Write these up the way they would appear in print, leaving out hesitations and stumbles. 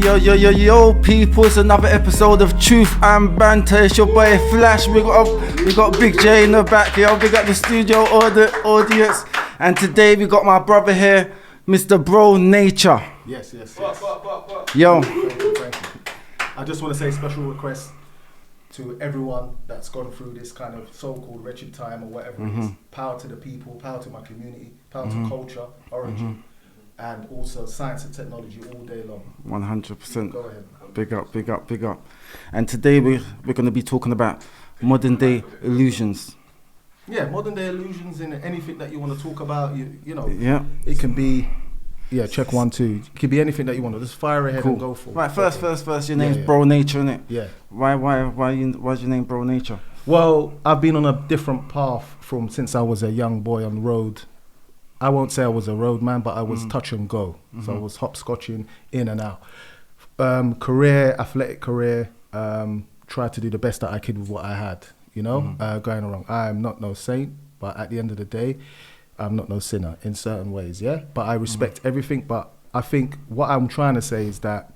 Yo, people, it's another episode of Truth and Banter. It's your boy Flash. We got Big J in the back here. We got the studio audience. And today we got my brother here, Mr. Bro Nature. Yes. Yo. Thank you. I just want to say special request to everyone that's gone through this kind of so-called wretched time or whatever it is. Power to the people, power to my community, power to culture, origin, and also science and technology all day long. 100%. Go ahead. Big up. And today we're going to be talking about modern day illusions. Yeah, modern day illusions in anything that you want to talk about. You know, Yeah. it can be. Yeah, check 1, 2. It could be anything that you want to. Just fire ahead and go for it. Right, first. Your name's Bro Nature, innit? Yeah. Why's your name Bro Nature? Well, I've been on a different path from since I was a young boy on the road. I won't say I was a road man, but I was touch and go. So I was hopscotching in and out. Athletic career, tried to do the best that I could with what I had, going along. I'm not no saint, but at the end of the day, I'm not no sinner in certain ways, yeah? But I respect everything, but I think what I'm trying to say is that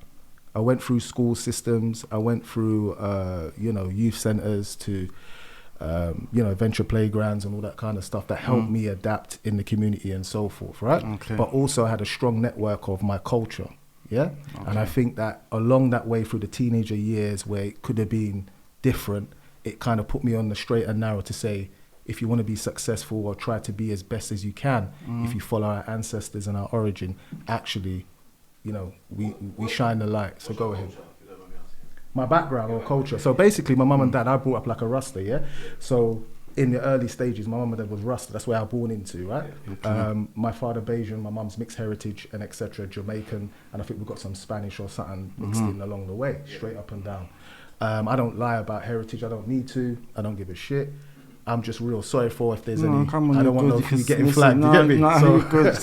I went through school systems, I went through, youth centres to, venture playgrounds and all that kind of stuff that helped me adapt in the community and so forth, right? Okay. But also I had a strong network of my culture, yeah? Okay. And I think that along that way through the teenager years where it could have been different, it kind of put me on the straight and narrow to say, if you want to be successful or try to be as best as you can, if you follow our ancestors and our origin, actually, we shine the light. So go ahead. My background or culture. So basically, my mum and dad, I brought up like a Rasta, yeah? So in the early stages, my mum and dad was Rasta. That's where I was born into, right? My father Bayesian, my mum's mixed heritage and etc. Jamaican, and I think we've got some Spanish or something mixed in along the way, straight up and down. I don't lie about heritage. I don't need to. I don't give a shit. I'm just real sorry for if there's any. Come on, I don't want no you getting flagged. No, you get me? no, So good.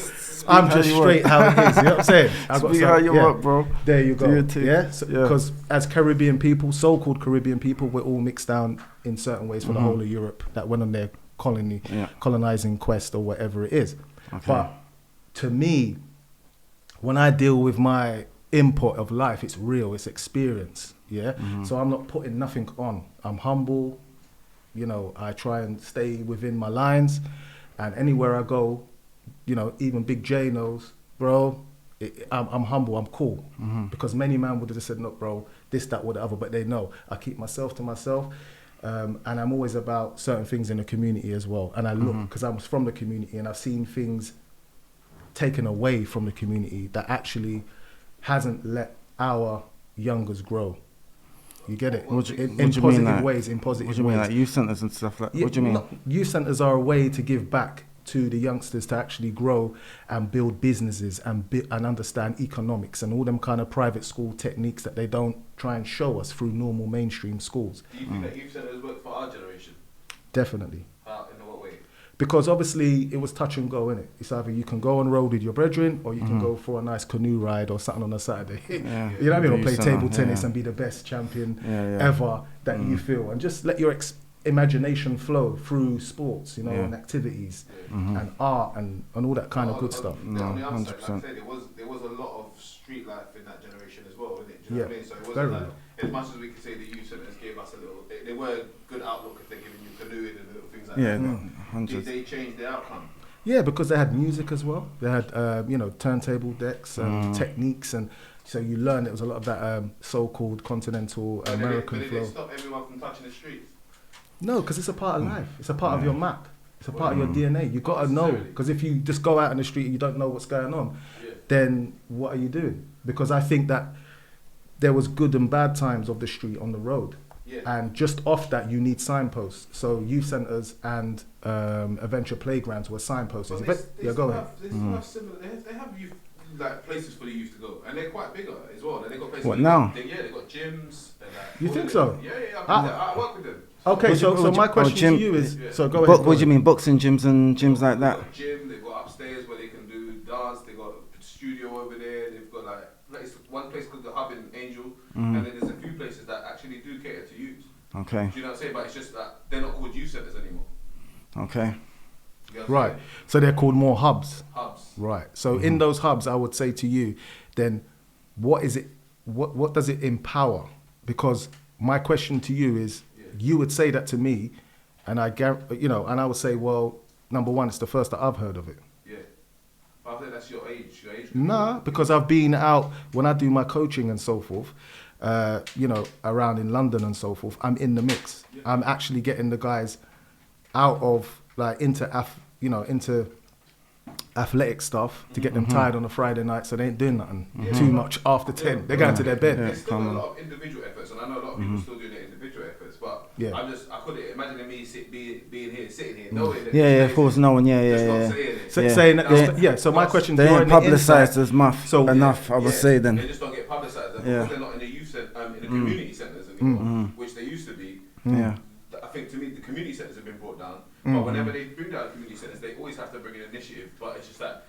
I'm just straight how it is. You know what I'm saying? Speak how you work, bro. There you go. Yeah. Yeah. Because as Caribbean people, so-called Caribbean people, we're all mixed down in certain ways for the whole of Europe that went on their colonizing quest or whatever it is. Okay. But to me, when I deal with my input of life, it's real. It's experience. Yeah. So I'm not putting nothing on. I'm humble. I try and stay within my lines, and anywhere I go, even Big J knows, bro, I'm humble, I'm cool. Because many men would have just said, no, bro, this, that, whatever, but they know. I keep myself to myself, and I'm always about certain things in the community as well. And I look, because I was from the community, and I've seen things taken away from the community that actually hasn't let our youngers grow. You get it? In positive ways. What do you mean, like youth centres and stuff like that? What do you mean? Youth centres are a way to give back to the youngsters to actually grow and build businesses and understand economics and all them kind of private school techniques that they don't try and show us through normal mainstream schools. Do you think that youth centres work for our generation? Definitely. In what way? Because obviously it was touch and go, innit? It's either you can go on road with your brethren or you can go for a nice canoe ride or something on a Saturday. You know what I mean? Or play table tennis and be the best champion ever that you feel. And just let your imagination flow through sports, and activities and art and all that kind of good stuff. On the outside, 100%. Like I said, there was a lot of street life in that generation as well, innit? Do you know what I mean? So it wasn't like, as much as we could say the youth centres gave us a little, they were a good outlook if they're giving you canoeing and little things like that. Did they change the outcome? Yeah, because they had music as well. They had, turntable decks and techniques, and so you learn. It was a lot of that so-called continental American flow. Did they stop everyone from touching the streets? No, because it's a part of life. It's a part of your map. It's a part of your DNA. You got to know, because if you just go out in the street and you don't know what's going on, then what are you doing? Because I think that there was good and bad times of the street on the road. Yeah. And just off that, you need signposts. So youth centres and adventure playgrounds were signposts. Go ahead. They have youth, like places for the youth to go, and they're quite bigger as well. They got places. What now? They got gyms. And you think so? Yeah. I work with them. Okay, so my question to you is, so go ahead. What do you mean, boxing gyms and gyms like that? They've got a gym. They've got upstairs where they can do dance. They've got a studio over there. They've got one place called the Hub in Angel, and then there's a few places that actually do cater to youth. Okay. Do you know what I'm saying? But it's just that they're not called youth centres anymore. Okay. Right. So they're called more hubs. Hubs. Right. So in those hubs, I would say to you, then what is it what does it empower? Because my question to you is, you would say that to me, and and I would say, well, number one, it's the first that I've heard of it. Yeah. But I think that's your age. Nah, because I've been out, when I do my coaching and so forth, around in London and so forth, I'm in the mix. Yeah. I'm actually getting the guys out of, like, into athletic stuff to get them tired on a Friday night, so they ain't doing nothing too much after 10. They're going to their bed. There's still a lot of individual efforts, and I know a lot of people still doing their individual efforts, but I couldn't imagine me sitting here, knowing that. Of course, no one, Saying that, so my question, they ain't publicised as much enough, I would say then. They just don't get publicised, because they're not in the youth in the community centres anymore, which they used to be. I think, to me, the community centres have been brought down, but whenever they bring down community centres, they always have to bring an initiative, but it's just that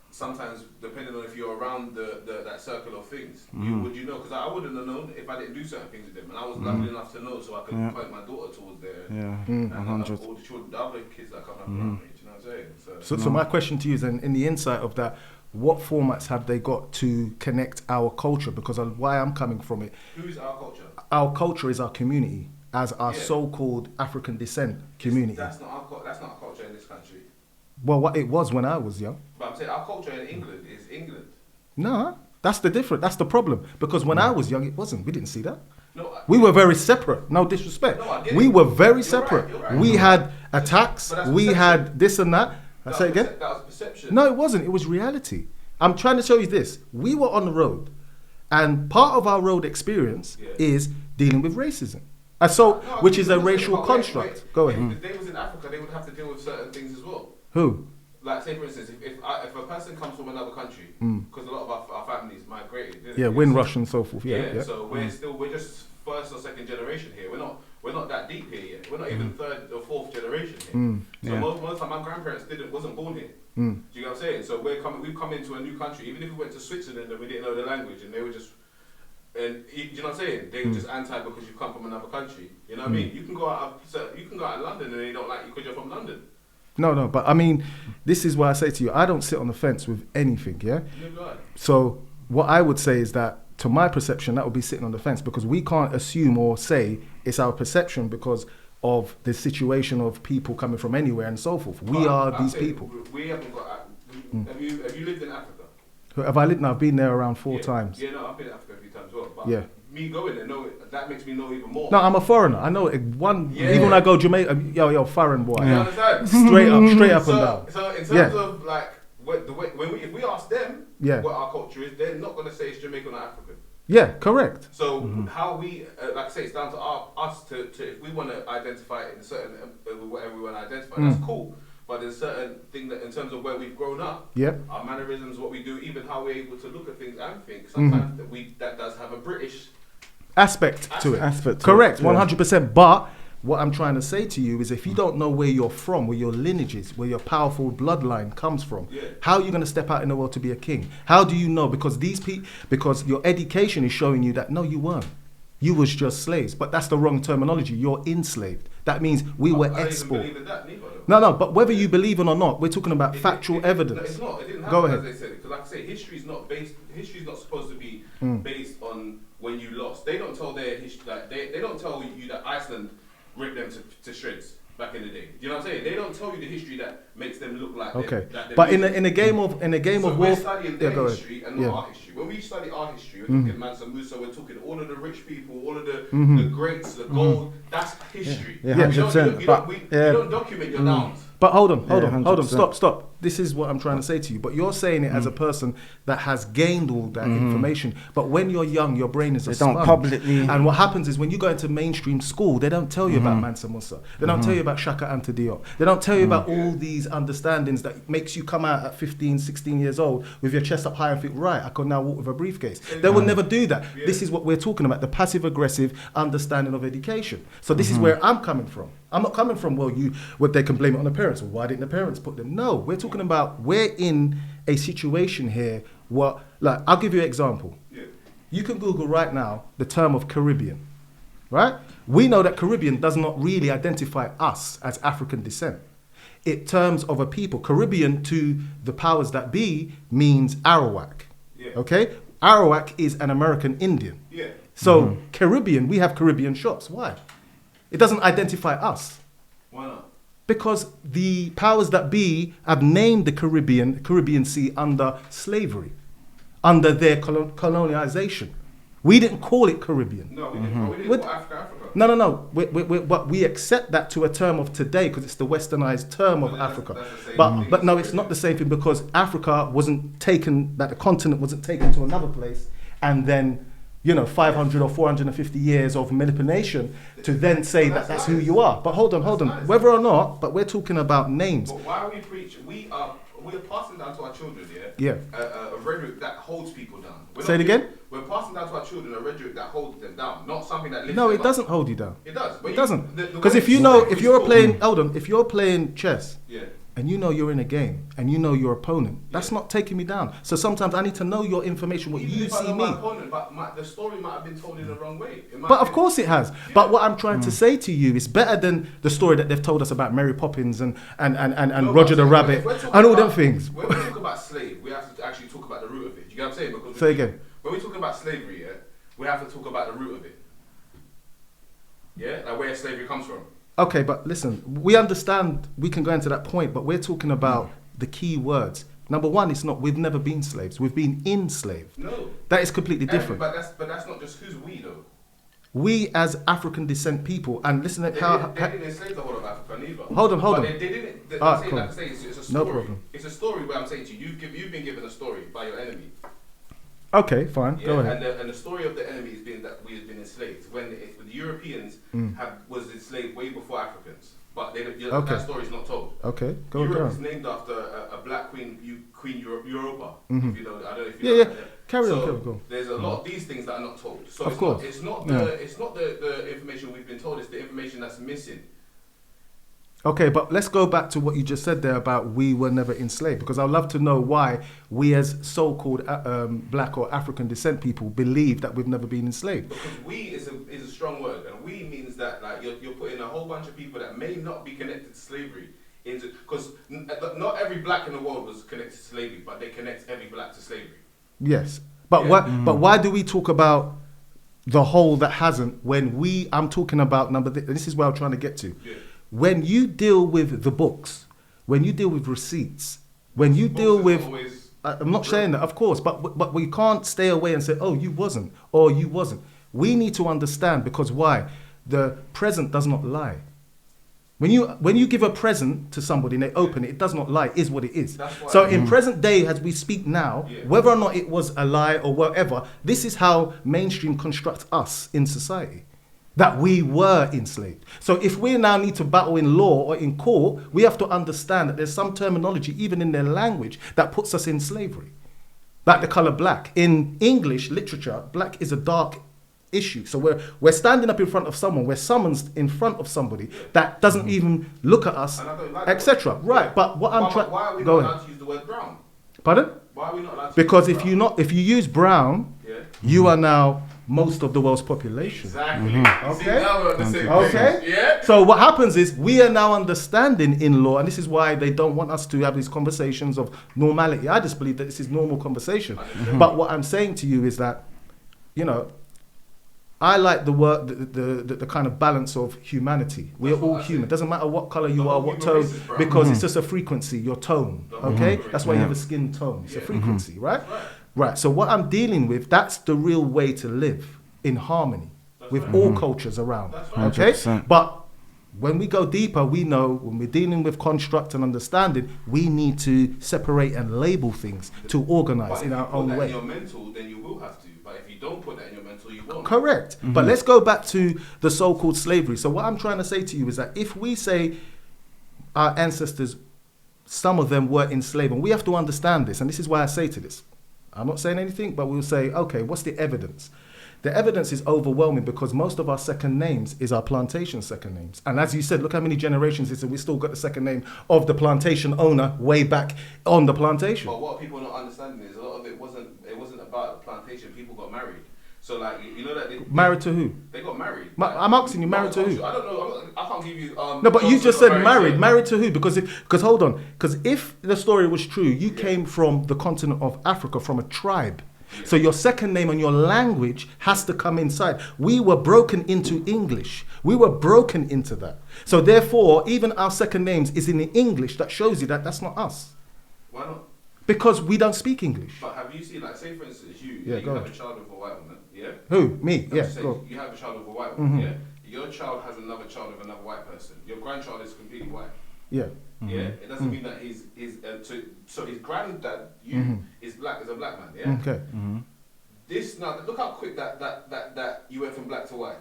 sometimes, depending on if you're around that circle of things, you know, because I wouldn't have known if I didn't do certain things with them, and I was lucky enough to know, so I could point my daughter towards there, and 100. all the children, the other kids that come up around me, do you know what I'm saying? So my question to you is, then, in the insight of that, what formats have they got to connect our culture? Because why I'm coming from it. Who is our culture? Our culture is our community, as our so-called African descent community. That's not our culture in this country. Well, what it was when I was young. But I'm saying our culture in England is England. No, that's the problem. Because when I was young, it wasn't. We didn't see that. No, we were very separate. No disrespect. No, we were very separate. You're right. We had attacks. We had this and that. I say again. That was perception. No, it wasn't. It was reality. I'm trying to show you this. We were on the road, and part of our road experience is dealing with racism. Which is a racial construct. Go ahead. If they was in Africa, they would have to deal with certain things as well. Who? Like, say for instance, if a person comes from another country, because a lot of our families migrated. Windrush and so forth. So we're just first or second generation here. We're not that deep here yet. We're not even third or fourth generation here. So most of my grandparents wasn't born here. Do you know what I'm saying? So we've come into a new country. Even if we went to Switzerland and we didn't know the language, and they were just. And you know what I'm saying? They were just anti because you come from another country. You know what I mean? You can go out of London and they don't like you because you're from London. No, but I mean, this is why I say to you, I don't sit on the fence with anything, yeah? So what I would say is that, to my perception, that would be sitting on the fence, because we can't assume or say it's our perception because of the situation of people coming from anywhere and so forth. We are these people. We haven't got. Have you lived in Africa? Have I lived? No, I've been there around 4 times. Yeah, no, I've been in Africa a few times as well. But me going there, that makes me know even more. No, I'm a foreigner. I know it. Even when I go Jamaica, yo, foreign boy. You understand? Straight up and down. So in terms of like if we ask them what our culture is, they're not going to say it's Jamaican or African. Yeah, correct. So how we, like I say, it's down to us to if we want to identify it in a certain whatever we want to identify, that's cool. But there's certain thing that, in terms of where we've grown up, our mannerisms, what we do, even how we're able to look at things and think, sometimes that does have a British aspect to it. Correct, 100%. But what I'm trying to say to you is, if you don't know where you're from, where your lineage is, where your powerful bloodline comes from, how are you going to step out in the world to be a king? How do you know? Because because your education is showing you that no, you weren't. You was just slaves. But that's the wrong terminology. You're enslaved. That means we were export. I don't even believe in that neither. No, but whether you believe it or not, we're talking about factual evidence. No, it's not. It didn't happen. Go ahead. As they said, because like I say, history's not supposed to be based on when you lost. They don't tell their history. Like they don't tell you that Iceland ripped them to shreds back in the day. You know what I'm saying? They don't tell you the history that makes them look like they're but in a game of war, we're studying their history and not our history. When we study our history, we're talking Mansa Musa, we're talking all of the rich people, all of the greats, the gold. That's history. Yeah, 100%. You don't document your downs. But hold on, stop. This is what I'm trying to say to you. But you're saying it as a person that has gained all that information. But when you're young, your brain is a sponge. Don't publicly. And what happens is, when you go into mainstream school, they don't tell you about Mansa Musa. They don't tell you about Shaka Anta Diop. They don't tell you about all these understandings that makes you come out at 15, 16 years old with your chest up high and think, right, I can now walk with a briefcase. They will never do that. Yeah. This is what we're talking about, the passive-aggressive understanding of education. So this is where I'm coming from. I'm not coming from, what they can blame it on the parents. Well, why didn't the parents put them? No, we're talking about, we're in a situation here where, like, I'll give you an example. Yeah. You can Google right now the term of Caribbean, right? We know that Caribbean does not really identify us as African descent. In terms of a people, Caribbean to the powers that be means Arawak, okay? Arawak is an American Indian. Yeah. So Caribbean, we have Caribbean shops. Why? It doesn't identify us. Why not? Because the powers that be have named the Caribbean Sea under slavery, under their colonization. We didn't call it Caribbean. No, we didn't. We didn't call Africa. No. But we accept that to a term of today because it's the westernized term of Africa. But no, it's not the same thing because Africa wasn't taken, that the continent wasn't taken to another place and then, 500 or 450 years of manipulation to then say that's who you are. But hold on. Whether or not, but we're talking about names. But why are we preaching? We're passing down to our children, Yeah. a rhetoric that holds people down. Say it again? We're passing down to our children a rhetoric that holds them down, not something that lifts No, them it up. doesn't hold you down. It does. But It doesn't. Because way if you're playing, taught- if you're playing chess, Yeah. and you're in a game, and your opponent, that's not taking me down. So sometimes I need to know your information, what Even you if I see know me. my opponent, but the story might have been told in the wrong way. But of course it has. But what I'm trying to say to you is better than the story that they've told us about Mary Poppins and Roger the Rabbit and all them things. When we talk about slave, we have to actually talk about the root of it. Do you get what I'm saying? Because Say again. When we talk about slavery, we have to talk about the root of it. Yeah, like where slavery comes from. Okay, but listen, we understand, we can go into that point, but we're talking about the key words. Number one, we've never been slaves. We've been enslaved. No. That is completely different. But that's not just who's we though. We as African descent people, and listen to They didn't enslave the whole of Africa neither. Hold on. But they didn't. Alright, Like cool. I say, it's a story. No problem. It's a story where I'm saying to you, you've been given a story by your enemy. Okay, fine, Yeah, go ahead. And the story of the enemy has been that we have been enslaved. When the Europeans was enslaved way before Africans, but that story is not told. Okay, go Europe on. is named after a black queen, Queen Europa. Mhm. If you know, I don't know if you know. That. Carry on, So go on. there's a lot of these things that are not told. So Of course. it's not Yeah. the information we've been told. It's the information that's missing. Okay, but let's go back to what you just said there about we were never enslaved, because I'd love to know why we as so-called black or African descent people believe that we've never been enslaved. Because we is a strong word, and we means that like you're putting a whole bunch of people that may not be connected to slavery into, because not every black in the world was connected to slavery, but they connect every black to slavery. Yes, but why do we talk about the whole that hasn't when I'm talking about this is where I'm trying to get to. Yeah. When you deal with the books, when you deal with receipts, when you deal with, I'm not saying that, of course, but we can't stay away and say, oh, you wasn't, or you wasn't. We need to understand, because why? The present does not lie. When you give a present to somebody and they open it, it does not lie, it is what it is. So in present day, as we speak now, whether or not it was a lie or whatever, this is how mainstream constructs us in society. That we were enslaved. So if we now need to battle in law or in court, we have to understand that there's some terminology, even in their language, that puts us in slavery. Like the color black. In English literature, black is a dark issue. So we're standing up in front of someone, we're summoned in front of somebody that doesn't even look at us, etc. Right, but what I'm trying... Why are we not allowed to use the word brown? Pardon? Why are we not allowed to because use the word if you use brown, you are now most of the world's population. Exactly. Okay. See, now we're on the same page. Okay. Yeah. So what happens is we are now understanding in law, and this is why they don't want us to have these conversations of normality. I just believe that this is normal conversation. But what I'm saying to you is that, I like the work, the kind of balance of humanity. We're all human. Doesn't matter what color you are, what tone, because it's just a frequency, your tone. Okay, that's why you have a skin tone. It's a frequency, right? Right. So what I'm dealing with, that's the real way to live in harmony with all cultures around. Okay, 100%. but when we go deeper, we know when we're dealing with construct and understanding, we need to separate and label things to organize in our own way. If you put that in your mental, then you will have to. But if you don't put that in your mental, you won't. Correct. But let's go back to the so-called slavery. So what I'm trying to say to you is that if we say our ancestors, some of them were enslaved, and we have to understand this, and this is why I say to this. I'm not saying anything, but we'll say, okay, what's the evidence? The evidence is overwhelming because most of our second names is our plantation second names. And as you said, look how many generations it's, and we still got the second name of the plantation owner way back on the plantation. But what people are not understanding is a lot of it wasn't about the plantation. People got married. So like you know that they Married to who? They got married. I'm asking you, married to who? I don't know. I can't give you. No, but you just said married. Married to who? Because hold on. Because if the story was true, you came from the continent of Africa, from a tribe. So your second name and your language has to come inside. We were broken into English. We were broken into that. So therefore, even our second names is in the English. That shows you that that's not us. Why not? Because we don't speak English. But have you seen, like, say for instance, you have a child with a white woman, yeah? Who? Me? Yeah. Go. You have a child with a white woman, yeah? Your child has another child with another white person. Your grandchild is completely white. Yeah. Yeah, it doesn't mean that so his granddad is black, is a black man. Yeah. Okay. This now, look how quick that you went from black to white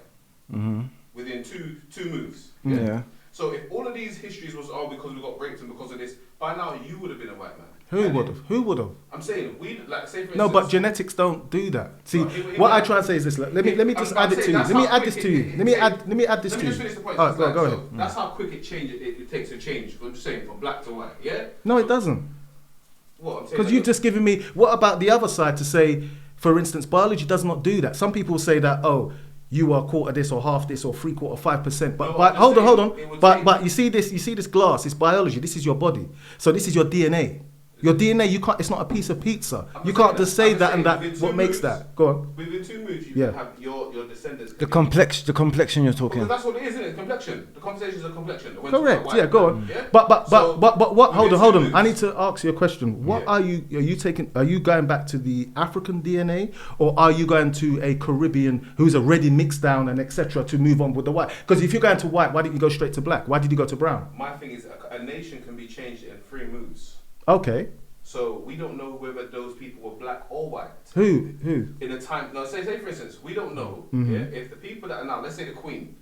within two moves. Yeah. So if all of these histories was because we got raped and because of this, by now you would have been a white man. Who would have? I'm saying we like say for instance. No, but genetics don't do that. See, what I try to say is this. Let me just add it to you. Let me add this to you. Let me add this to you. Let me just finish the point. All right, go ahead. That's how quick it takes to change. I'm just saying from black to white. Yeah. No, it doesn't. What? Because you've just given me. What about the other side to say? For instance, biology does not do that. Some people say that, oh, you are quarter this or half this or 3/4, 5%. But hold on. But you see this glass. It's biology. This is your body. So this is your DNA. Your DNA, you can't. It's not a piece of pizza. You can't just say that and that. What makes that? Go on. Within 2 moves, you can have your descendants. The complexion you're talking. Because that's what it is, isn't it? Complexion. The conversation is a complexion. Correct. Yeah. Go on. Yeah? But what? Hold on. Moves. I need to ask you a question. What are you? Are you taking? Are you going back to the African DNA, or are you going to a Caribbean who's already mixed down and etc. to move on with the white? Because if you're going to white, why didn't you go straight to black? Why did you go to brown? My thing is, a nation can be changed in 3 moves. Okay. So we don't know whether those people were black or white. Who? In a time, no, say for instance, we don't know if the people that are now, let's say the Queen.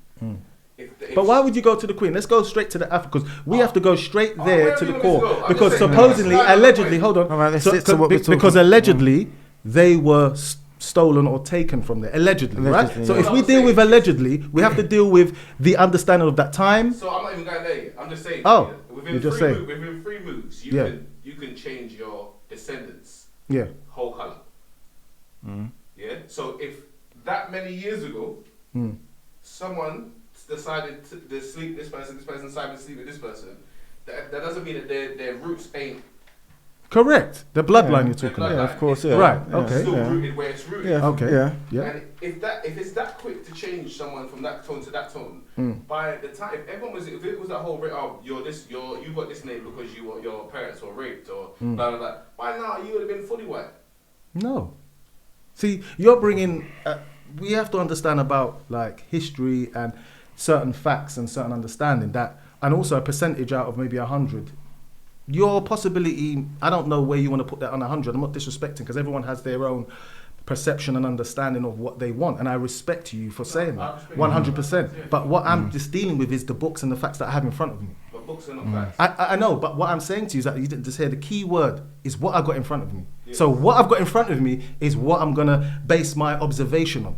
But why would you go to the Queen? Let's go straight to the Africa, because we have to go straight there to the core. Because supposedly, allegedly, hold on. All right, let's stick to what we're talking because allegedly, they were stolen or taken from there. Allegedly, right? So if we deal with allegedly, we have to deal with the understanding of that time. So I'm not even going there yet. I'm just saying. Oh, within 3 moves, you can change your descendants. Yeah. Whole color. Yeah. So if that many years ago, someone decided to sleep this person decided to sleep with this person, that doesn't mean that their roots ain't. Correct. The bloodline you're talking about. Yeah, of course. Yeah. Right. Yeah. Okay. Still rooted where it's rooted. Yeah. Okay. Yeah. And if it's that quick to change someone from that tone to that tone, by the time if it was that whole you got this name because your parents were raped or blah blah blah, by now you would have been fully white. No. See, you're bringing. We have to understand about like history and certain facts and certain understanding that, and also a percentage out of maybe 100. Your possibility, I don't know where you want to put that on 100. I'm not disrespecting because everyone has their own perception and understanding of what they want, and I respect you for saying that 100%. But what I'm just dealing with is the books and the facts that I have in front of me. But books are not facts. I know, but what I'm saying to you is that you didn't just hear the key word is what I got in front of me. Yes. So what I've got in front of me is what I'm gonna base my observation on.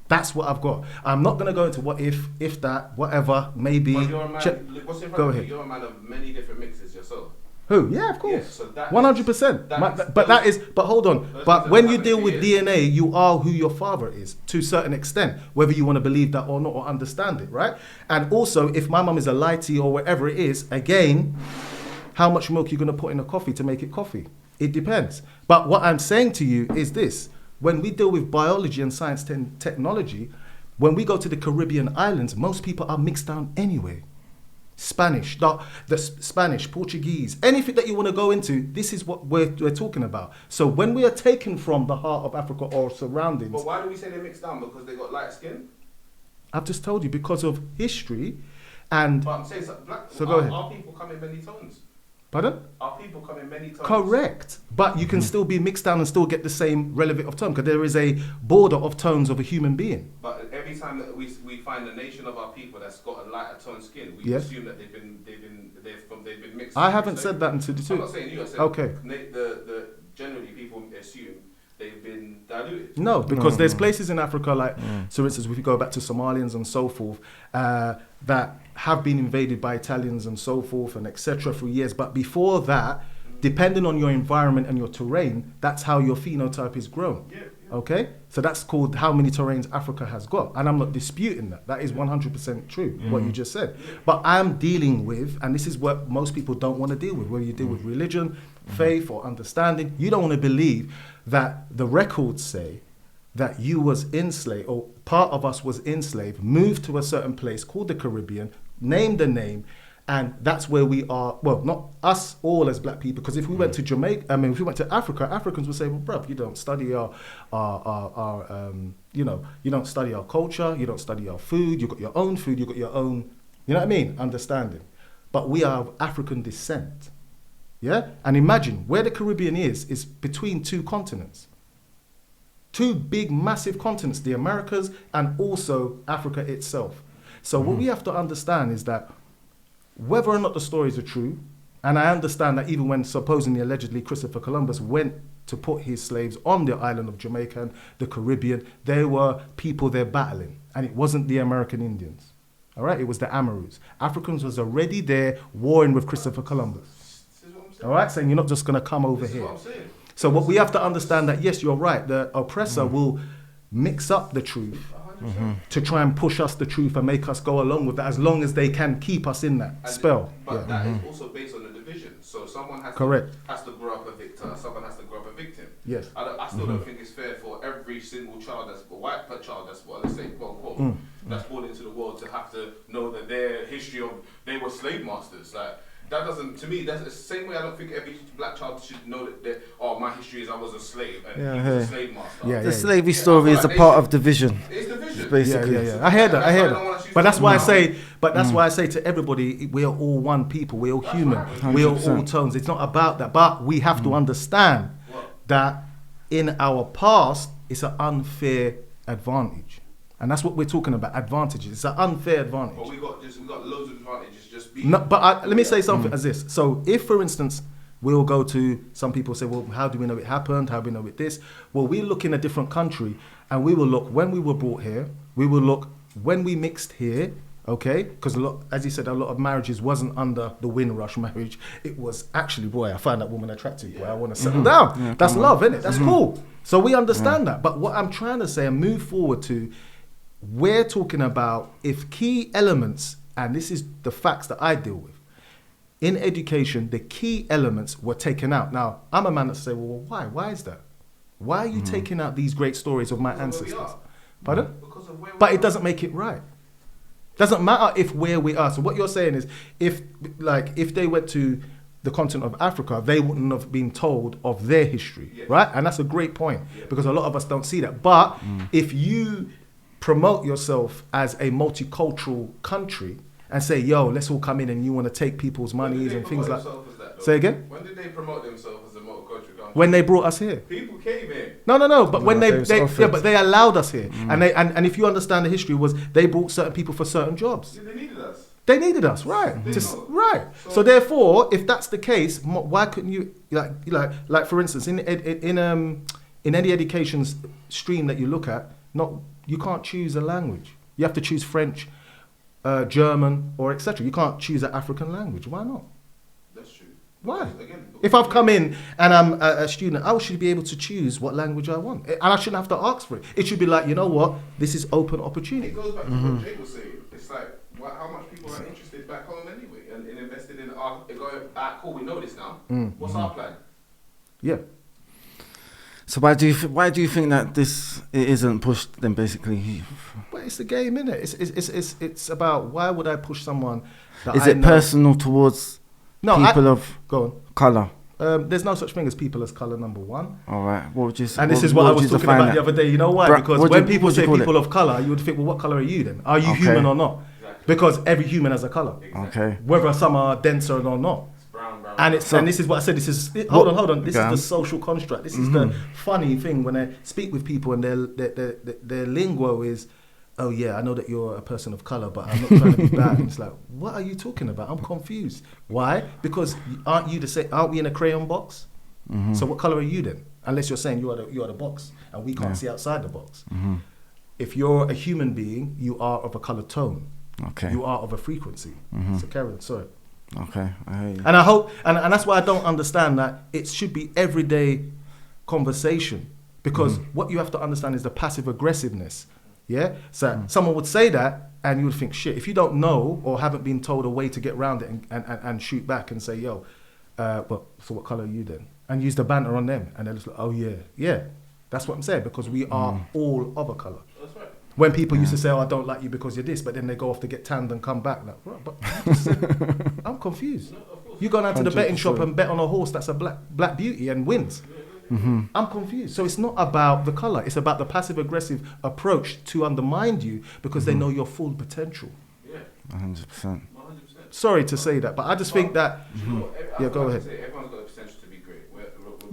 That's what I've got. I'm not gonna go into what if that, whatever, maybe. But you're a man, what's in front go of ahead. you? You're a man of many different mixes yourself. Who? Yeah, of course. Yeah, so 100%. But hold on. But when you deal with DNA, you are who your father is to a certain extent, whether you want to believe that or not or understand it, right? And also, if my mum is a lighty or whatever it is, again, how much milk you're going to put in a coffee to make it coffee? It depends. But what I'm saying to you is this. When we deal with biology and science and technology, when we go to the Caribbean islands, most people are mixed down anyway. Spanish, the Spanish, Portuguese, anything that you want to go into, this is what we're talking about. So when we are taken from the heart of Africa or surroundings... But why do we say they're mixed down? Because they got light skin? I've just told you, because of history and... But I'm saying, so go ahead. Our people come in many tones. Pardon? Our people come in many tones. Correct. But you can still be mixed down and still get the same relevant of tone, because there is a border of tones of a human being. But every time that we find a nation of our people that's got a lighter toned skin, we assume that they've been mixed. I haven't said that until the two. I'm not saying you. I said okay. Generally people assume they've been diluted. No, because there's places in Africa, like, for instance, if you go back to Somalians and so forth, that have been invaded by Italians and so forth and etc. for years. But before that, depending on your environment and your terrain, that's how your phenotype is grown. Yeah. Okay, so that's called how many terrains Africa has got, and I'm not disputing that. That is 100% true, what you just said. But I'm dealing with, and this is what most people don't want to deal with, whether you deal with religion, faith, or understanding. You don't want to believe that the records say that you was enslaved, or part of us was enslaved, moved to a certain place called the Caribbean, named a name, and that's where we are. Well, not us all as black people, because if we went to Jamaica, if we went to Africa, Africans would say, well, bruv, you don't study our you don't study our culture, you don't study our food, you got your own food, you got your own, you know what I mean, understanding. But we are of African descent, yeah? And imagine where the Caribbean is between two continents. Two big, massive continents, the Americas and also Africa itself. So what we have to understand is that whether or not the stories are true, and I understand that even when supposedly, allegedly, Christopher Columbus went to put his slaves on the island of Jamaica and the Caribbean, there were people there battling, and it wasn't the American Indians. All right, it was the Amaroos. Africans was already there warring with Christopher Columbus. All right, saying you're not just going to come over here. So what we have to understand that, yes, you're right, the oppressor will mix up the truth to try and push us the truth and make us go along with that, as long as they can keep us in that spell. But that is also based on the division. So someone has to grow up a victor, someone has to grow up a victim. Yes. I still don't think it's fair for every single child that's a white child that's, well, let's say, quote unquote, that's born into the world to have to know that their history of, they were slave masters. Like, that doesn't, to me, that's the same way I don't think every black child should know that oh, my history is I was a slave and he was a slave master. The slavery story is a part of division. It's division. Basically. I hear that. But that's why I say to everybody, we are all one people, we're all human, we are all tones. It's not about that, but we have to understand that in our past, it's an unfair advantage. And that's what we're talking about, advantages. It's an unfair advantage. But we got loads of advantages just being... No, but let me say something as this. So if, for instance, we'll go to, some people say, well, how do we know it happened? How do we know it this? Well, we look in a different country and we will look when we were brought here. We will look when we mixed here, okay? Because as you said, a lot of marriages wasn't under the Windrush marriage. It was actually, boy, I find that woman attractive. Boy, I want to settle down. Yeah, that's love, isn't it? That's cool. So we understand that. But what I'm trying to say and move forward to, we're talking about if key elements, and this is the facts that I deal with, in education, the key elements were taken out. Now, I'm a man that say, well, why? Why is that? Why are you taking out these great stories of my ancestors? Pardon? Because of where we but it doesn't make it right. Doesn't matter if where we are. So what you're saying is, if they went to the continent of Africa, they wouldn't have been told of their history, right? And that's a great point, because a lot of us don't see that. But if you promote yourself as a multicultural country and say, yo, let's all come in, and you want to take people's monies and things like that. Say again? When did they promote themselves as a multicultural country? When they brought us here. People came here. No. But when they allowed us here, and if you understand the history, was they brought certain people for certain jobs. Yeah, they needed us. They needed us, right? Right. So therefore, if that's the case, why couldn't you like for instance, in any education stream that you look at, you can't choose a language. You have to choose French, German, or etc. You can't choose an African language. Why not? That's true. Why? Again, if I've come in and I'm a student, I should be able to choose what language I want. And I shouldn't have to ask for it. It should be like, you know what? This is open opportunity. It goes back to what Jay was saying. It's like, how much people are interested back home anyway and invested in going, cool, we know this now. What's our plan? Yeah. So why do you think that it isn't pushed then, basically? Well, it's the game, isn't it? It's about, why would I push someone that Is it personal towards people of colour? There's no such thing as people as colour, number one. All right. What would you say? And this is what I was talking about the other day. You know why? Because when people say people of colour, you would think, well, what colour are you then? Are you human or not? Exactly. Because every human has a colour. Exactly. Okay. Whether some are denser or not. And this is what I said. Hold on. This is the social construct. This is the funny thing when I speak with people and their lingo is, oh yeah, I know that you're a person of color, but I'm not trying to be bad. And it's like, what are you talking about? I'm confused. Why? Because aren't we in a crayon box? So what color are you then? Unless you're saying you are the box and we can't see outside the box. If you're a human being, you are of a color tone. Okay. You are of a frequency. So Karen, sorry. Okay, I hear you. And I hope, and that's why I don't understand that it should be everyday conversation Because what you have to understand is the passive aggressiveness. Yeah? So someone would say that and you would think, shit, if you don't know or haven't been told a way to get around it and shoot back and say, yo, so what colour are you then? And use the banter on them. And they're just like, oh yeah. That's what I'm saying, because we are all of a colour. That's right. When people used to say, oh, I don't like you because you're this, but then they go off to get tanned and come back. Like, right, but you just said, I'm confused. You go down to the betting shop and bet on a horse that's a black beauty and wins. I'm confused. So it's not about the colour. It's about the passive-aggressive approach to undermine you because they know your full potential. Yeah. 100%. Sorry to say that, but I just think that... Yeah, go ahead. Everyone's got the potential to be great.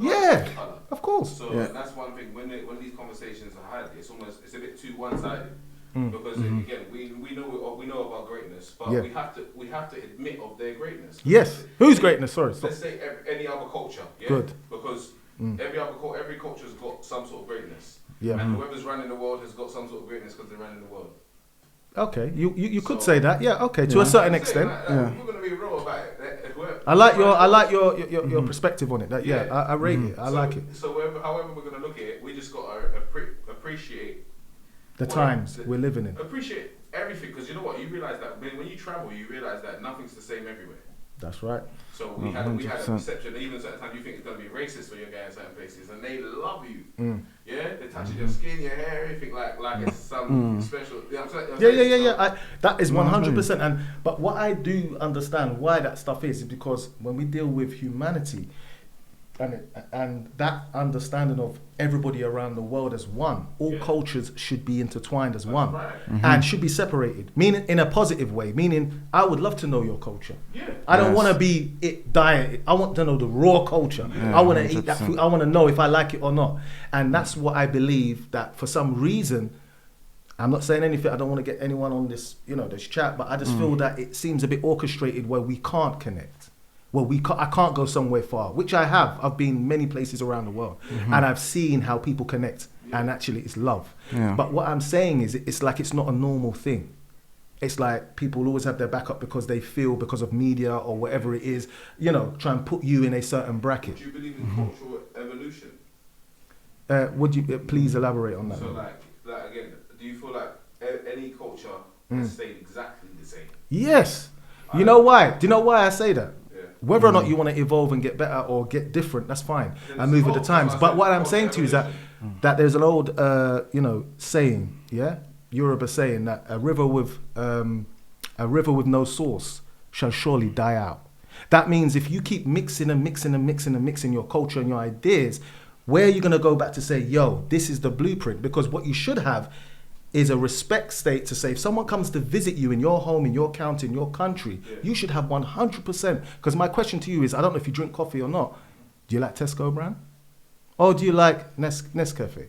Yeah, of course. So that's one thing. When these conversations are had, it's a bit too one-sided. Because again, we know of our greatness, but we have to admit of their greatness. Yes. Whose greatness? Sorry. Let's say any other culture. Yeah? Good. Because every culture's got some sort of greatness. Yeah. And whoever's running the world has got some sort of greatness because they're running the world. Okay, you could say that. Yeah. Okay, to a certain extent. We're gonna be real about it. I like your perspective on it. That I rate it. I like it. So however we're gonna look at it, we just got to appreciate the times we're living in. Appreciate everything, because you know what, you realize that when you travel, you realize that nothing's the same everywhere. That's right. So we had a perception, even at certain times you think it's going to be racist when you're going to certain places, and they love you. Yeah, they're touching your skin, your hair, everything like it's some special. You know what I'm saying? Yeah. That is 100%. And but what I do understand why that stuff is because when we deal with humanity, and that understanding of everybody around the world as one, all cultures should be intertwined as one, and should be separated. Meaning in a positive way. Meaning, I would love to know your culture. Yeah. I don't want to be diet. I want to know the raw culture. I want to eat that food. I want to know if I like it or not. And that's what I believe that for some reason. I'm not saying anything. I don't want to get anyone on this, this chat. But I just feel that it seems a bit orchestrated where we can't connect. Well, I can't go somewhere far, which I have. I've been many places around the world, and I've seen how people connect, and actually it's love. Yeah. But what I'm saying is it's like it's not a normal thing. It's like people always have their backup because they feel because of media or whatever it is, try and put you in a certain bracket. Do you believe in cultural evolution? Would you please elaborate on that? So like again, do you feel like any culture has stayed exactly the same? Yes. You know why? Do you know why I say that? Whether or not you want to evolve and get better or get different, that's fine. And move with the times. But what I'm saying to you is that there's an old, saying, Yoruba saying that a river with no source shall surely die out. That means if you keep mixing your culture and your ideas, where are you going to go back to say, yo, this is the blueprint? Because what you should have is a respect state to say if someone comes to visit you in your home, in your county, in your country, you should have 100%. Because my question to you is, I don't know if you drink coffee or not. Do you like Tesco brand? Or do you like Nescafe?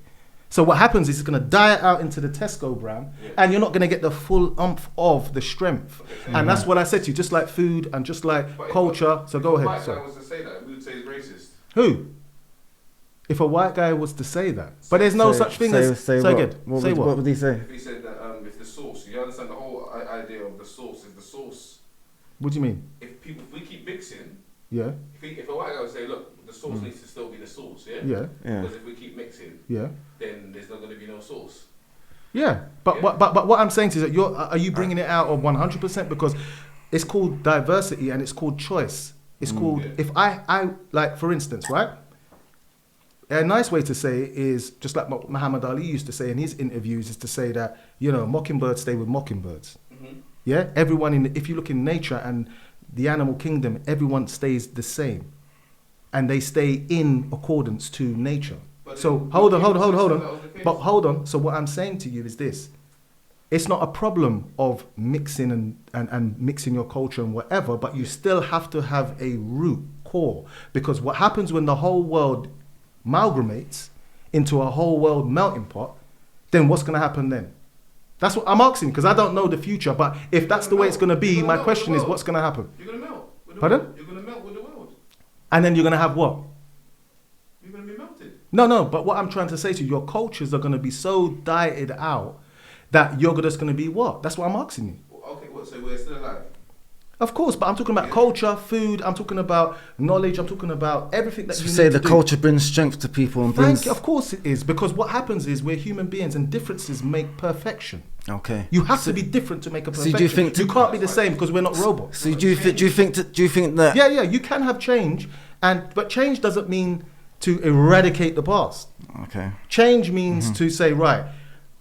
So what happens is it's going to die out into the Tesco brand and you're not going to get the full umph of the strength. And that's what I said to you, just like food and just like culture. So go ahead. If a white guy was to say that, we would say he's racist. Who? If a white guy was to say that, but there's no such thing as say again. Say what? What would he say? If he said that, if the source, you understand the whole idea of the source is the source. What do you mean? If we keep mixing, yeah. If a white guy would say, look, the source needs to still be the source, yeah. Because if we keep mixing, then there's not going to be no source. Yeah, but what I'm saying to you is that are you bringing it out of 100% because it's called diversity and it's called choice. It's called if I like for instance, right? A nice way to say it is just like what Muhammad Ali used to say in his interviews is to say that, mockingbirds stay with mockingbirds. Yeah? Everyone if you look in nature and the animal kingdom, everyone stays the same. And they stay in accordance to nature. But so hold on. But hold on. So what I'm saying to you is this. It's not a problem of mixing and mixing your culture and whatever, but you still have to have a root core. Because what happens when the whole world amalgamates into a whole world melting pot, then what's going to happen then? That's what I'm asking because I don't know the future. But if that's the way it's going to be, my question is, what's going to happen? You're going to melt. Pardon? You're going to melt with the world. And then you're going to have what? You're going to be melted. No. But what I'm trying to say to you, your cultures are going to be so dieted out that you're just going to be what? That's what I'm asking you. Okay, so we're still alive. Of course, but I'm talking about culture, food, I'm talking about knowledge, I'm talking about everything that So you say need the to do. culture brings strength to people and brings... Of course it is, because what happens is we're human beings and differences make perfection. Okay. You have to be different to make a So perfection. do you think you can't be the same because we're not robots. So do you think that... Yeah, you can have change, but change doesn't mean to eradicate the past. Okay. Change means to say, right,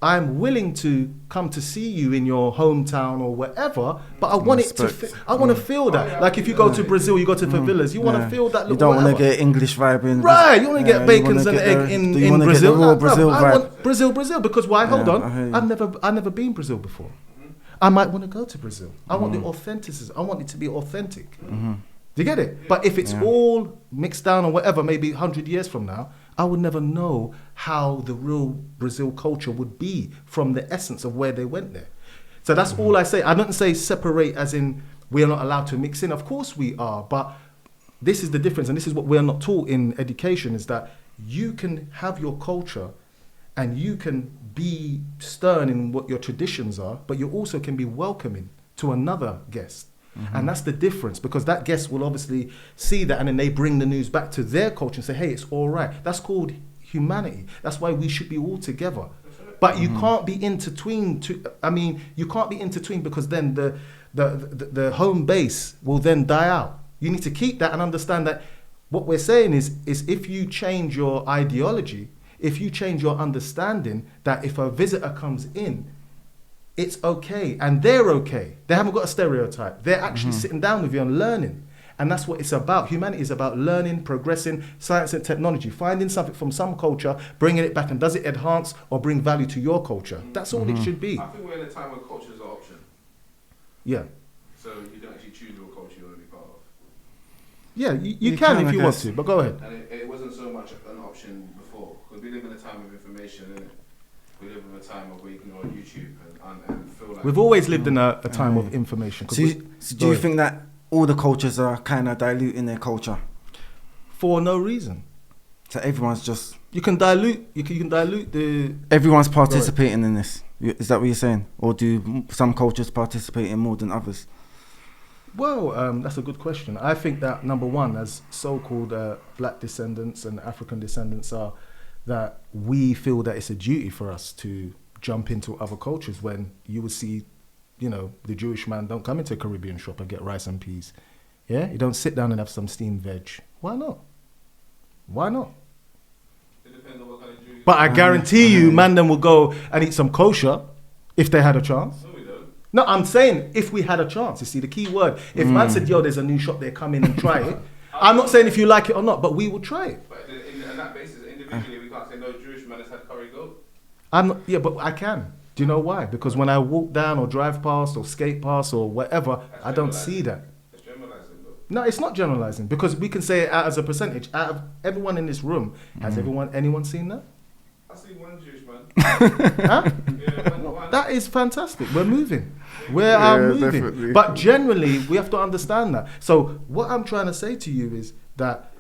I'm willing to come to see you in your hometown or wherever, but I want it to. I want to feel that. Like if you go to Brazil, you go to favelas, you want to feel that. You don't want to get English vibe in. Right, you want to get bacons and egg in Brazil. Get the raw Brazil I vibe. want Brazil because why? Hold Yeah, on, I've never been Brazil before. I might want to go to Brazil. I want the authenticity. I want it to be authentic. Do you get it? But if it's all mixed down or whatever, maybe 100 years from now, I would never know how the real Brazil culture would be from the essence of where they went there. So that's all I say. I don't say separate as in we are not allowed to mix in. Of course we are, but this is the difference, and this is what we are not taught in education, is that you can have your culture and you can be stern in what your traditions are, but you also can be welcoming to another guest. And that's the difference, because that guest will obviously see that and then they bring the news back to their culture and say, hey, it's all right. That's called humanity. That's why we should be all together. But you can't be intertwined. You can't be intertwined because then the home base will then die out. You need to keep that and understand that what we're saying is if you change your ideology, if you change your understanding, that if a visitor comes in, it's okay, and they're okay. They haven't got a stereotype. They're actually sitting down with you and learning. And that's what it's about. Humanity is about learning, progressing, science and technology, finding something from some culture, bringing it back, and does it enhance or bring value to your culture? That's all it should be. I think we're in a time where culture is an option. Yeah. So you don't actually choose what culture you want to be part of. Yeah, you can if you want to, but go ahead. And it wasn't so much an option before, because we live in a time of information, innit? We live in a time of where you can go on YouTube and feel like... We've always lived in a time of information. So do you think that all the cultures are kind of diluting their culture? For no reason. So everyone's just... You can dilute the... Everyone's participating in this. Is that what you're saying? Or do some cultures participate in more than others? Well, that's a good question. I think that, number one, as so-called black descendants and African descendants are, that we feel that it's a duty for us to jump into other cultures when you would see, the Jewish man don't come into a Caribbean shop and get rice and peas. Yeah? You don't sit down and have some steamed veg. Why not? Why not? It depends on what kind of Jew. But I guarantee you, man, then will go and eat some kosher if they had a chance. No, we don't. No, I'm saying if we had a chance. You see, the key word. If man said, yo, there's a new shop there, come in and try it. I'm not saying if you like it or not, but we will try it. But on that basis, individually, we can't say no Jewish man has had curry goat. But I can. Do you know why? Because when I walk down or drive past or skate past or whatever, I don't see that. It's generalizing though. No, it's not generalizing, because we can say it out as a percentage. Out of everyone in this room, has anyone seen that? I see one Jewish man. Huh? Yeah, one. That is fantastic. We're moving. We are moving. Definitely. But generally, we have to understand that. So what I'm trying to say to you is that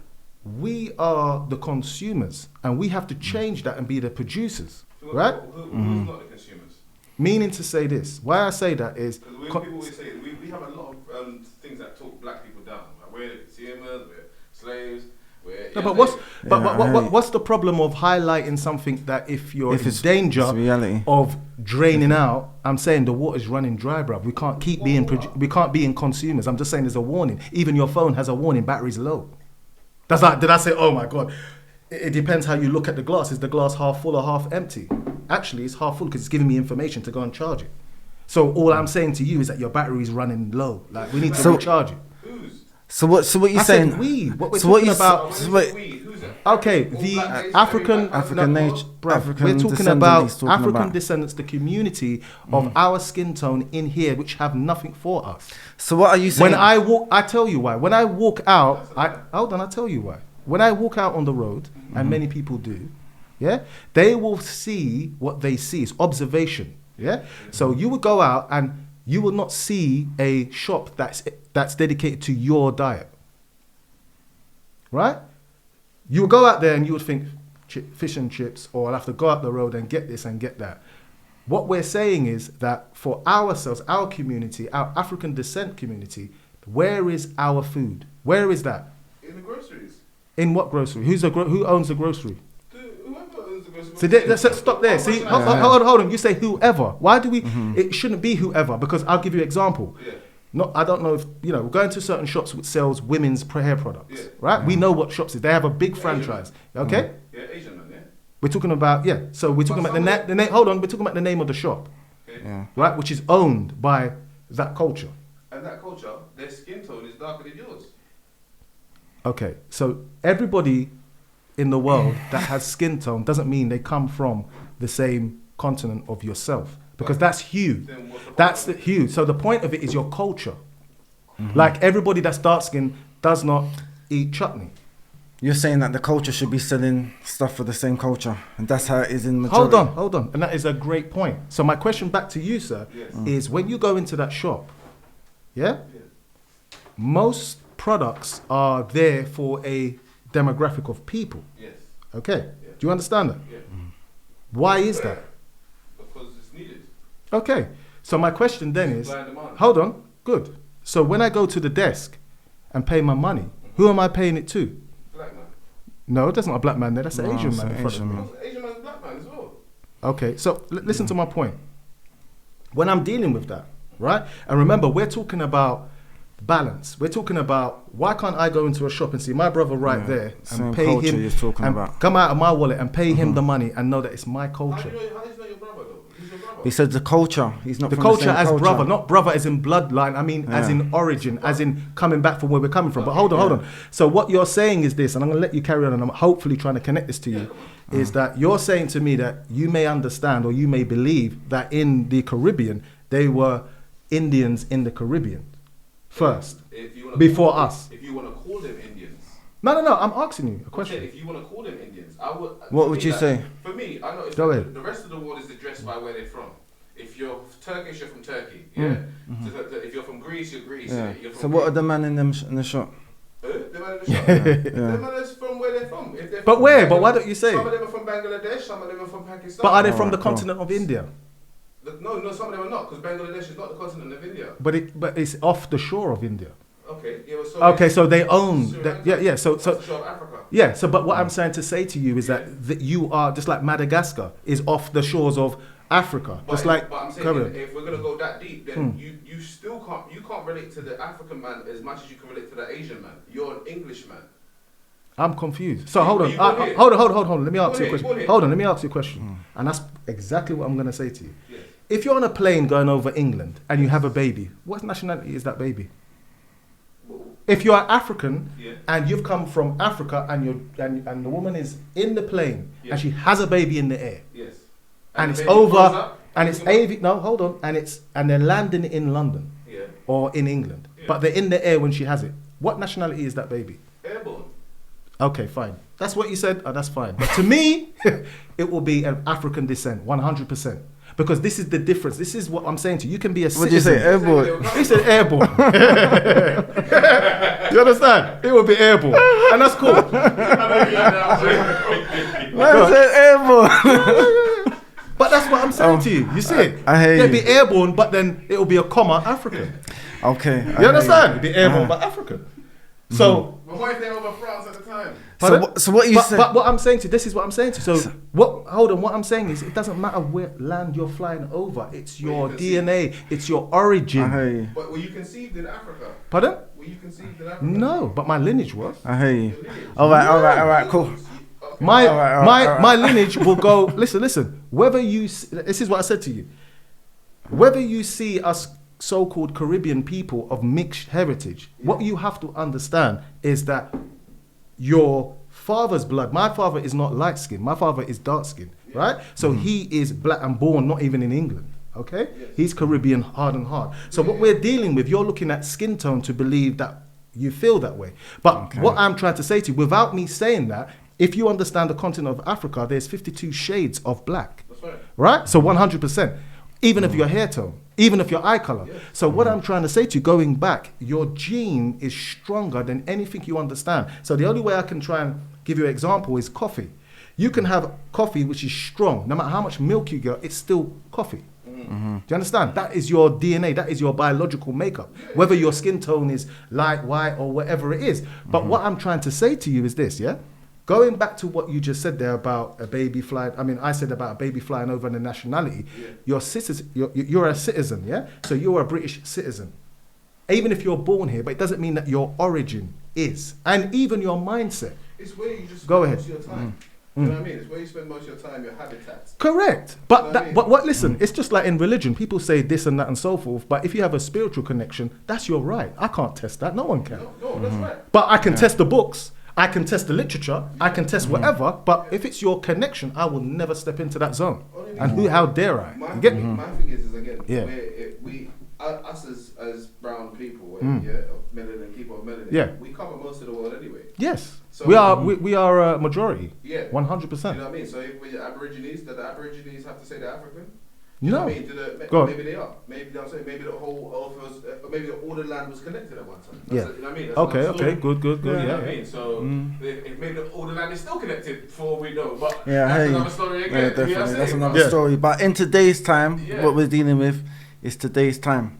we are the consumers, and we have to change that and be the producers, right? Who's not the consumers? Meaning to say this. Why I say that is... Because people always say, we have a lot of things that talk black people down. Like we're the consumers, we're slaves, we're... No, but what's the problem of highlighting something that if you're in danger of draining out? I'm saying the water's running dry, bruv. We can't keep being consumers. I'm just saying there's a warning. Even your phone has a warning, battery's low. That's like, did I say, oh my God? It depends how you look at the glass. Is the glass half full or half empty? Actually, it's half full because it's giving me information to go and charge it. So all I'm saying to you is that your battery's running low. Like, we need to recharge it. So what you're saying? Said we. What we're talking about... Okay, the African we're talking about African descendants, the community of our skin tone in here, which have nothing for us. So what are you saying? When I walk, I tell you why. When I walk out, I'll tell you why. When I walk out on the road, and many people do, yeah, they will see what they see. It's observation, yeah. So you would go out and you will not see a shop that's dedicated to your diet, right? You would go out there and you would think fish and chips, or I'll have to go up the road and get this and get that. What we're saying is that for ourselves, our community, our African descent community, Where is our food? Where is that? In the groceries. In what grocery? Who owns the grocery? Whoever owns the grocery. So let's stop there. See, hold on. You say whoever. Why do we? It shouldn't be whoever, because I'll give you an example. Yeah. I don't know if we're going to certain shops which sells women's hair products, Yeah. right? We know what shops is. They have a big franchise. Okay. Yeah, Asian man. Yeah. We're talking about So we're talking about the name. Hold on. We're talking about the name of the shop, Okay. Yeah. right? Which is owned by that culture. And that culture, their skin tone is darker than yours. Okay. So everybody in the world that has skin tone doesn't mean they come from the same continent of yourself, because that's hue. Then what's the That's point the of hue. So the point of it is your culture. Like everybody that's dark skinned does not eat chutney. You're saying that the culture should be selling stuff for the same culture, and that's how it is in majority. Hold on. And that is a great point. So my question back to you, sir, Yes. is when you go into that shop, Yeah. most products are there for a demographic of people. Yes. Okay. Yeah. Do you understand that? Yeah. Why is that? Because it's needed. Okay. So my question then is, Supply and demand. hold on, good. So when I go to the desk and pay my money, who am I paying it to? Black man. No, that's not a black man there, that's an No, Asian it's man an in front of Asian me. man. Because Asian man's black man as well. Okay, so listen to my point. When I'm dealing with that, right? And remember, we're talking about balance. We're talking about, why can't I go into a shop and see my brother right there same and pay culture him you're talking and about. come out of my wallet and pay him the money and know that it's my How culture. do you know, how is not your brother though? He's your brother. He said the culture. He's not The from culture the same as culture. brother, not brother as in bloodline. I mean, as in origin, as in coming back from where we're coming from. But hold on. So what you're saying is this, and I'm going to let you carry on, and I'm hopefully trying to connect this to you, is that you're saying to me that you may understand or you may believe that in the Caribbean, they were Indians in the Caribbean first, If you wanna before call, us. If you want to call them Indians. No, I'm asking you a Okay, question. if you want to call them Indians, I would. What for would me, you that- say? For me, I noticed Go that ahead. the rest of the world is addressed by where they're from. If you're Turkish, you're from Turkey. Yeah. If you're from Greece, you're Greece. Yeah. You're from So what are Greece. the man in the shop? The man in the shop. The man is from where they're from. If they're But from where? But Bangladesh- why don't you say? Some of them are from Bangladesh. Some of them are from Pakistan. But are they from Alright, the cool. continent of India? No, some of them are not, because Bangladesh is not the continent of India. But it's off the shore of India. Okay. Yeah. Well, so Okay, so they own Sri that. Lanka, Yeah. So that's the shore of Africa. yeah. So, but what I'm trying to say to you is that you are just like Madagascar is off the shores of Africa. But Just like but I'm saying Caribbean. if we're gonna go that deep, then you still can't relate to the African man as much as you can relate to the Asian man. You're an English man. I'm confused. So hold on. You go here. Hold on. Let me ask Go you a here, go question. here. Hold on. Let me ask you a question. And that's exactly what I'm going to say to you. Yeah. If you're on a plane going over England and you have a baby, what nationality is that baby? If you are African Yeah. and you've come from Africa and the woman is in the plane Yeah. and she has a baby in the air Yes. and the it's baby grows over up, and it's no, hold on, and they're landing in London Yeah. or in England, Yeah. but they're in the air when she has it. What nationality is that baby? Airborne. Okay, fine. That's what you said. Oh, that's fine. But to me, it will be an African descent, 100%. Because this is the difference. This is what I'm saying to you. You can be a What did you citizen. say, airborne? He said airborne. You understand? It will be airborne. And that's cool. Man said airborne. But that's what I'm saying to you. You see it? I hear It'll you. be airborne, but then it will be a comma African. Okay. You understand? It'll be airborne, but African. So... But what if they're over France at the time? So what you but, said? but what I'm saying to you, this is what I'm saying to you. So what I'm saying is it doesn't matter where land you're flying over. It's your DNA. It's your origin. I hear you. But were you conceived in Africa? Pardon? Were you conceived in Africa? No, but my lineage was. I hear you. All right, cool. My All right. my lineage will go. Listen. Whether you this is what I said to you. Whether you see us so-called Caribbean people of mixed heritage, what you have to understand is that your father's blood. My father is not light skinned. My father is dark skinned, right? So he is black and born not even in England. Okay, he's Caribbean hard and hard. So what we're dealing with, you're looking at skin tone to believe that you feel that way. But what I'm trying to say to you, without me saying that, if you understand the continent of Africa, there's 52 shades of black. That's right. Right? So 100%. Even if your hair tone, even if your eye color. So what I'm trying to say to you, going back, your gene is stronger than anything you understand. So the only way I can try and give you an example is coffee. You can have coffee which is strong. No matter how much milk you get, it's still coffee. Do you understand? That is your DNA. That is your biological makeup. Whether your skin tone is light, white, or whatever it is. But what I'm trying to say to you is this, yeah? Going back to what you just said there about a baby flying, I said about a baby flying over the nationality. You're a citizen, yeah? So you're a British citizen. Even if you're born here, but it doesn't mean that your origin is. And even your mindset. It's where you just Go spend ahead. most of your time. You know what I mean? It's where you spend most of your time, your habitats. Correct. But listen, it's just like in religion. People say this and that and so forth. But if you have a spiritual connection, that's your right. I can't test that. No one can. No, that's right. But I can test the books. I can test the literature. I can test whatever. But if it's your connection, I will never step into that zone. And how dare I? My You get me? my thing is again, Yeah. us as brown people, of melanin people of melanin, we cover most of the world anyway. Yes. So we are a majority. Yeah. 100%. You know what I mean? So if we're Aborigines, do the Aborigines have to say they're African? You No. know what I mean? Go on. Maybe they are. Maybe you know what I'm saying. Maybe the whole earth was, maybe all the land was connected at one time. Yeah. You know what I mean? That's Okay. another story. Good. You know Yeah. what I mean? So if maybe all the land is still connected for all we know, but Yeah, that's hey. another story again. Yeah, You know what I'm definitely. That's saying? another Yeah. story. But in today's time, Yeah. what we're dealing with is today's time.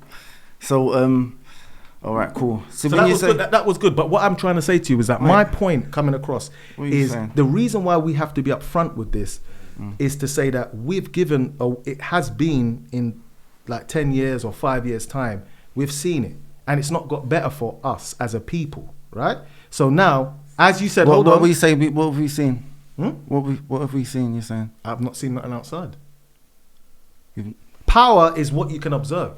So, all right, cool. So, So when that you was say, good. That was good. But what I'm trying to say to you is that my point coming across What are you is saying? the reason why we have to be upfront with this is to say that we've given, it has been in like 10 years or 5 years time, we've seen it. And it's not got better for us as a people, right? So now, as you said, what, hold what on. we say? What have we seen? Hmm? What have we seen? You're saying? I've not seen nothing outside. You- Power is what you can observe.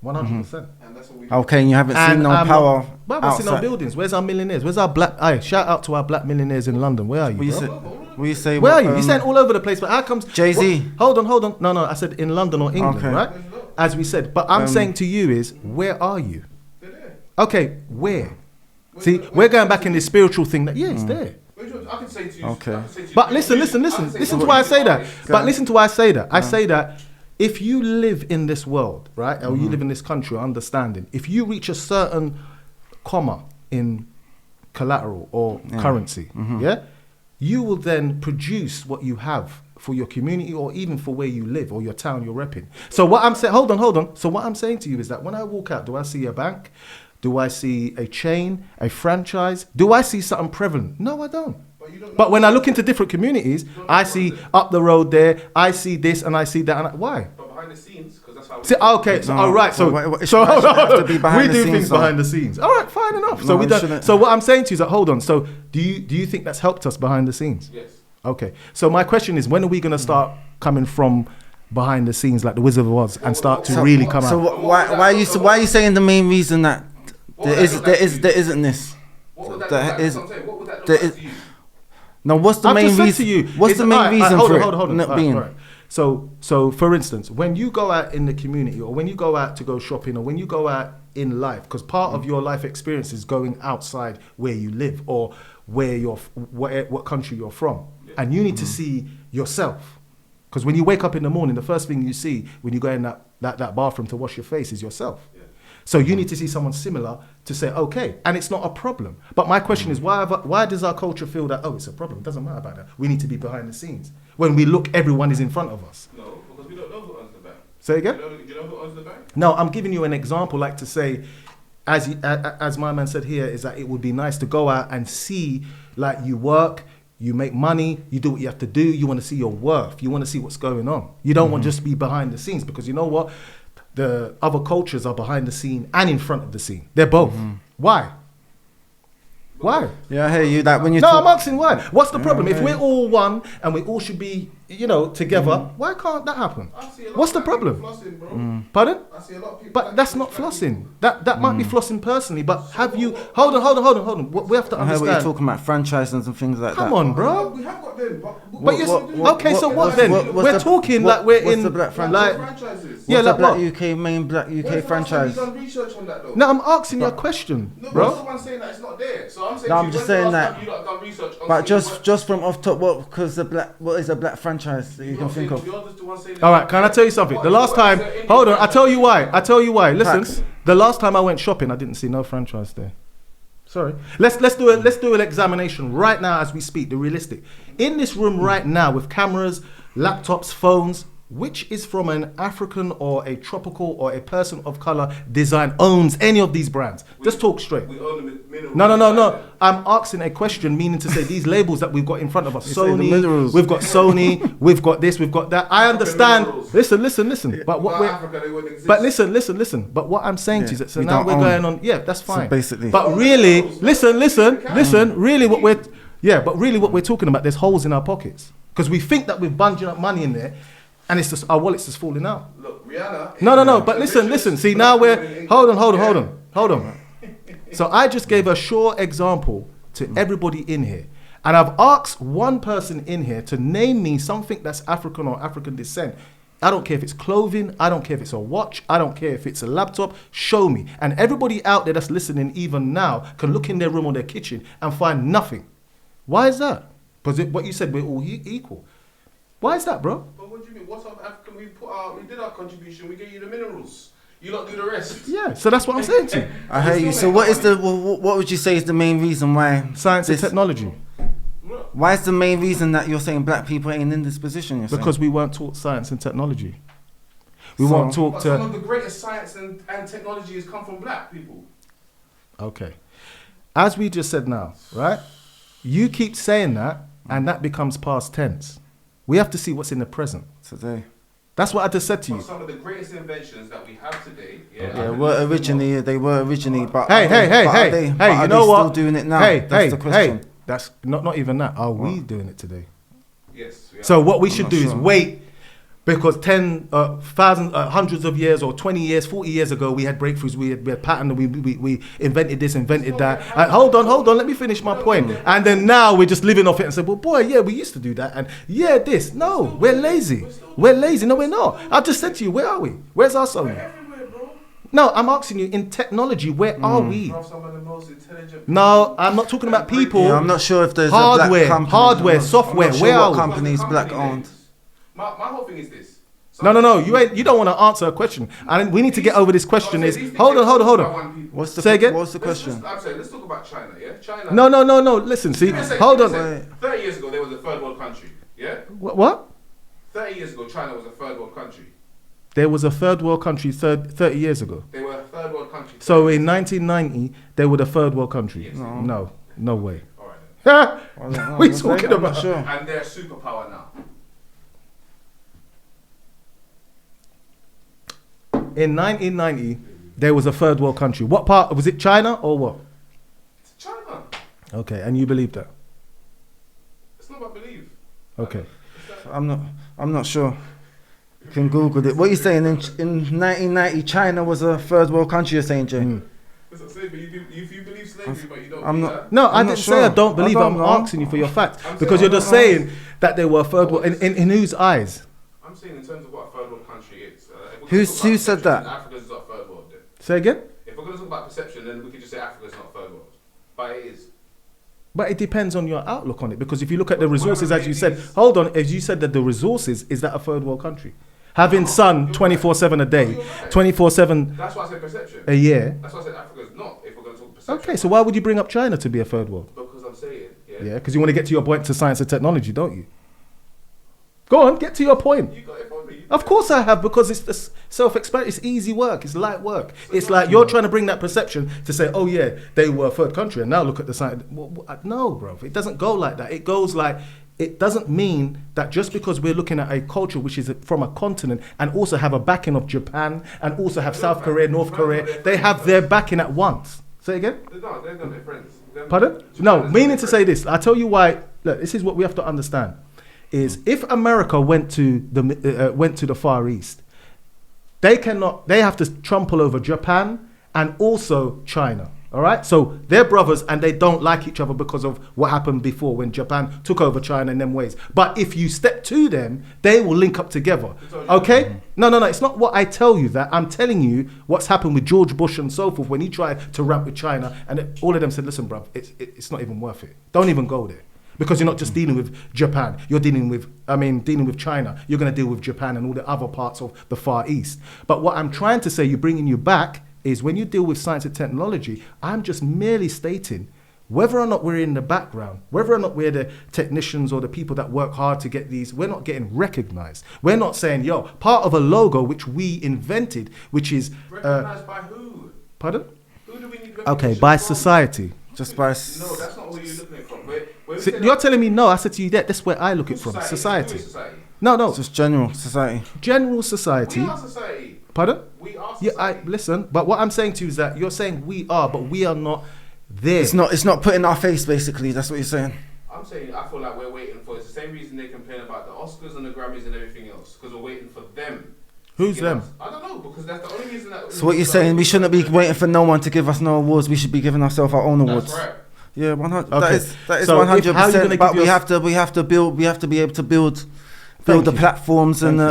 100%. And that's what we Okay, and you haven't seen And no I'm power Well, I've seen no outside. buildings. Where's our millionaires? Where's our black? Aye, shout out to our black millionaires in London. Where are you? What you bro? say? What you say? Where are you? what, You said all over the place, but how comes Jay-Z. Hold on. No, I said in London or England, Okay. right? As we said. But I'm saying to you is, where are you? They're there. Okay, where? See, we're going back in this spiritual thing that, yeah, it's there. I can say to you. Okay. I can say to you- But listen to why I say that. But listen to why I say that. I say that if you live in this world, right, or you live in this country, understanding, if you reach a certain comma in collateral or currency, you will then produce what you have for your community or even for where you live or your town you're repping. So what I'm saying, hold on. So what I'm saying to you is that when I walk out, do I see a bank? Do I see a chain, a franchise? Do I see something prevalent? No, I don't. But when I look into different communities, I see up the road there, I see this and I see that. And why? But behind the scenes, because that's how we See, okay, so, No, all right, so, well, it so should have to be behind we the do scenes, things though. behind the scenes. All right, fine enough. So No, we it don't. shouldn't. So what I'm saying to you is that hold on. So do you think that's helped us behind the scenes? Yes. Okay. So my question is, when are we going to start coming from behind the scenes like the Wizard of Oz and start to really come So out? why are you saying the main reason that What there would that isn't look like this? What would that There look like? is- That's what I'm saying. What would that there look like is- to you? No, what's the I've main just said reason? to you. What's it's- the main alright, reason hold for on, it hold on. not Alright, being? alright. So for instance, when you go out in the community or when you go out to go shopping or when you go out in life, because part of your life experience is going outside where you live or where what country you're from. And you need to see yourself. Because when you wake up in the morning, the first thing you see when you go in that bathroom to wash your face is yourself. So you need to see someone similar to say, okay, and it's not a problem. But my question is, why does our culture feel that, oh, it's a problem? It doesn't matter about that. We need to be behind the scenes. When we look, everyone is in front of us. No, because we don't know who owns the bank. Say again? Do you know who owns the bank? No, I'm giving you an example, like to say, as my man said here, is that it would be nice to go out and see, like you work, you make money, you do what you have to do, you want to see your worth, you want to see what's going on. You don't want just to be behind the scenes because you know what? The other cultures are behind the scene and in front of the scene. They're both. Why? Why? Yeah, I hear you. That when you No, talk, I'm asking why. What's the problem? If yeah. we're all one and we all should be, together, why can't that happen? I see a lot What's of the black people problem? flossing, bro. Pardon? I see a lot of people. But that's not flossing. That might be flossing personally, but have you... Hold on. We have to I heard what you're understand. talking about, franchises and things like Come that. on, bro. We have got them. But yes, okay, so what then? what's We're the- talking what- like we're what's in... the black like, franchises. Yeah, What's the like black what? UK main black UK When's the last time franchise? you done research on that though? No, I'm asking you a question, No, but bro. someone's saying that it's not there. So I'm saying. No, to I'm you, just when's the saying last that- time you lot done research on But something just from off top, what is a black franchise that you can think of? You're just the one saying All right, can I tell you something? The last time... Hold on, I tell you why. Listen, Facts. the last time I went shopping, I didn't see no franchise there. Sorry. Let's do an examination right now as we speak, the realistic. In this room right now with cameras, laptops, phones, which is from an African or a tropical or a person of color design owns any of these brands? Just talk straight. We own the minerals. No. I'm asking a question, meaning to say these labels that we've got in front of us. You say the Sony, minerals. we've got Sony, we've got this, we've got that. I understand. minerals. Listen. But what Without Africa, they wouldn't exist. But listen. But what I'm saying to you is that so we now don't we're own going it. on. Yeah, that's fine. basically- But really, listen. Really, what we're talking about, there's holes in our pockets because we think that we're bunging up money in there, and it's just our wallet's just falling out. Look, Rihanna. No. But listen. See, now we're hold on. So I just gave a short example to everybody in here, and I've asked one person in here to name me something that's African or African descent. I don't care if it's clothing, I don't care if it's a watch, I don't care if it's a laptop, show me. And everybody out there that's listening even now can look in their room or their kitchen and find nothing. Why is that? Because what you said, we're all equal. Why is that, bro? But what do you mean? What's up, African? We did our contribution. We gave you the minerals. You lot do the rest. Yeah, so that's what I'm saying to you. I hear you. So what would you say is the main reason why Science and technology. Why is the main reason that you're saying black people ain't in this position? You're Because saying? we weren't taught science and technology. We So- weren't taught But some to... of the greatest science and technology has come from black people. Okay. As we just said now, right? You keep saying that, and that becomes past tense. We have to see what's in the present. Today. That's what I just said to But you. some of the greatest inventions that we have today, Yeah, they were originally, but Hey, you know what? Still doing it now? Hey, That's the question. That's not even that. Are we doing it today? Yes. We are. So what we should not do is sure. wait, because hundreds of years or 20 years, 40 years ago, we had breakthroughs, we had pattern, we invented this, invented that. Hold on, let me finish my point. And then now we're just living off it and say, well, boy, yeah, we used to do that. And yeah, this. No, we're lazy. We're lazy. No, we're not. I just said to you, where are we? Where's our Sony? Everywhere, bro. No, I'm asking you, in technology, where are we? Bro, some of the most intelligent. No, I'm not talking about people. Yeah, I'm not sure if there's Hardware, a black company. hardware, I'm not software, sure where what are we? companies black owned. My whole thing is this. No, you don't want to answer a question. And we need to get over this question is, hold on. What's the Say again? What's the question? I'm saying, let's talk about China, yeah? China. No, listen, see, hold on. 30 years ago, they was a third world country, yeah? What? 30 years ago, China was a third world country. There was a third world country 30 years ago. They were a third world country. So in 1990, they were the third world country. Yes. No way. All right. I don't know. What are you I'm talking not about? sure. And they're a superpower now. In 1990, there was a third world country. What part? Was it China or what? It's China. Okay, and you believe that? It's not about belief. Okay. I'm not sure. You can Google it. What are you saying? In 1990, China was a third world country. You're saying, Jay? That's what I'm saying, but you believe slavery, but you don't I'm believe not- that. No, I'm I not didn't sure. say I don't I believe. don't I'm know. asking you for your facts I'm because saying you're I just don't know. saying that they were third world. In whose eyes? I'm saying in terms of what a third world country is. If we're gonna Who talk about said perception, that? then Africa's not third world then. Say again. If we're going to talk about perception, then we could just say Africa's not third world. But it is. But it depends on your outlook on it, because if you look at the resources, as you said, hold on, as you said that the resources, is that a third world country? Having sun 24/7 a day, 24/7 That's why I said perception. a year. That's why I said Africa's not, if we're going to talk perception. Okay, so why would you bring up China to be a third world? Because I'm saying, Yeah, because you want to get to your point to science and technology, don't you? Go on, get to your point. You got it for me. Of course I have, because it's the self-explanatory. It's easy work. It's light work. It's like you're trying to bring that perception to say, oh yeah, they were a third country, and now look at the science. No, bro, it doesn't go like that. It goes like, it doesn't mean that just because we're looking at a culture which is from a continent and also have a backing of Japan and also have South Korea, North Korea, they have their backing at once. Say again? No, they're not their friends. Pardon? No, meaning to say this. I'll tell you why. Look, this is what we have to understand. Is if America went to the Far East, they have to trample over Japan and also China. All right, so they're brothers and they don't like each other because of what happened before when Japan took over China in them ways. But if you step to them, they will link up together. Okay? No, it's not what I tell you that. I'm telling you what's happened with George Bush and so forth when he tried to ramp with China, and all of them said, listen, bruv, it's not even worth it. Don't even go there. Because you're not just dealing with Japan, you're dealing with China. You're going to deal with Japan and all the other parts of the Far East. But what I'm trying to say, bringing you back, is when you deal with science and technology, I'm just merely stating Whether or not we're in the background, whether or not we're the technicians or the people that work hard to get these, we're not getting recognized. We're not saying, yo, part of a logo which we invented, which is... recognized by who? Pardon? Who do we need Okay, by from? society. Just by... No, that's not where you're looking at it from. So you're telling me no, I said to you that's where I look it from. Society. No. Just general society. General society. We are society. Pardon? We are Yeah, society. listen, but what I'm saying to you is that you're saying we are, but we are not there. It's not put in our face, basically. That's what you're saying. I'm saying I feel like we're waiting for. It's the same reason they complain about the Oscars and the Grammys and everything else, because we're waiting for them. Who's them? I don't know, because that's the only reason that. So what you're saying, we shouldn't be waiting for no one to give us no awards. We should be giving ourselves our own awards. That's right. Yeah, 100. Okay. That is So 100%. But we have to be able to build the platforms and the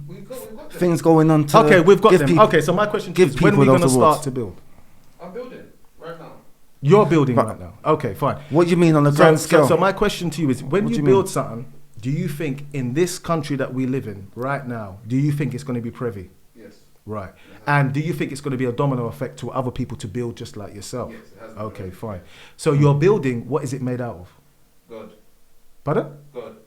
We've got them. things going on to. Okay, we've got give them. people- Okay, so my question to give you is when are people we going to those start awards. to build? I'm building right now. You're building But- right now. Okay, fine. What do you mean on a grand scale? So my question to you is when What do you you build mean? something, do you think in this country that we live in right now, do you think it's going to be privy? Yes. Right. And do you think it's going to be a domino effect to other people to build just like yourself? Yes, it has been Okay, privy. fine. So your building, what is it made out of? God. Pardon? God.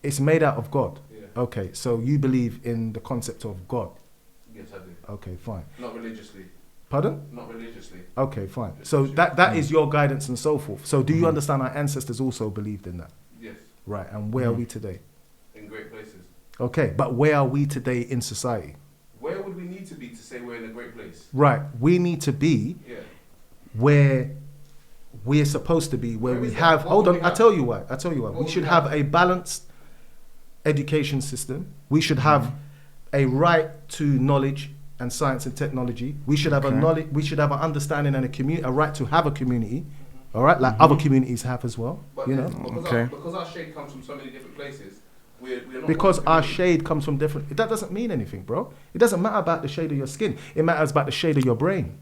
It's made out of God. Yeah. Okay, so you believe in the concept of God. Yes, I do. Okay, fine. Not religiously. Pardon? Not religiously. Okay, fine. So that is your guidance and so forth. So do you understand our ancestors also believed in that? Yes. Right. And where are we today? In great places. Okay, but where are we today in society? Where would we need to be to say we're in a great place? Right. We need to be Yeah. where we're supposed to be, where Where we is that? have. What Hold would on. we I have? tell you why. What We would should we have have? a balanced education system. We should have a right to knowledge and science and technology. We should have a Okay. knowledge. We should have an understanding and a right to have a community. All right, like other communities have as well. But You know, Okay. because our shade comes from so many different places, we're not because one our community. shade comes from different. That doesn't mean anything, bro. It doesn't matter about the shade of your skin. It matters about the shade of your brain.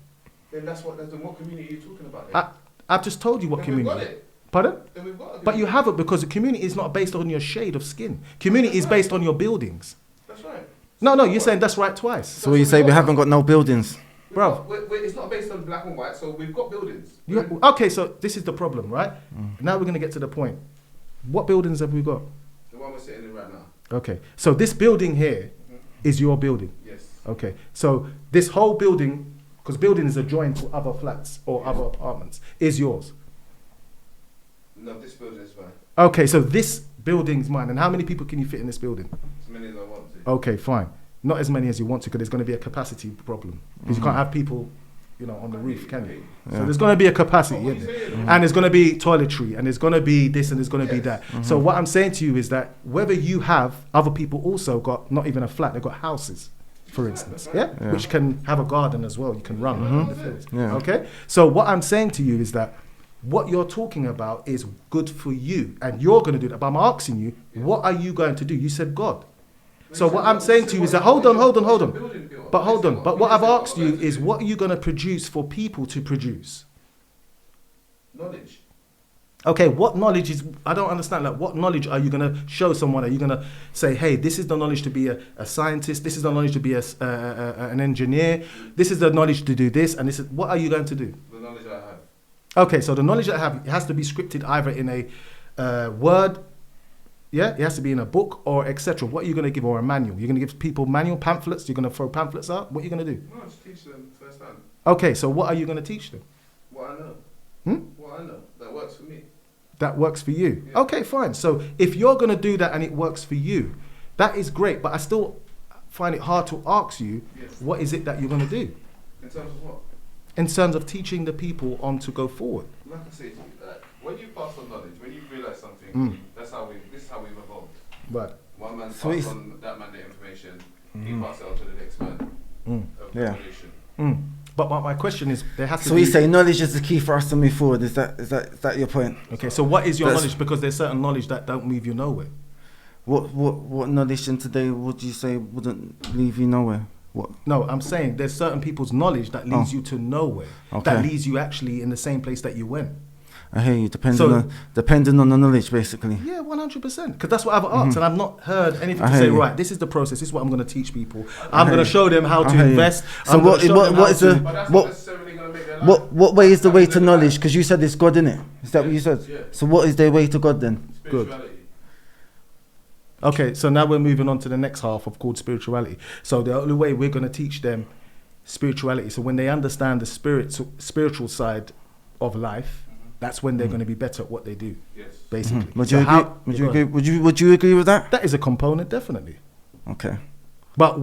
Then what community are you talking about? Then? I've just told you what Then we've got community. it. Pardon? Then we've got it. But you haven't, because the community is not based on your shade of skin. Community is based on your buildings. That's right. No, you're saying that's right twice. So what you say we haven't got no buildings? Bro. It's not based on black and white, so we've got buildings. Okay, so this is the problem, right? Now we're going to get to the point. What buildings have we got? The one we're sitting in right now. Okay, so this building here is your building. Yes. Okay, so this whole building, because building is adjoined to other flats or other apartments, is yours. No, this building is fine. Okay, so this building's mine. And how many people can you fit in this building? As many as I want to. Okay, fine. Not as many as you want to, because there's going to be a capacity problem. Because you can't have people, on the roof, can you? Yeah. So there's going to be a capacity, What isn't are you there? saying? And there's going to be toiletry, and there's going to be this, and there's going to be Yes. that. So what I'm saying to you is that whether you have other people also got not even a flat, they've got houses, for instance, yeah, which can have a garden as well. You can run in the fields. Yeah. Okay. So what I'm saying to you is that what you're talking about is good for you, and you're going to do that. But I'm asking you, what are you going to do? You said God. So what I'm saying to you is that hold on. But hold on. But what I've asked you is what are you going to produce for people to produce? Knowledge. Okay, what knowledge is, I don't understand, like what knowledge are you going to show someone? Are you going to say, hey, this is the knowledge to be a scientist, this is the knowledge to be an engineer, this is the knowledge to do this, and this is, what are you going to do? The knowledge I have. Okay, so the knowledge that I have, it has to be scripted either in a word, yeah, it has to be in a book or etc. What are you going to give, or a manual? You're going to give people manual pamphlets? You're going to throw pamphlets out? What are you going to do? No, just teach them firsthand. Okay, so what are you going to teach them? What I know. Hmm? What I know. That works for me. That works for you? Yeah. Okay, fine. So if you're going to do that and it works for you, that is great. But I still find it hard to ask you, Yes. what is it that you're going to do? In terms of what? In terms of teaching the people on to go forward. Like I say to you, when you pass on knowledge, when you realise something, this is how we've evolved. Right. One man So passed it's- on that man the information, he passed it on to the next man. Of Yeah. revolution. But my question is, there has to So be... you say knowledge is the key for us to move forward. Is that your point? Okay, so what is your That's- knowledge? Because there's certain knowledge that don't move you nowhere. What knowledge in today would you say wouldn't leave you nowhere? What? No, I'm saying there's certain people's knowledge that leads you to nowhere. Okay. That leads you actually in the same place that you went. I hear you. Depending So- on the knowledge, basically. Yeah, 100%. Because that's what I've asked, and I've not heard anything I to hear say. you. Right, this is the process. This is what I'm going to teach people. I'm hear going to you. show them how I to hear you. invest. So I'm gonna what- show what- them what how is to- the- But that's What- not necessarily going going to make their life. What way is the way to knowledge? Because you said it's God, innit? Is that what you said? Yeah. So what is their way to God then? Spirituality. Okay, so now we're moving on to the next half of called spirituality. So the only way we're going to teach them spirituality, so when they understand the spiritual side of life, that's when they're going to be better at what they do. Yes. Basically. Would you agree? Would you agree with that? That is a component, definitely. Okay. But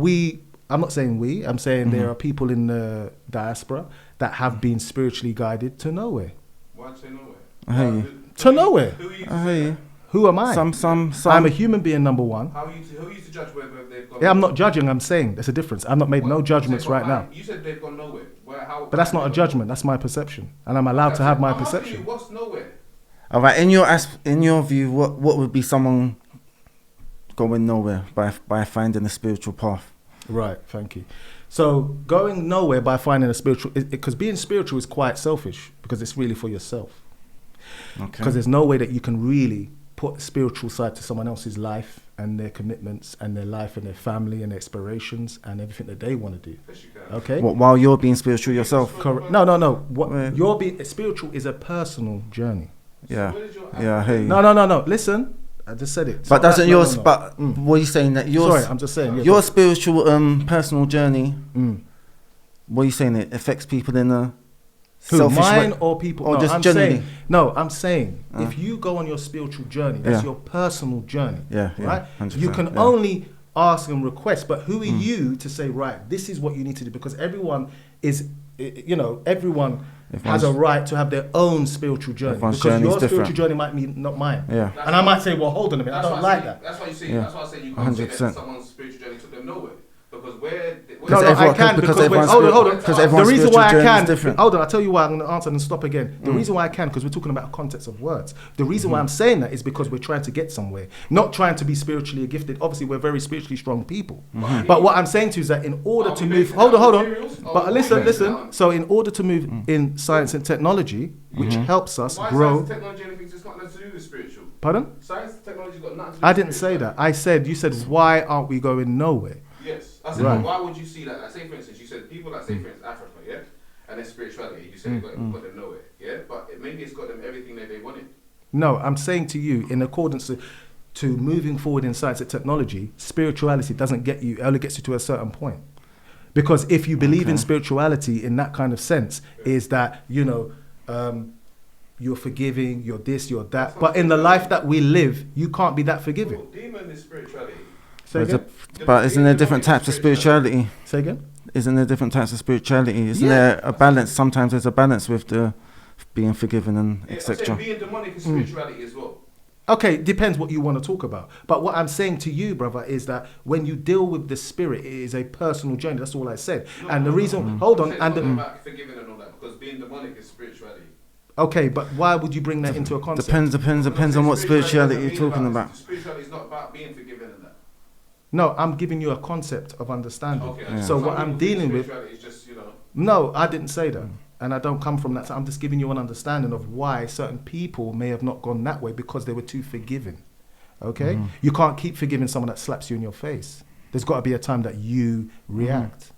I'm not saying we, I'm saying there are people in the diaspora that have been spiritually guided to nowhere. Why say nowhere? I hear you. To nowhere. Who are you to I say hear that? you. Who am I? Some. I'm a human being, number one. Who are you to judge whether they've gone? Yeah, I'm not judging, I'm saying there's a difference. I've not made no judgments right now. You said they've gone nowhere. But that's not a judgment, that's my perception. And I'm allowed to have my I'm asking perception. you, what's nowhere? All right. In your view, what would be someone going nowhere by finding a spiritual path? Right, thank you. So going nowhere by finding a spiritual, because being spiritual is quite selfish, because it's really for yourself. Okay. Because there's no way that you can really put a spiritual side to someone else's life and their commitments and their life and their family and their aspirations and everything that they want to do. Yes, you can. Okay? While you're being spiritual yourself. Correct. No. What Wait. you're being spiritual is a personal journey. Yeah. So where did your Yeah. I hear you. No. Listen, I just said it. But doesn't yours? No. But what are you saying that yours? Sorry, I'm just saying. Yeah, Your spiritual personal journey. Mm. What are you saying? It affects people in a Who, selfish mine way? or people? Or no, just I'm generally? saying. No, I'm saying if you go on your spiritual journey, that's Yeah. your personal journey. Yeah, Right. 100%, You can yeah. only ask and request, but who are you to say, right, this is what you need to do? Because everyone is, everyone has a right to have their own spiritual journey. Everyone's Because journey your is spiritual different. journey might be not mine. Yeah. And I might say, well, hold on a minute, I don't like that. That's why you say. Yeah. That's why I say you can't say that 100%. someone's spiritual journey took them nowhere. Because No, I can because everyone's hold on. because The everyone's reason spiritual why I journey is can, different. hold on, I'll tell you why I'm going to answer and stop again. The reason why I can, because we're talking about context of words. The reason why I'm saying that is because we're trying to get somewhere, not trying to be spiritually gifted. Obviously, we're very spiritually strong people. But what I'm saying to you is that in order to move, hold on. But listen. So in order to move in science and technology, which helps us grow. Science and technology and anything's just got nothing to do with spiritual. Pardon? Science and technology's got nothing to do I with didn't say spiritual. that. You said, why aren't we going nowhere? Yes. I said, Right. why would you see that? Like, say, for instance, you said people like, say, for instance, Africa, yeah? And then spirituality, you said it got them nowhere, yeah? But maybe it's got them everything that they wanted. No, I'm saying to you, in accordance to moving forward in science and technology, spirituality doesn't get you, it only gets you to a certain point. Because if you believe in spirituality in that kind of sense, is that, you're forgiving, you're this, you're that. But in the life that we live, you can't be that forgiving. Well, demon is spirituality. Say again? But isn't there different types of spirituality? Say again? Isn't there different types of spirituality? Isn't there a balance? Sometimes there's a balance with the being forgiven and Yeah, I'm etc. saying being demonic is spirituality as well. Okay, depends what you want to talk about. But what I'm saying to you, brother, is that when you deal with the spirit, it is a personal journey. That's all I said. Hold on. I'm saying about forgiving and all that, because being demonic is spirituality. Okay, but why would you bring that into a concept? Depends on what spirituality you're talking about. Spirituality is not about being forgiven and that. No, I'm giving you a concept of understanding. Okay. Yeah. So what I'm dealing with... Spirituality is just, No, I didn't say that. And I don't come from that. So I'm just giving you an understanding of why certain people may have not gone that way because they were too forgiving. Okay? You can't keep forgiving someone that slaps you in your face. There's got to be a time that you react.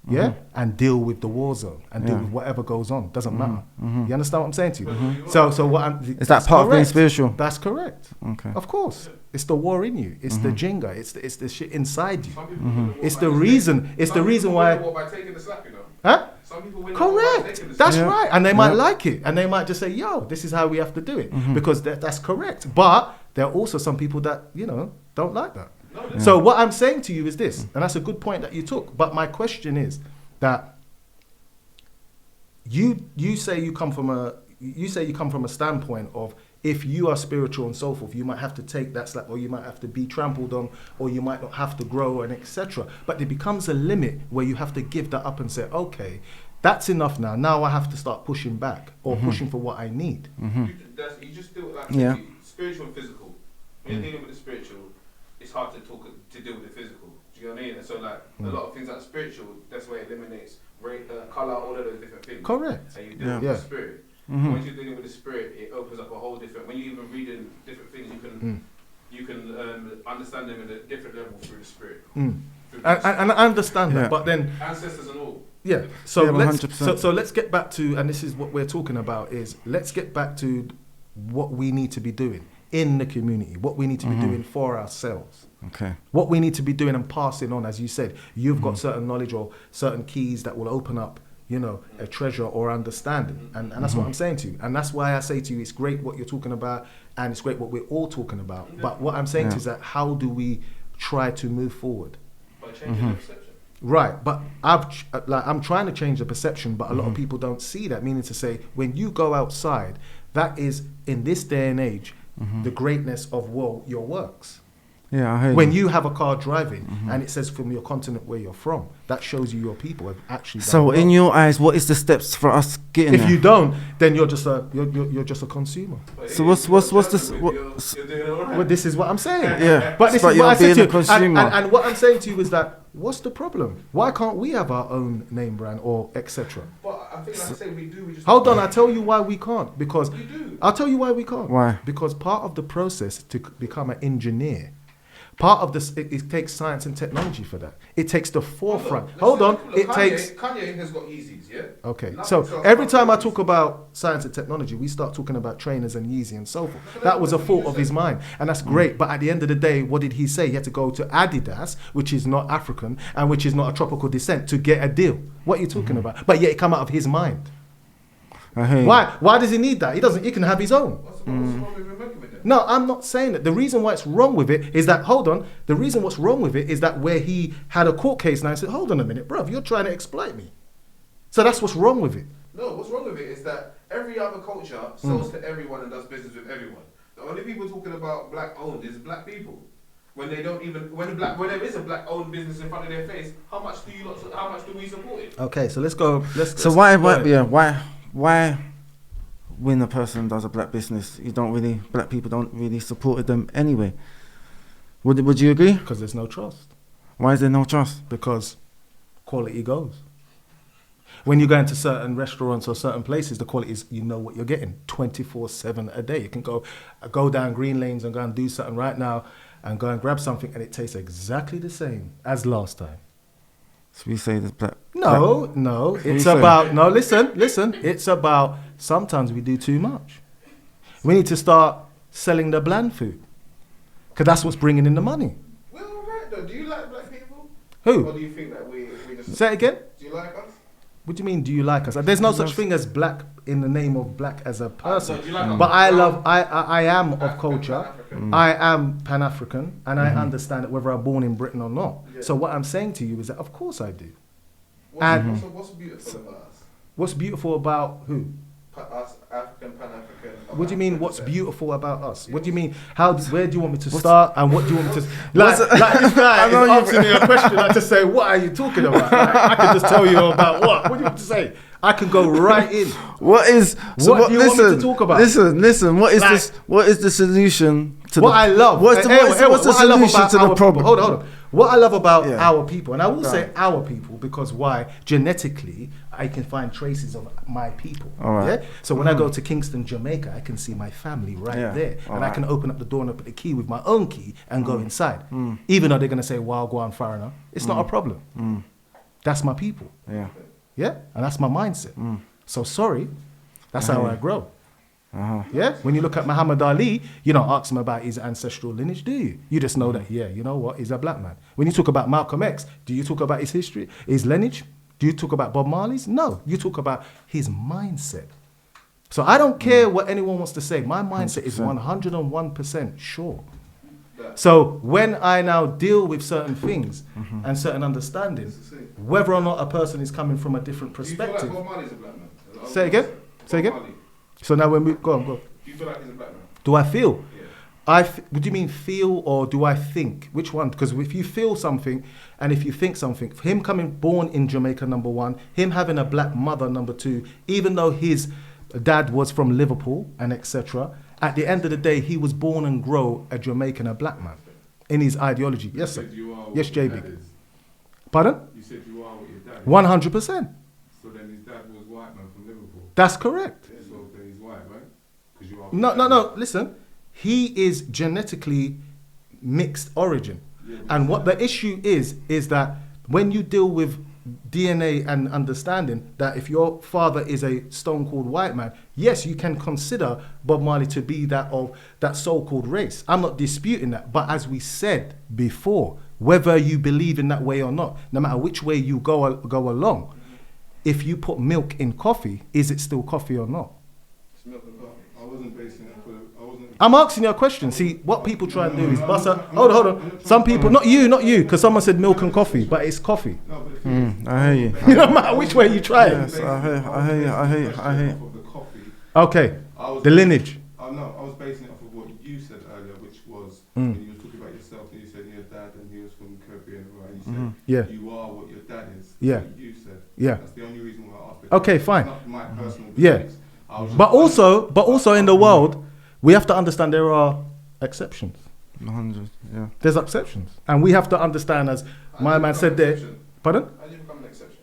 Yeah? And deal with the war zone and deal with whatever goes on. Doesn't matter. You understand what I'm saying to you? So what I'm... Is that part of being spiritual? That's correct. Okay. Of course. It's the war in you. It's the jinga. It's the shit inside you. Some people win the war It's by the just reason. taking- It's some the reason people win why... the war by taking the slap, Huh? Some people win the war by Correct. taking the That's slap. right. And they might like it. And they might just say, yo, this is how we have to do it. Because that's correct. But there are also some people that, don't like that. No, So what I'm saying to you is this, and that's a good point that you took. But my question is that you say you come from a standpoint of if you are spiritual and so forth, you might have to take that slap, or you might have to be trampled on, or you might not have to grow, and etc. But there becomes a limit where you have to give that up and say, okay, that's enough now. Now I have to start pushing back or pushing for what I need. You just do it like Yeah. spiritual and physical. When you're dealing with the spiritual, it's hard to deal with the physical. Do you know what I mean? And so a lot of things like spiritual, that's where it eliminates colour, all of those different things. Correct. And you deal with the spirit. Once you're dealing with the spirit, it opens up a whole different. When you even read in different things, you can understand them at a different level through the spirit. And I understand that, but then Ancestors and all. Yeah. So Yeah, let's 100%. so let's get back to, and this is what we're talking about, is let's get back to what we need to be doing in the community, what we need to be doing for ourselves. Okay. What we need to be doing and passing on, as you said, you've got certain knowledge or certain keys that will open up, you know, a treasure or understanding. And that's what I'm saying to you. And that's why I say to you, it's great what you're talking about and it's great what we're all talking about. But what I'm saying to you is that how do we try to move forward? By changing the perception. Right, but I'm trying to change the perception, but a lot of people don't see that. Meaning to say, when you go outside, that is, in this day and age, the greatness of your works. Yeah, I heard When you have a car driving and it says from your continent where you're from, that shows you your people have actually done So, well. in your eyes, what is the steps for us getting If there? you don't, then you're just a you're just a consumer. But So hey, what's the you're doing all right. Well, this is what I'm saying. Yeah, But this but is you're what I said being to a you. consumer. And what I'm saying to you is that what's the problem? Why can't we have our own name brand or etc.? But I think, like I say, we do. We just Hold on, I'll tell you why we can't. Because We do. I'll tell you why we can't. Why? Because part of the process to become an engineer, part of this, it takes science and technology for that. It takes the forefront. Hold on, it takes. Kanye has got Yeezys, yeah. Okay, Nothing so else every but time I Yeezys. talk about science and technology, we start talking about trainers and Yeezy and so forth. That was a thought of his mind, and that's great. But at the end of the day, what did he say? He had to go to Adidas, which is not African and which is not a tropical descent, to get a deal. What are you talking about? But yet it come out of his mind. I hear you. Why? Why does he need that? He doesn't. He can have his own. What's wrong with remembering them? No, I'm not saying that. The reason why it's wrong with it is that, hold on, the reason what's wrong with it is that where he had a court case now, he said, hold on a minute, bruv, you're trying to exploit me. So that's what's wrong with it. No, what's wrong with it is that every other culture sells to everyone and does business with everyone. The only people talking about black owned is black people. When they don't even when there is a black owned business in front of their face, how much do we support it? Okay, so let's go. So why when a person does a black business, black people don't really support them anyway? Would you agree? Because there's no trust. Why is there no trust? Because quality goes. When you go into certain restaurants or certain places, the quality is, you know what you're getting 24/7 a day. You can go down green lanes and go and do something right now and go and grab something and it tastes exactly the same as last time. So we say there's black. No, you it's say? about, no, listen, it's about sometimes we do too much. We need to start selling the bland food because that's what's bringing in the money. Well, alright though. Do you like black people? Who? Or do you think that we just Say it again? do you like us? What do you mean, do you like us? There's no such thing as black in the name of black as a person. So do you like us? But I am of African, culture. Pan-African? I am Pan-African and I understand it whether I'm born in Britain or not. Yeah. So what I'm saying to you is that of course I do. What's beautiful about us? What's beautiful about who? Us, African, Pan-African. What do you mean? What's beautiful about us? What do you mean? Where do you want me to start? And what do you want me to? Like this guy is asking me a question. I just say, what are you talking about? Like, I can just tell you about what. What do you want to say? I can go right in. What is? So What do you want me to talk about? Listen. What is Like- this? What is the solution to What I love. What's the what I love solution about to the our problem? people- Hold on. What I love about Yeah. our people, and I will say our people because why? Genetically, I can find traces of my people. All right. Yeah. So when I go to Kingston, Jamaica, I can see my family right Yeah. there, All and I right. can open up the door and open the key with my own key and go inside. Even though they're gonna say, "Wow, go on, foreigner," it's not a problem. That's my people. Yeah. Yeah, and that's my mindset. So sorry, that's how I grow. Yeah, when you look at Muhammad Ali, you don't ask him about his ancestral lineage, do you? You just know that, yeah, you know what, he's a black man. When you talk about Malcolm X, do you talk about his history, his lineage? Do you talk about Bob Marley's? No, you talk about his mindset. So I don't care what anyone wants to say. My mindset is 101% sure. So when I now deal with certain things and certain understandings, whether or not a person is coming from a different Do you feel perspective. like Bob Marley's a black man? Say again? Say again? Bob Marley. So now when we go on. Do you feel like he's a black man? Do I feel? Yeah. What do you mean feel or do I think? Which one? Because if you feel something and if you think something, him born in Jamaica, number one, him having a black mother, number two, even though his dad was from Liverpool and etc., at the end of the day, he was born and grow a Jamaican, a black man in his ideology. Yes, sir. Yes, JB. Pardon? You said you are what your dad is. 100%. So then his dad was white man from Liverpool. That's correct. So then he's white, right? Because you are. No. Listen, he is genetically mixed origin, and what the issue is that when you deal with DNA and understanding that if your father is a stone-cold white man, yes, you can consider Bob Marley to be that of that so-called race. I'm not disputing that. But as we said before, whether you believe in that way or not, no matter which way you go along, if you put milk in coffee, is it still coffee or not? It's milk and coffee. I wasn't basing it for. I'm asking you a question. See, what people try and do is bust a... Hold on. Some people... Not you, because someone said milk and coffee, but it's coffee. No, but the thing I hear you. No matter which way you try it. Yes, I hear you. of the coffee. Okay, I was the lineage. No, I was basing it off of what you said earlier, which was when you were talking about yourself and you said your dad and he was from Caribbean, right? You said Yeah. you are what your dad is. Yeah. That's what you said. Yeah. That's the only reason why I asked it. Okay, fine. It's not my personal Yeah. beliefs. I was just But also in the world, we have to understand there are exceptions. 100, yeah. There's exceptions. And we have to understand, as my man said there... Pardon? How do you become an exception?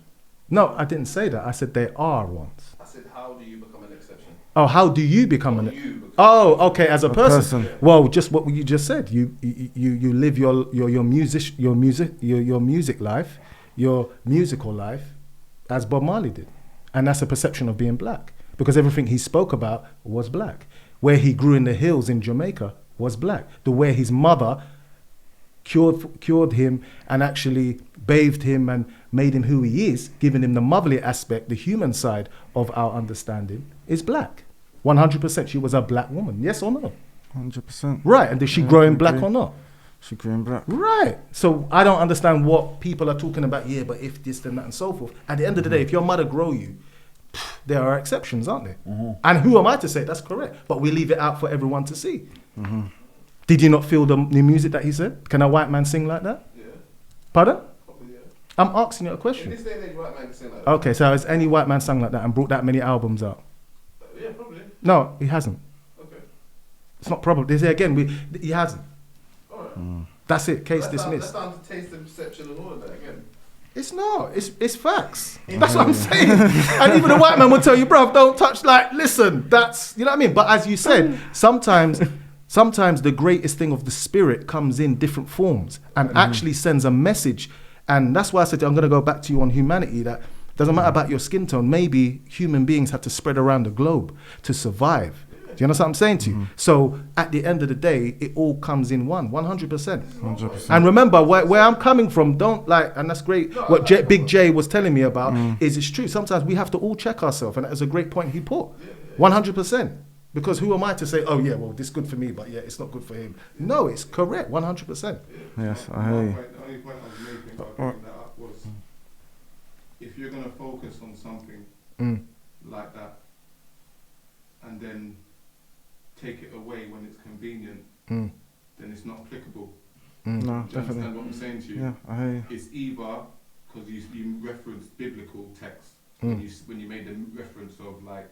No, I didn't say that. I said there are ones. I said, how do you become an exception? Oh, how do you become Or an... you become Oh, okay, as a person. person. Well, just what you just said. You live your music life, your musical life, as Bob Marley did, and that's a perception of being black, because everything he spoke about was black. Where he grew in the hills in Jamaica was black. The way his mother cured him and actually bathed him and made him who he is, giving him the motherly aspect, the human side of our understanding, is black. 100%. She was a black woman. Yes or no? 100%. Right. And did she grow in black or not? She grew in black. Right. So I don't understand what people are talking about here, but if this, then that, and so forth. At the end of the day, if your mother grow you, there are exceptions, aren't there? And who am I to say that's correct? But we leave it out for everyone to see. Did you not feel the music that he said? Can a white man sing like that? Yeah. Pardon? Probably, yeah. I'm asking you a In question. this day and age, white man can sing like that. Okay, so has any white man sung like that and brought that many albums out? Yeah, probably. No, he hasn't. Okay. It's not probably. Say again, he hasn't. Alright. That's it. Case That's dismissed. down to taste and perception and all of that again. It's not. It's facts. That's what I'm saying. And even a white man will tell you, bruv, don't touch. Like, listen, that's, you know what I mean. But as you said, sometimes the greatest thing of the spirit comes in different forms and actually sends a message. And that's why I said I'm going to go back to you on humanity. That doesn't matter about your skin tone. Maybe human beings had to spread around the globe to survive. Do you understand what I'm saying to you? So at the end of the day, it all comes in one, 100%. 100%. And remember, where I'm coming from, don't like, and that's great. What Big J was telling me about is it's true. Sometimes we have to all check ourselves, and that is a great point he put. 100%. Because who am I to say, oh yeah, well, this is good for me, but yeah, it's not good for him. No, it's correct, 100%. Yes, I hear you. The only point I was making by bringing that up was if you're going to focus on something like that and then take it away when it's convenient, then it's not applicable. No, Do you definitely. understand what I'm saying to you? Yeah, I hear you. It's either because you referenced biblical text when you made the reference of like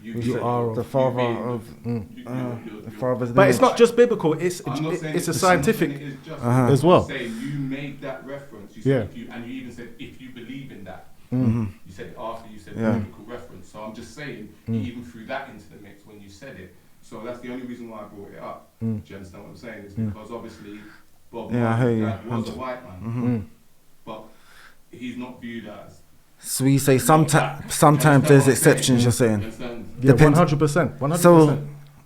You are the father of the father's. But it's not just biblical, it's I'm not saying a it's scientific it is just as well. I'm saying you made that reference. You said and you even said if you believe in that. You said after you said biblical reference. So I'm just saying you even threw that into the mix when you said it. So that's the only reason why I brought it up. Do you understand what I'm saying? It's because obviously Bob Marley was a white man, but he's not viewed as. So you say sometimes there's exceptions. You're saying. Yeah, Depends. 100%. 100%. So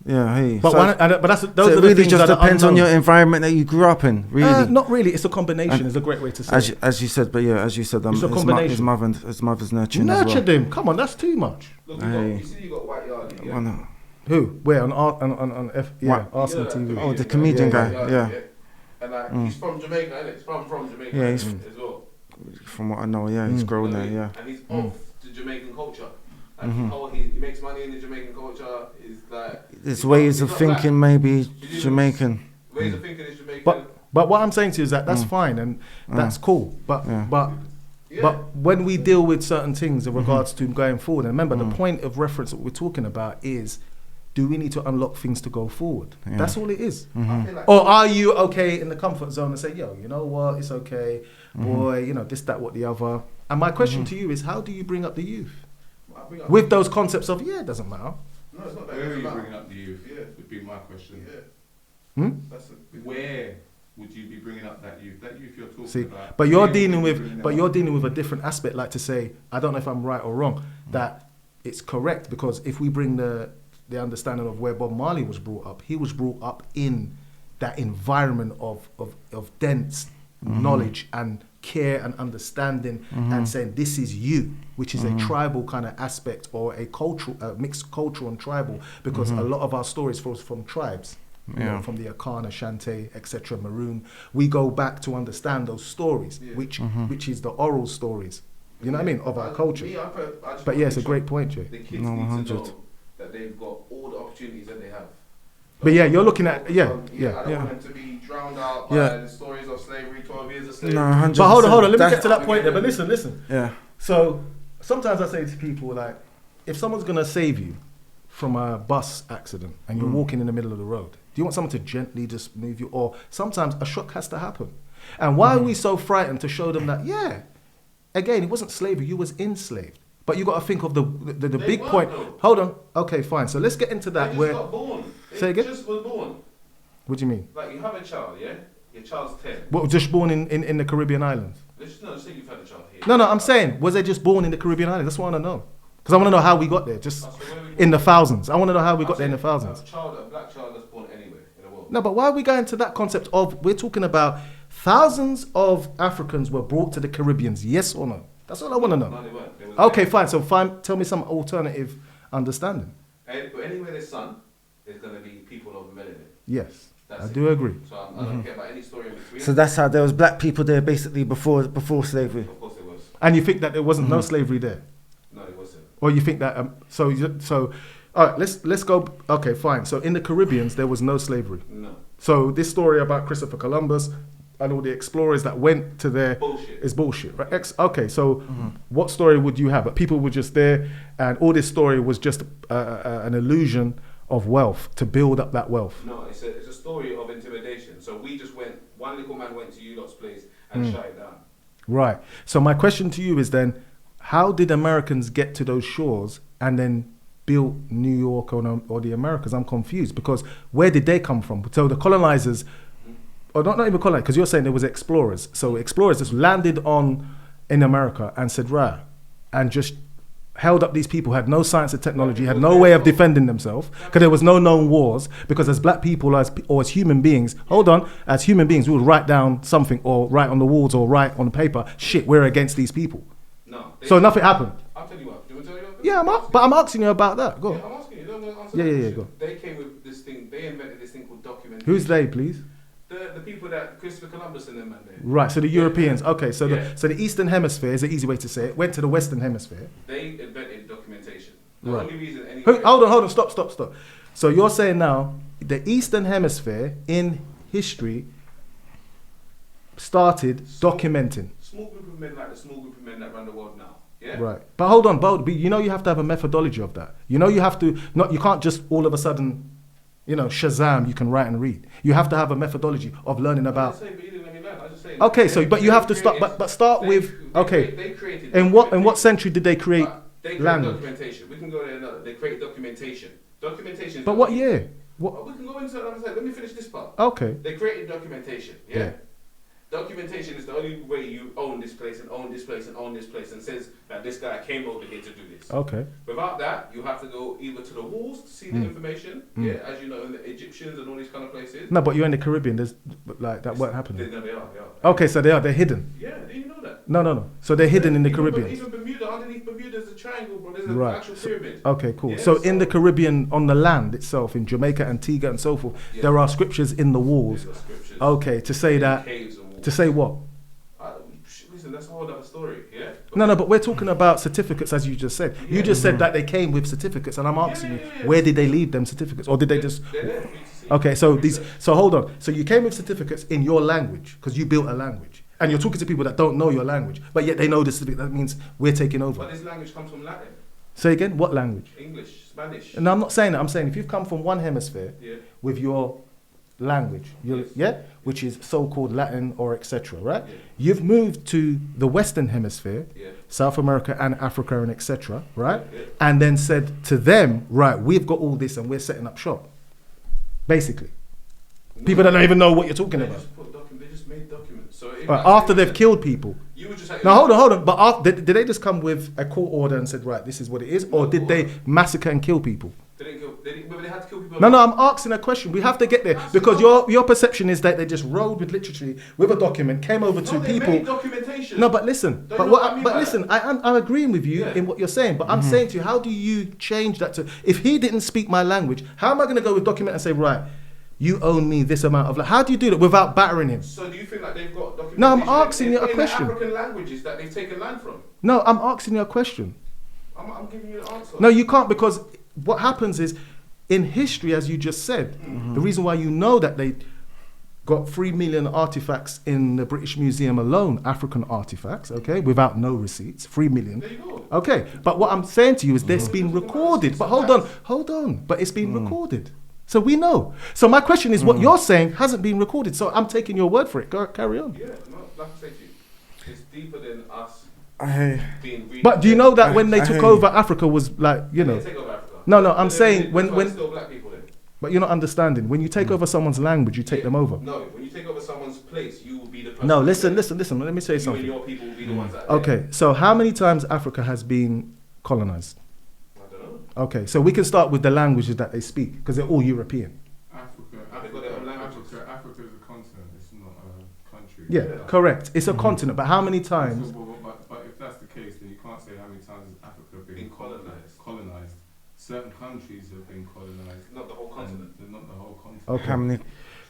yeah, hey. But, So, but that's, those so are it the really things just that are depends on unknown. your environment that you grew up in. Really. Not really. It's a combination. And Is a great way to say it. As you said, but yeah, as you said, It's a his combination. mother's nurturing as well. Nurtured him. Come on, that's too much. Look, Hey. you see, you got White Yardie. Yeah? Why not? Who? Where on F? Yeah, What? Arsenal Yeah, TV. Oh, the comedian guy. Yeah. And like, he's from Jamaica, isn't it? He's from Jamaica. Yeah, he's- as well. From what I know, yeah, he's grown there. Yeah. And he's off the Jamaican culture. Like he makes money in the Jamaican culture. Is like There's he's ways not- of he's not thinking, black. maybe Jamaican. Ways of thinking is Jamaican. But what I'm saying to you is that that's fine and that's cool. But Yeah. Yeah. but when we deal with certain things in regards to going forward, and remember the point of reference that we're talking about is, do we need to unlock things to go forward? Yeah. That's all it is. I feel like Or are you okay in the comfort zone and say, yo, you know what, it's okay, boy, you know, this, that, what, the other. And my question to you is, how do you bring up the youth? I bring up- With those concepts of, yeah, it doesn't matter. No, it's not that. Where are It's you about- bringing up the youth? Yeah. Would be my question. Yeah. That's a big Where would you be bringing up that youth? That youth you're talking See, about. but you're dealing with a different aspect, like to say, I don't know if I'm right or wrong, that it's correct, because if we bring the understanding of where Bob Marley was brought up, he was brought up in that environment of dense knowledge and care and understanding, and saying this is you, which is a tribal kind of aspect, or a cultural mixed cultural and tribal, because a lot of our stories from tribes, you know, from the Akana, Shante, etc., Maroon. We go back to understand those stories, which is the oral stories, you know what I mean, of our culture. But yeah, it's a great point, Jay. The kids need to know that they've got all the opportunities that they have. But yeah, you're looking at I don't want them to be drowned out by the stories of slavery, 12 years of slavery. No, 100%. But hold on, let me get to that point there. But listen. Yeah. So sometimes I say to people, like, if someone's gonna save you from a bus accident and you're walking in the middle of the road, do you want someone to gently just move you? Or sometimes a shock has to happen. And why are we so frightened to show them that, again, it wasn't slavery, you was enslaved. But you got to think of the big point. Though. Hold on. Okay, fine. So let's get into that. They just got born. Say again? Just was born. What do you mean? Like, you have a child, yeah? Your child's 10. What, just born in the Caribbean islands? Let's say you've had a child here. No, I'm saying, was they just born in the Caribbean islands? That's what I want to know. Because I want to know how we got there, just in the thousands. I want to know how we got there in the thousands. A black child that's born anywhere in the world. No, but why are we going to that concept of, we're talking about thousands of Africans were brought to the Caribbeans, yes or no? That's all I want to know. No, they weren't. They was Okay, fine. So tell me some alternative understanding. Anywhere there's sun, there's going to be people of melanin. Yes, That's I it. do agree. So I don't care about any story in between. So that's how there was black people there basically before slavery. Of course there was. And you think that there wasn't no slavery there? No, it wasn't. Or you think that, so, all right, let's go, okay, fine. So in the Caribbeans, there was no slavery. No. So this story about Christopher Columbus and all the explorers that went to there is bullshit, right? Okay, so what story would you have? But people were just there, and all this story was just an illusion of wealth, to build up that wealth. No, it's a story of intimidation. So we just went, one little man went to you lot's place and shut it down. Right. So my question to you is then, how did Americans get to those shores and then built New York or the Americas? I'm confused, because where did they come from? So the colonizers, or not even colonizers, because you're saying there was explorers. So explorers just landed in America and said, right, and just held up these people, had no science and technology, had no way of defending themselves, because there was no known wars, because as black people, or as human beings, as human beings, we would write down something, or write on the walls, or write on paper, shit, we're against these people. No. So nothing happened. I'll tell you what. Do you want to tell you what? Yeah, but I'm asking you about that. Go. Yeah, I'm asking you. Don't answer Yeah, that yeah, question. go. They came with this thing. They invented this thing called documentation. Who's they, please? The people that Christopher Columbus and them man there. Right, so the Europeans. Okay, so Yeah. the Eastern Hemisphere is the easy way to say it. Went to the Western Hemisphere. They invented documentation. The Right. only reason anyone. Hold on, stop. So you're saying now the Eastern Hemisphere in history started documenting. Small group of men like the small group of men that run the world now. Yeah. Right, but hold on, but you know you have to have a methodology of that. You know you have to you can't just all of a sudden, Shazam, you can write and read. You have to have a methodology of learning about. Okay, so but you have to start, but start with okay. They created. In what century did they create They created language? documentation. We can go there another. They created documentation. Documentation. But what year? What? We can go into it. Let me finish this part. Okay. They created documentation. Yeah. Documentation is the only way you own this place and own this place and own this place, and says that this guy came over here to do this. Okay. Without that, you have to go either to the walls to see the information, as you know, in the Egyptians and all these kind of places. No, but you're in the Caribbean. There's like that won't happen. They are. Okay, so they're hidden. Yeah, do you know that? No. So they're hidden in the Even Caribbean. Even Bermuda, underneath Bermuda, there's a triangle, bro. There's an Right. actual pyramid. Okay, cool. Yeah, so in the Caribbean, on the land itself, in Jamaica, Antigua, and so forth, there are scriptures in the walls. There's scriptures. Okay, to say that. Caves and walls. To say what? Listen, that's a whole other story, yeah? No, but we're talking about certificates, as you just said. You just said that they came with certificates, and I'm asking you, where did they leave them certificates, or did they just? They're there for you to see. Okay, so hold on. So you came with certificates in your language because you built a language, and you're talking to people that don't know your language, but yet they know the certificate. That means we're taking But over. this language comes from Latin, Say again, what language? English, Spanish. And I'm not saying that. I'm saying if you've come from one hemisphere Yeah. with your language, which is so-called Latin or etc., right? Yeah. You've moved to the Western Hemisphere, Yeah. South America and Africa and etc., right? Yeah. And then said to them, right, we've got all this and we're setting up shop. Basically, people that don't even know what you're talking They about. just put So if After they've killed people. You would just say, Now hold on. But did they just come with a court order and said, right, this is what it is, or did they massacre and kill people? They didn't kill. They had to kill people. No, I'm asking a question. We have to get there because your perception is that they just rode with literature with a document, came over to people. Made documentation. No, but listen. I'm agreeing with you in what you're saying. But I'm saying to you, how do you change that to? If he didn't speak my language, how am I going to go with document and say, right, you own me this amount of? How do you do that without battering him? So do you think like they've got documentation? No, I'm asking you a question. In the African languages that they've taken land from. No, I'm asking you a question. I'm giving you an answer. No, you can't, because what happens is, in history, as you just said, the reason why you know that they got 3 million artifacts in the British Museum alone, African artifacts, okay, without no receipts, 3 million. There you go. Okay, but what I'm saying to you is it's been recorded. But hold on, but it's been recorded. So we know. So my question is, what you're saying hasn't been recorded. So I'm taking your word for it. Carry on. Yeah, no, like I say to you, it's deeper than us being really. But do you know that when they took over Africa was like, you know? They didn't take over Africa. No, I'm saying when still black people then. but you're not understanding. When you take over someone's language, you take them over. No, when you take over someone's place, you will be the person. No, listen. Let me say You something. and your people will be the ones that. Okay, so how many times Africa has been colonized? I don't know. Okay, so we can start with the languages that they speak, because they're all European. Africa is a continent, it's not a country. Yeah, correct. It's a continent, but how many times? But if that's the case, then you can't say how many times has Africa been colonized. Certain countries have been colonized. Not the whole continent. Not the whole continent. Okay. How many?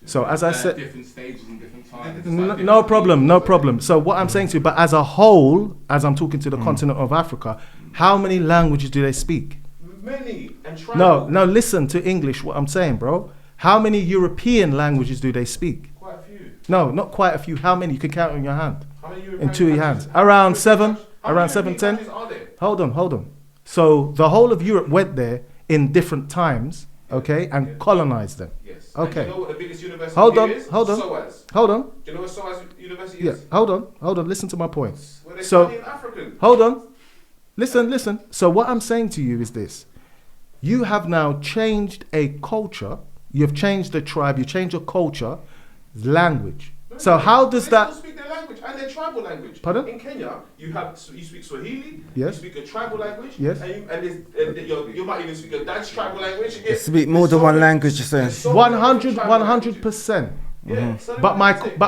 So as I said, different stages and different times. No problem. So what I'm saying to you, but as a whole, as I'm talking to the continent of Africa, how many languages do they speak? Many and tribal. No, listen to English, what I'm saying, bro. How many European languages do they speak? Quite a few. No, not quite a few. How many? You can count on your hand. How many European In two countries? hands. Around 7, How around many 7, European 10. countries are there? Hold on. So the whole of Europe went there in different times, okay, and colonized them. Yes. Okay. And you know what the biggest university Hold on. is? Hold on. SOAS. Hold on. Do you know what SOAS University Yeah, is? hold on. Listen to my point. Where they So, study in African. hold on. Listen. So what I'm saying to you is this. You have now changed a culture. You've changed the tribe. You changed your culture, language. So how does they that... still speak their language and their tribal language. Pardon? In Kenya, you speak Swahili. Yes. You speak a tribal language. Yes. And you might even speak a Dutch tribal language. You speak more than one language, you're saying. 100%. Yeah. But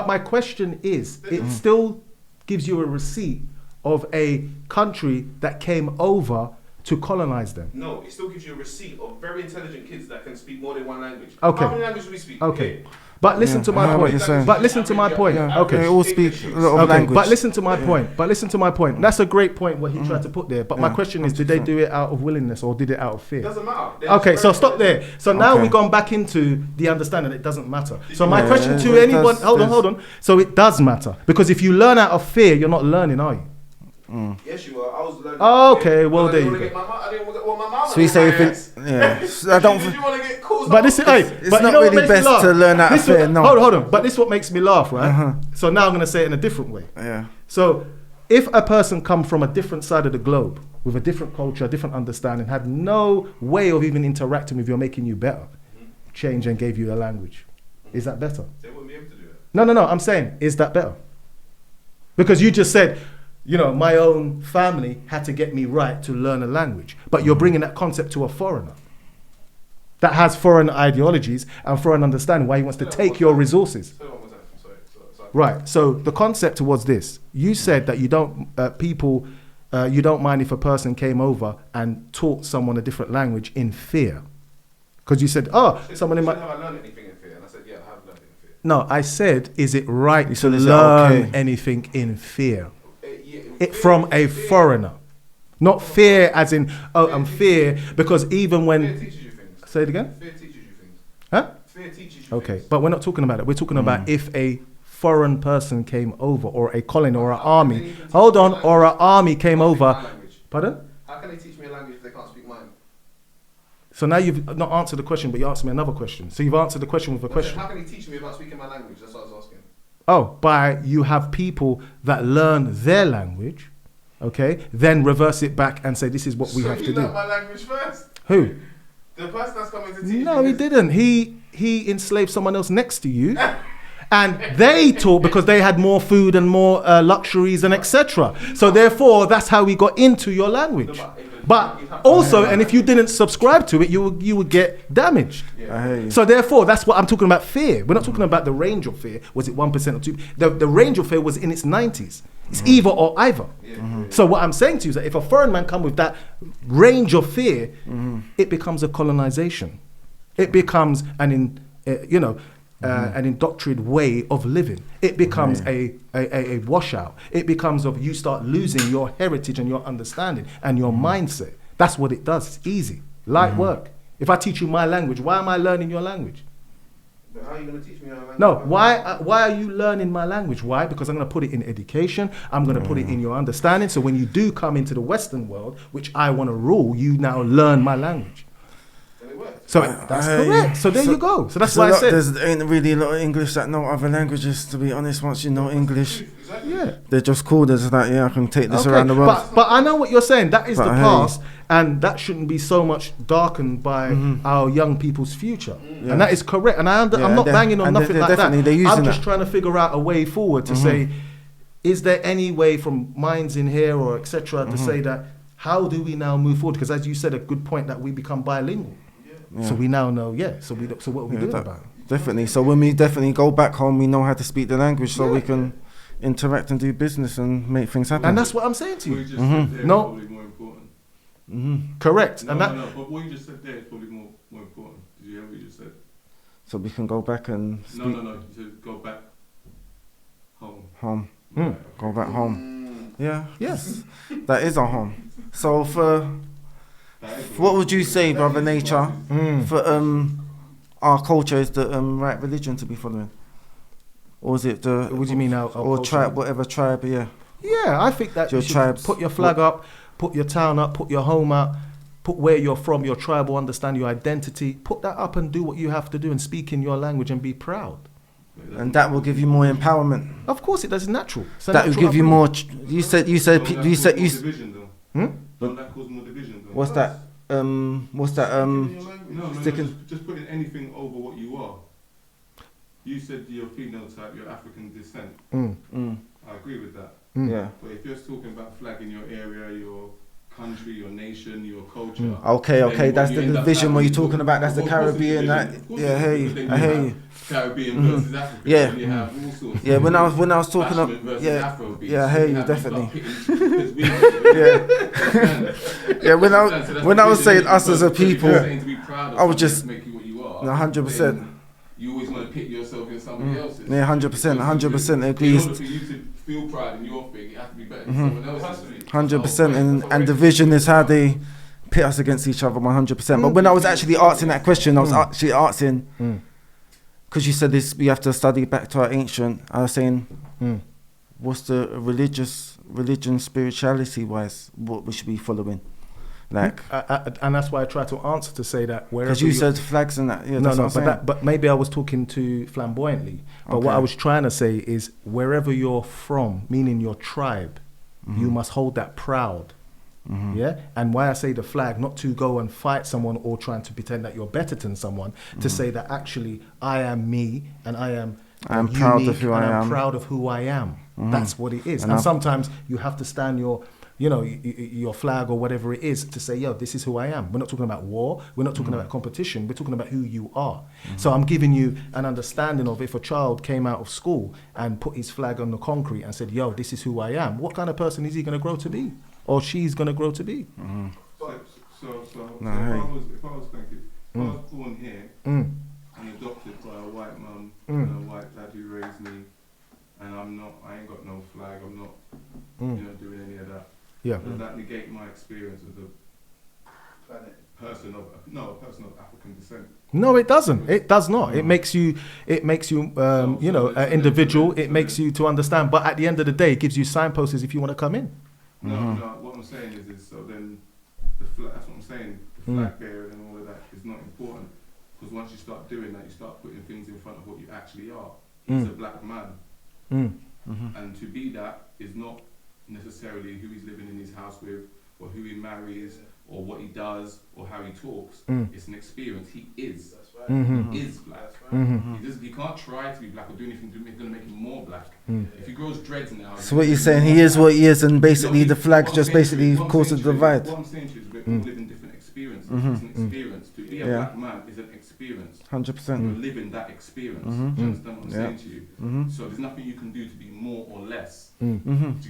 my question is, it still gives you a receipt of a country that came over to colonize them. No, it still gives you a receipt of very intelligent kids that can speak more than one language. Okay. How many languages do we speak? Okay. But listen to my point. But listen to my point. Okay. They all speak a lot of Okay, language. but listen to my point. That's a great point what he tried to put there. But my question is, did they do it out of willingness or did it out of fear? It doesn't matter. Okay, so stop there. So now Okay. we've gone back into the understanding it doesn't matter. So my question to anyone, hold on. So it does matter. Because if you learn out of fear, you're not learning, are you? Yes, you are. I was learning. Okay, well, there you go. I didn't want my mom. So we say, I don't. Did you want to get calls? But this is, It's but not you know what really makes me best laugh? to learn out of This is- fear, no. Hold on. But this is what makes me laugh, right? So now I'm going to say it in a different way. Yeah. So if a person come from a different side of the globe with a different culture, a different understanding, had no way of even interacting with you or making you better, changed and gave you a language, is that better? They wouldn't be able to do that. No. I'm saying, is that better? Because you just said, you know, my own family had to get me right to learn a language. But you're bringing that concept to a foreigner that has foreign ideologies and foreign understanding why he wants to take your resources. Say one more time. Sorry. Right. So the concept was this. You said that you don't, you don't mind if a person came over and taught someone a different language in fear. Because you said, someone in my... Have I learned anything in fear? And I said, yeah, I have learned in fear. No, I said, is it right to said, is it learn okay? anything in fear? Fear- From a foreigner. Not fear as in, I'm fear, because even Fear when... teaches you things. Say it again? Fear teaches you things. Huh? Fear teaches you Okay, things. but we're not talking about it. We're talking about if a foreign person came over, or a colony, or an army. Hold on, or an army came over. Pardon? How can they teach me a language if they can't speak mine? So now you've not answered the question, but you asked me another question. So you've answered the question with a question. How can they teach me about speaking my language? That's what I was asking. Oh, by you have people that learn their language, okay, then reverse it back and say, this is what we have to you do. learned my language first? Who? The person that's coming to teach No, me he this- didn't. He enslaved someone else next to you. And they taught because they had more food and more luxuries and etc. So therefore, that's how we got into your language. But also, and if you didn't subscribe to it, you would get damaged. I hear you. So therefore, that's what I'm talking about. Fear. We're not talking about the range of fear. Was it 1% or 2%? The range of fear was in its 90s. It's either or either. So what I'm saying to you is that if a foreign man come with that range of fear, it becomes a colonization. It becomes an indoctrinated way of living. It becomes a washout. It becomes you start losing your heritage and your understanding and your mindset. That's what it does. It's easy, light work. If I teach you my language, why am I learning your language? But how are you going to teach me your language? No, why are you learning my language? Why? Because I'm going to put it in education. I'm going to put it in your understanding. So when you do come into the Western world, which I want to rule, you now learn my language. So that's correct. So there you go. So that's why I said there ain't really a lot of English that know other languages. To be honest, once you know English, they're just cool. There's that. I can take this around the world. But I know what you're saying. That is the past, and that shouldn't be so much darkened by our young people's future. And that is correct. And I'm not banging on nothing like that. I'm just trying to figure out a way forward to say, is there any way from minds in here or etc. to say that how do we now move forward? Because as you said, a good point that we become bilingual. So we now know, So what are we doing about it? Definitely. So when we definitely go back home, we know how to speak the language, so we can interact and do business and make things happen. And that's what I'm saying to you. What you just said there is probably more important. Correct. No, but what you just said there is probably more important. Did you hear what you just said? So we can go back and speak. No. You said go back home. Home. Right. Go back home. Yeah. Yes. That is our home. So what would you say, Brother Nature, for our culture is the right religion to be following? Or is it the... What do you mean our or culture? tribe, whatever tribe, Yeah, I think that your you should tribes, put your flag up, put your town up, put your home up, put where you're from, your tribal, understand your identity, put that up and do what you have to do and speak in your language and be proud. And that will give you more empowerment. Of course it does, it's natural. That will give you more... You said... Division, though. Don't that cause more division, though? What's that? No, just putting anything over what you are. You said you're phenotype, you're African descent. I agree with that. Yeah. But if you're talking about flagging your area, your country, your nation, your culture. Okay, that's the division where you're talking about. That's the Caribbean. I hear you. Caribbean versus Africa. Yeah. You have all sorts. Yeah, when I was talking Bashment versus Afrobeat. I hear you have definitely. When I was saying us as a people, I was just make you what you are. 100%. You always want to pit yourself in somebody else's. Yeah, 100% agree. In order for you to feel pride in your thing, it has to be better than someone else's. 100%, and division is how they pit us against each other. 100%. But when I was actually asking that question, I was actually asking. Because you said this, we have to study back to our ancient. I was saying, what's the religion, spirituality wise, what we should be following? Like, and that's why I try to answer to say that wherever. Because you said flags and that. Yeah, but maybe I was talking too flamboyantly. But what I was trying to say is wherever you're from, meaning your tribe, you must hold that proud. Yeah, and why I say the flag, not to go and fight someone or trying to pretend that you're better than someone, to say that actually I am me and I am proud of who I am. I'm proud of who I am. That's what it is. And sometimes you have to stand your flag or whatever it is to say, yo, this is who I am. We're not talking about war. We're not talking about competition. We're talking about who you are. So I'm giving you an understanding of if a child came out of school and put his flag on the concrete and said, yo, this is who I am. What kind of person is he going to grow to be? Or she's going to grow to be? So if I was born here and adopted by a white mum and a white dad who raised me, and I ain't got no flag, I'm not doing any of that. Yeah. Does that negate my experience as a person of African descent? No, it doesn't. It does not. It makes you an individual. It makes you to understand. But at the end of the day, it gives you signposts if you want to come in. No, what I'm saying is so then the flag, that's what I'm saying, the flag bearing and all of that is not important, because once you start doing that, you start putting things in front of what you actually are. He's a black man, and to be that is not necessarily who he's living in his house with, or who he marries, or what he does or how he talks. It's an experience. He is. That's right. He is black. He can't try to be black or do anything to going to make him more black. If he grows dreads now. So what you're saying, he is what he is, and basically the flag just basically what I'm causes saying the divide. What I'm saying to you is we're all living different experiences. It's an experience. To be a black man is an experience. 100%. You're living that experience. Do you understand what I'm saying to you? So there's nothing you can do to be more or less. Do you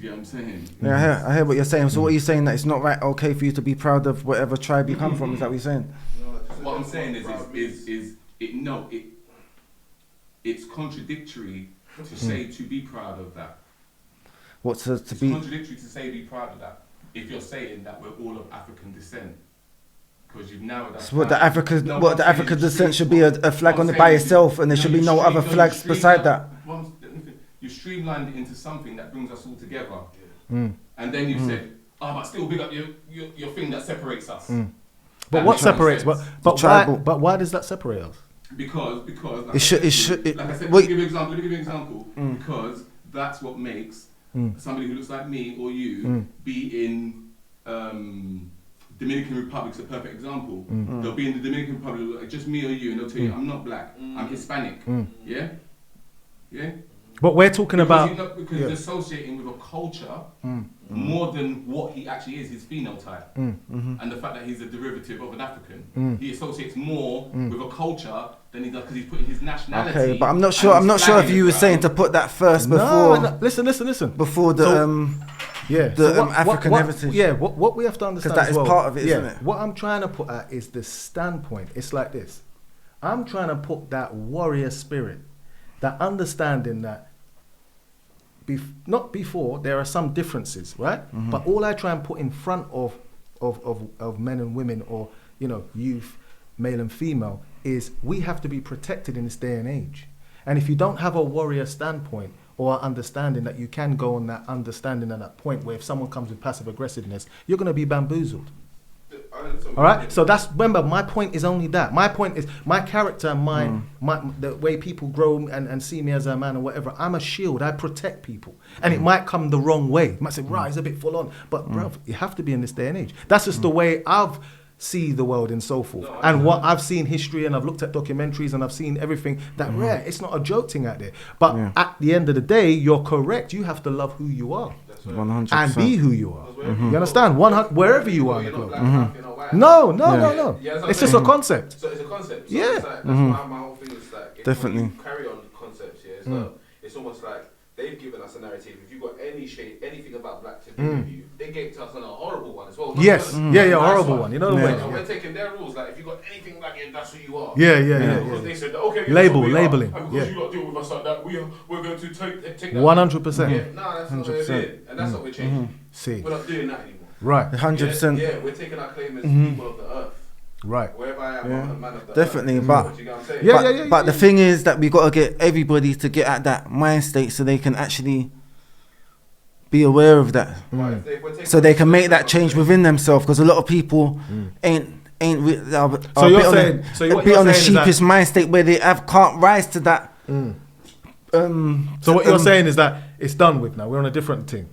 get what I'm saying? Yeah, I hear what you're saying. So what are you saying, that it's not okay for you to be proud of whatever tribe you come from? Is that what you're saying? What I'm saying it's contradictory to say to be proud of that. What to It's be? contradictory to say be proud of that if you're saying that we're all of African descent. Because you've narrowed that. So what the African descent should be a flag on it by itself, and there should be no other flags beside that. You streamlined it into something that brings us all together, and then you said, "Oh, but still big up your thing that separates us." But what separates? But why does that separate us? Because like It should. like I said, let me give you an example. Because that's what makes somebody who looks like me or you be in Dominican Republic's a perfect example. They'll be in the Dominican Republic, like just me or you, and they'll tell you, I'm not black, I'm Hispanic. Yeah? Yeah? But we're talking about... Because he's associating with a culture more than what he actually is, his phenotype. And the fact that he's a derivative of an African. He associates more with a culture than he does because he's putting his nationality... Okay, but I'm not sure if you were saying to put that first before... No, listen. Before the... African heritage. Yeah, what we have to understand, because that is part of it, isn't it? What I'm trying to put at is the standpoint. It's like this. I'm trying to put that warrior spirit, that understanding that not before, there are some differences, right? But all I try and put in front of men and women, or youth, male and female, is we have to be protected in this day and age. And if you don't have a warrior standpoint, or understanding that you can go on that understanding at that point where if someone comes with passive aggressiveness, you're going to be bamboozled. All right. So remember, my point is only that. My point is my character, my the way people grow and see me as a man or whatever. I'm a shield. I protect people, and it might come the wrong way. You might say, right, it's a bit full on, but bro, you have to be in this day and age. That's just the way I've see the world and so forth. And what I've seen history, and I've looked at documentaries, and I've seen everything that rare. It's not a joke thing out there. But at the end of the day, you're correct. You have to love who you are. 100%. And be who you are. You understand? Wherever you are in the globe. No. It's just a concept. So it's a concept. So Yeah. it's like, that's why my whole thing is like, if Definitely. you carry on concepts, it's almost like they've given us a narrative. If you've got anything about black to do with you, they gave to us on a horrible one as well. Yes. Horrible one. You know the way. And we're taking their rules. Like, if you got anything like it, that's who you are. Yeah. They said, okay, Labeling. And because you lot deal with us like that, we're going to take that. 100%. Yeah. No, that's not what we're doing. And that's what we're changing. See. We're not doing that anymore. Right. 100%. Yeah, we're taking our claim as people of the earth. Right. Wherever I am, I'm a man of the Definitely, earth. but You know what I'm saying? But the thing is that we got to get everybody to get at that mind state so they can actually be aware of that, so they can make that change within themselves. Because a lot of people ain't a bit on the sheepish mind state where they can't rise to that. So what you're saying is that it's done with now. We're on a different thing.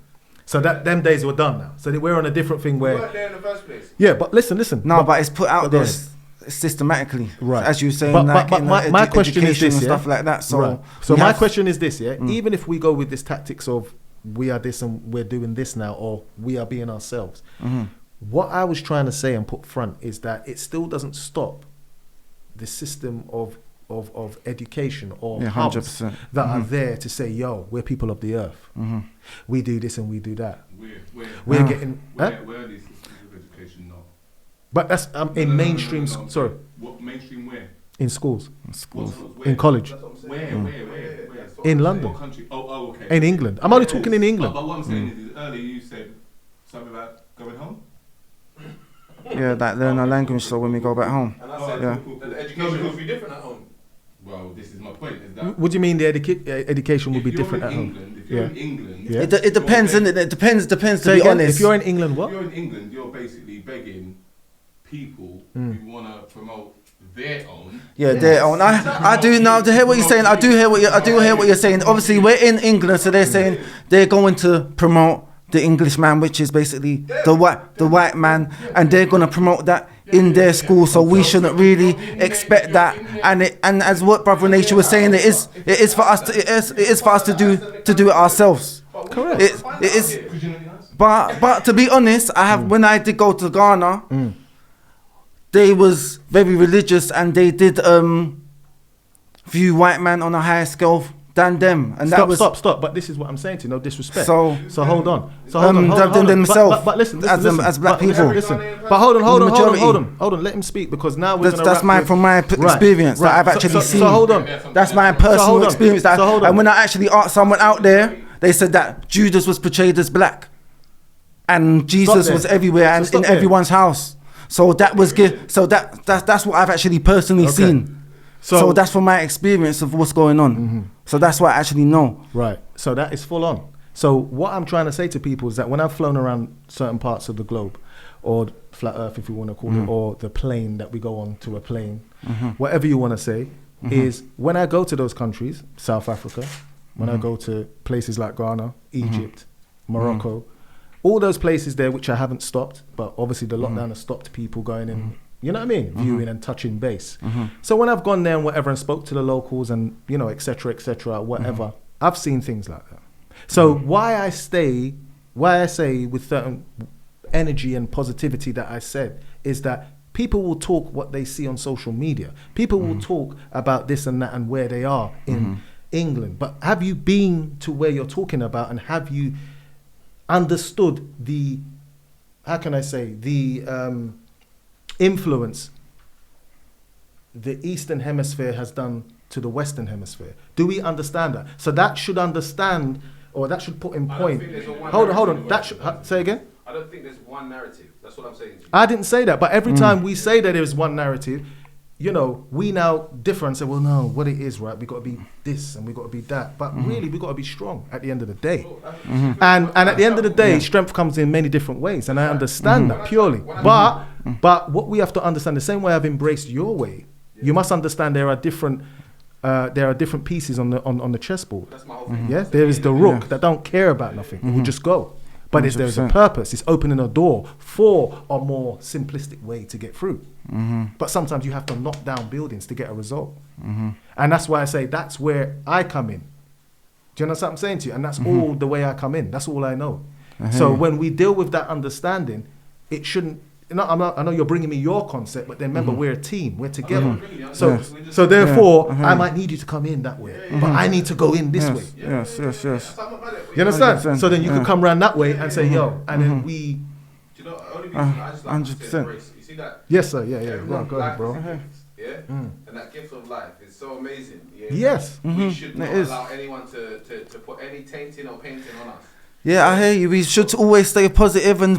So that them days were done now. So we're on a different thing where. We weren't there in the first place. Yeah, but listen. No, but it's put out there systematically, right? As you were saying, but my question is this, and stuff like that. So, right. So my question is this, yeah. Even if we go with this tactics of we are this and we're doing this now, or we are being ourselves, what I was trying to say and put front is that it still doesn't stop the system of education or hubs that are there to say, yo, we're people of the earth. We do this and we do that. We're getting... Where are these systems of education now? But that's in mainstream... No. Sorry. What mainstream where? In schools. Where? In college. Where? In London. What country? Oh, okay. In England. I'm only talking in England. But what I'm saying is earlier you said something about going home? Yeah, that learn our language so when we go back home. And I said, the education will be different at home. Well, this is my point. Is that what do you mean the education will be different at home? If you're in England, it depends, isn't it? It depends. To be honest, if you're in England, what? If you're in England, you're basically begging people who want to promote their own. Yeah, their own. I do now. To hear what you're saying, I do hear what you're saying. Obviously, we're in England, so they're saying they're going to promote the Englishman, which is basically the white man, and they're gonna promote that in their school. So we shouldn't really expect that. And as what Brother Nature was saying, it is for us to do it ourselves. Correct. It is. But to be honest, when I did go to Ghana, they was very religious, and they did view white man on a higher scale than them. And Stop. But this is what I'm saying to you, no disrespect. So hold on. than themselves. But listen, as black people. Listen. But hold on. Let him speak, because now we're that's from my experience that I've actually seen. So hold on. That's my personal experience. And when I actually asked someone out there, they said that Judas was portrayed as black, and Jesus was everywhere and in everyone's house. So that was that's what I've actually personally seen. So that's from my experience of what's going on. So that's what I actually know. Right. So that is full on. So what I'm trying to say to people is that when I've flown around certain parts of the globe, or flat earth if you want to call it, or the plane that we go on to a plane, whatever you want to say, is when I go to those countries, South Africa, when I go to places like Ghana, Egypt, Morocco, all those places there which I haven't stopped, but obviously the lockdown has stopped people going in, you know what I mean, viewing and touching base. So when I've gone there and whatever and spoke to the locals and, you know, et cetera, whatever, I've seen things like that. So why I say with certain energy and positivity that I said is that people will talk what they see on social media. People will talk about this and that and where they are in England. But have you been to where you're talking about, and have you understood the, how can I say, the influence the Eastern Hemisphere has done to the Western Hemisphere? Do we understand that? So that should understand, or that should put in point. Hold on. That should say again. I don't think there's one narrative. That's what I'm saying to you. I didn't say that, but every time we say that there is one narrative, you know, we now differ and say, well, no, what it is, right? We got to be this and we got to be that. But really, we got to be strong at the end of the day. And at the end of the day, strength comes in many different ways, and I understand that purely. But what we have to understand, the same way I've embraced your way, you must understand there are different pieces on the chessboard. That's my whole thing. Yeah, there is the rook that don't care about nothing. It will just go. But there's a purpose. It's opening a door for a more simplistic way to get through. But sometimes you have to knock down buildings to get a result. And that's why I say that's where I come in. Do you understand what I'm saying to you? And that's all the way I come in. That's all I know. So when we deal with that understanding, it shouldn't. I know you're bringing me your concept, but then remember, we're a team. We're together. So therefore, I might need you to come in that way, but I need to go in this way. Yes. You understand? So then you could come around that way and say, yo, and then we. Do you know, only reason I just like 100%. you see that? Yes, sir. Yeah. Go ahead, bro. Yeah, and that gift of life is so amazing. Yeah? Yes. We should not allow anyone to put any tainting or painting on us. Yeah, I hear you. We should always stay positive, and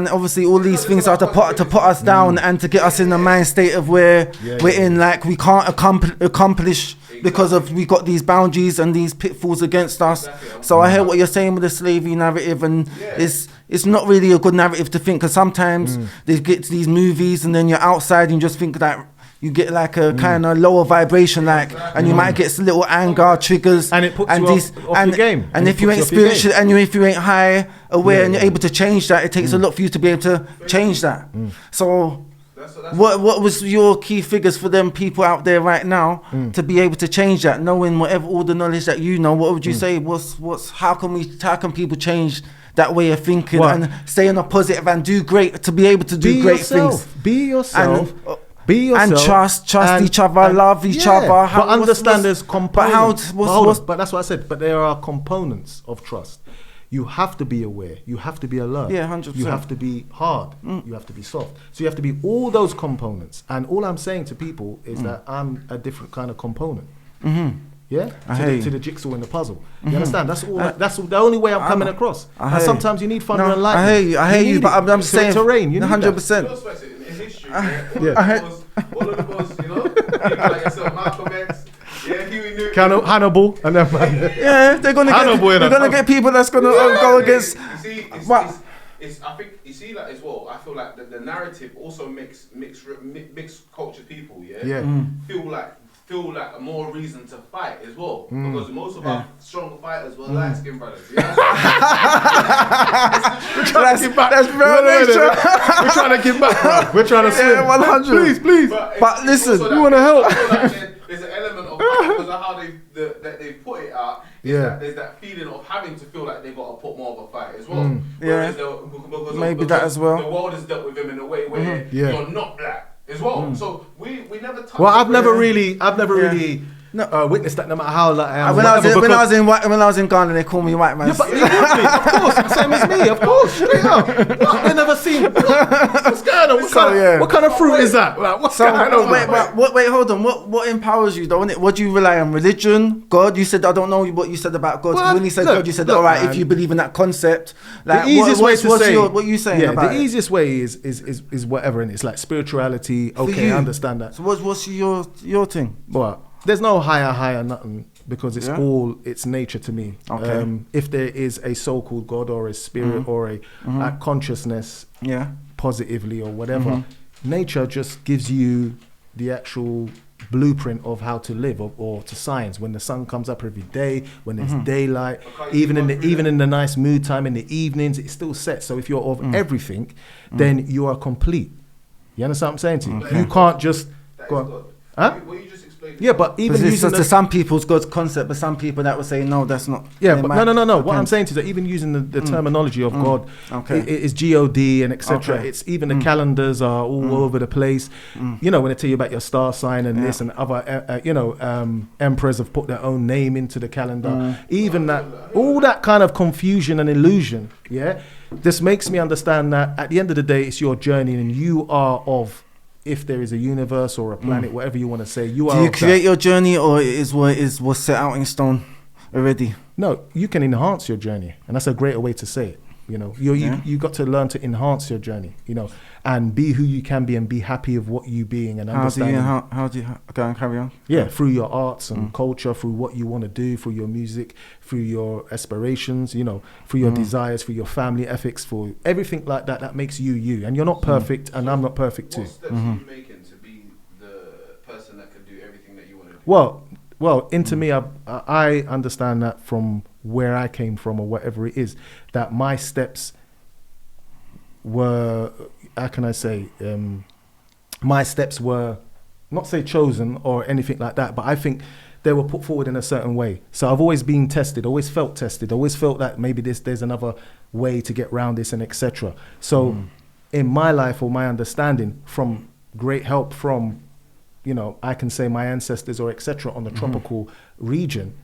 obviously all these things are to put us down and to get us in the mind state of where we're in, like we can't accomplish because of we got these boundaries and these pitfalls against us. So I hear what you're saying with the slavery narrative, and it's not really a good narrative to think, because sometimes they get to these movies and then you're outside and you just think that you get like a kind of lower vibration, like, and you might get little anger triggers, and it puts you off your game. And if you ain't spiritual, and if you ain't high aware, and you're able to change that, it takes a lot for you to be able to change that. So, what was your key figures for them people out there right now to be able to change that, knowing whatever all the knowledge that you know? What would you say? How can people change that way of thinking and stay in a positive and do great, to be able to do great things? Be yourself. Be yourself, and trust each other, love each other. But understand there's components. But that's what I said. But there are components of trust. You have to be aware. You have to be alert. Yeah, 100%. You have to be hard. You have to be soft. So you have to be all those components. And all I'm saying to people is that I'm a different kind of component. Yeah, to the jigsaw in the puzzle. You understand? That's all. That's the only way I'm coming across. And sometimes you need thunder and lightning. I hear you. But I'm saying terrain. You need 100%. In history, all of the boys, you know, people like yourself, Malcolm X, Huey Newton, Hannibal, and them. They're gonna get people that's gonna go against. I think you see that as well. I feel like the narrative also makes cultured people, feel feel like more reason to fight as well. Because most of our strong fighters were light skinned brothers. You know? That's very nature. We're trying to give back, bro. We're trying to swim. Yeah, 100. Please. But listen, also you want to help. There's an element of because of how they put it out. There's that feeling of having to feel like they've got to put more of a fight as well. Yeah. Maybe that as well. The world has dealt with them in a way where you're not black as well. So we never touched. Well, I've never really witnessed that, no matter how like I am. When I was in Ghana, they call me white man. Yeah, but you would be, of course, same as me, of course, straight up. What? They never seen. What's going on? What kind of fruit is that? Like, what's going on? Wait, hold on. What empowers you, though? What do you rely on? Religion, God? You said I don't know what you said about God. Well, when you said God, you said all right. If you believe in that concept, like the easiest way to say what are you saying about the easiest way is whatever, and it's like spirituality. Okay, I understand that. So what's your thing? What? There's no higher nothing, because it's all, it's nature to me. Okay. If there is a so-called God or a spirit or a consciousness, positively or whatever, nature just gives you the actual blueprint of how to live, or to science. When the sun comes up every day, when there's daylight, even in the nice mood time in the evenings, it's still set. So if you're of everything, then you are complete. You understand what I'm saying to you? Okay. You can't just go on. Huh? What you just explained. Yeah, but even using to some people's God's concept, but some people that would say no, that's not. Yeah, but no. What I'm saying to you is that even using the terminology of God, it is God and etc. Okay. It's even the calendars are all over the place. You know, when they tell you about your star sign and this and other, emperors have put their own name into the calendar. Even that, all that kind of confusion and illusion. Yeah, this makes me understand that at the end of the day, it's your journey, and you are of. If there is a universe or a planet, whatever you want to say, you are. Do you create your journey, or is what's set out in stone already? No, you can enhance your journey, and that's a greater way to say it. You know, you got to learn to enhance your journey. You know, and be who you can be, and be happy of what you being, and understanding. How do you go and carry on? Yeah, through your arts and culture, through what you want to do, through your music, through your aspirations, you know, through your desires, through your family ethics, for everything like that. That makes you you, and you're not perfect, and I'm not perfect too. What steps are you making to be the person that can do everything that you want to do? Well, into me, I understand that from where I came from, or whatever it is, that my steps were, how can I say, my steps were, not say chosen or anything like that, but I think they were put forward in a certain way. So I've always been tested, always felt that maybe there's another way to get around this, and etc. So in my life, or my understanding, from great help from, you know, I can say my ancestors or etc. on the tropical region,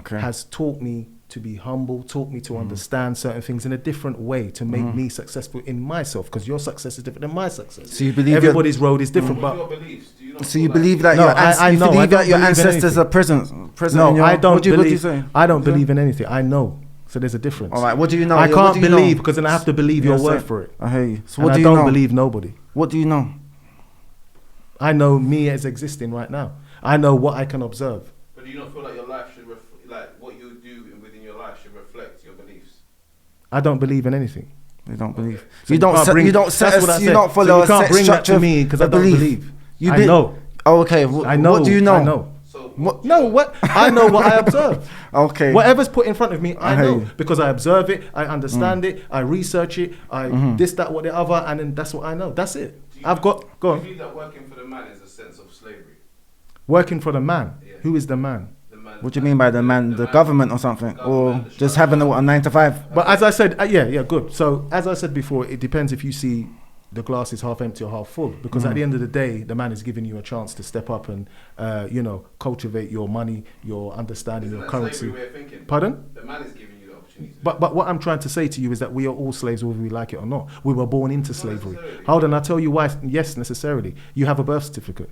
has taught me to be humble, taught me to understand certain things in a different way to make me successful in myself, because your success is different than my success. So you believe everybody's road is different, What are but your beliefs? Do you not so feel you like believe that your ancestors are present. no, in your, I don't what do you believe. say? I don't believe in anything. I know. So there's a difference. All right, what do you know? I What can't do you believe, know? because then I have to believe your word for it. I hear you. So And what do I you don't know? believe nobody. What do you know? I know me as existing right now. I know what I can observe. But do you not feel like your life should like what you do within your life should reflect your beliefs? I don't believe in anything. You don't believe. So You don't follow you can't bring that to me, because I don't believe. I know. Oh, okay. I know. What do you know? I know. So What? I know what I observe. Okay. Whatever's put in front of me, I I hear know, you. because I observe it, I understand it, I research it, I this, that, what, the other, and then that's what I know. That's it. do you Go do on. you believe that working for the man is a sense of slavery? Working for the man. Yeah. Who is the man? The man. What do you mean by the man? The man, government or something? Or government, the just structure. having a 9 to 5? But as I said, yeah, good. So as I said before, it depends if you see the glass is half empty or half full, because at the end of the day, the man is giving you a chance to step up and, cultivate your money, your understanding, Isn't your that currency. slavery way of thinking? Pardon? The man is giving you the opportunity. But what I'm trying to say to you is that we are all slaves, whether we like it or not. We were born into slavery. necessarily. Hold on, I'll tell you why. Yes, necessarily. You have a birth certificate.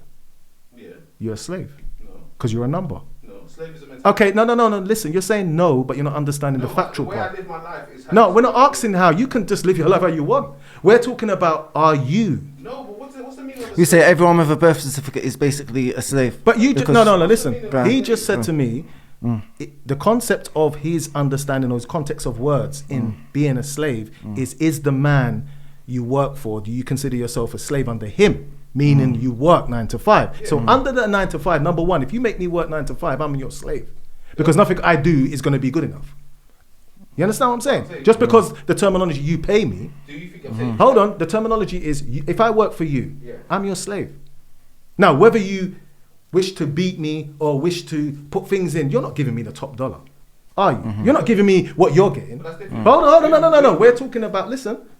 Yeah. You're a slave No. because you're a number. No. Slave is a mentality. Okay, no. Listen, you're saying no, but you're not understanding No, the factual the way part. I live my life is. No, we're not asking how. You can just live your life how you want. We're talking about, are you? No, but what's the meaning of You say everyone with a birth certificate is basically a slave. But you Because- no, listen. Right. He just said to me, the concept of his understanding or his context of words in being a slave is the man you work for, do you consider yourself a slave under him? meaning you work 9 to 5. So under the 9 to 5, number one, if you make me work 9 to 5, I'm your slave. Because nothing I do is going to be good enough. You understand what I'm saying? Just because the terminology you pay me, Do you think I'm saying? hold on, the terminology is if I work for you, I'm your slave. Now, whether you wish to beat me or wish to put things in, you're not giving me the top dollar, are you? You're not giving me what you're getting. Hold on, no. We're talking about,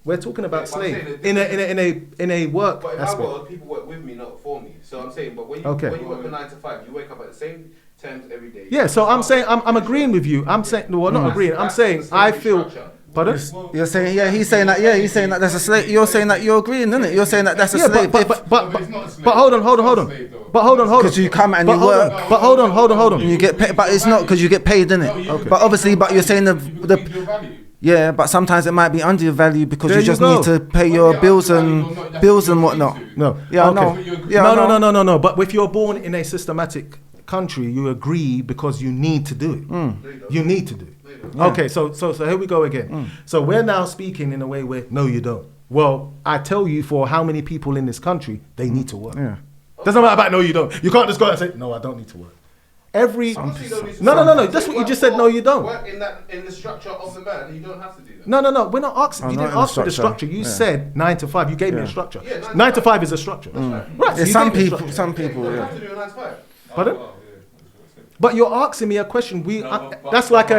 we're talking about slave in a work But in my aspect. world, people work with me, not for me. So I'm saying, but when you work a 9 to 5, you wake up at the same times every day. Yeah, so I'm saying, I'm agreeing with you. I'm saying, no, I'm not agreeing. I'm saying, I feel, pardon? You're saying, he's saying that that's a slave. You're saying that you're agreeing, isn't it? You're saying that that's a slave. But hold on. But hold on. Because you come and you work. But hold on. And you get paid, but it's not because you get paid, innit? Okay. But obviously, but you're saying Your value. yeah, but sometimes it might be under your value because There you you just go. need to pay your bills and whatnot. No. Yeah, I know. Okay. Yeah, I know. No. But if you're born in a systematic country, you agree because you need to do it. You need to do it. Okay, so here we go again. So we're now speaking in a way where, no, you don't. Well, I tell you for how many people in this country, they need to work. Yeah. Doesn't matter about no, you don't. You can't just go out and say, no, I don't need to work. No. That's what you just said. No, you don't. Work in the structure of the man. You don't have to do that. No. We're not asking. You not didn't in the ask for the structure. You said 9 to 5. You gave me a structure. Yeah, 9 to 5 is a structure. Right. Yeah, so you some gave me a people, structure. You don't yeah. have to do a 9 to 5. Pardon? But you're asking me a question. That's like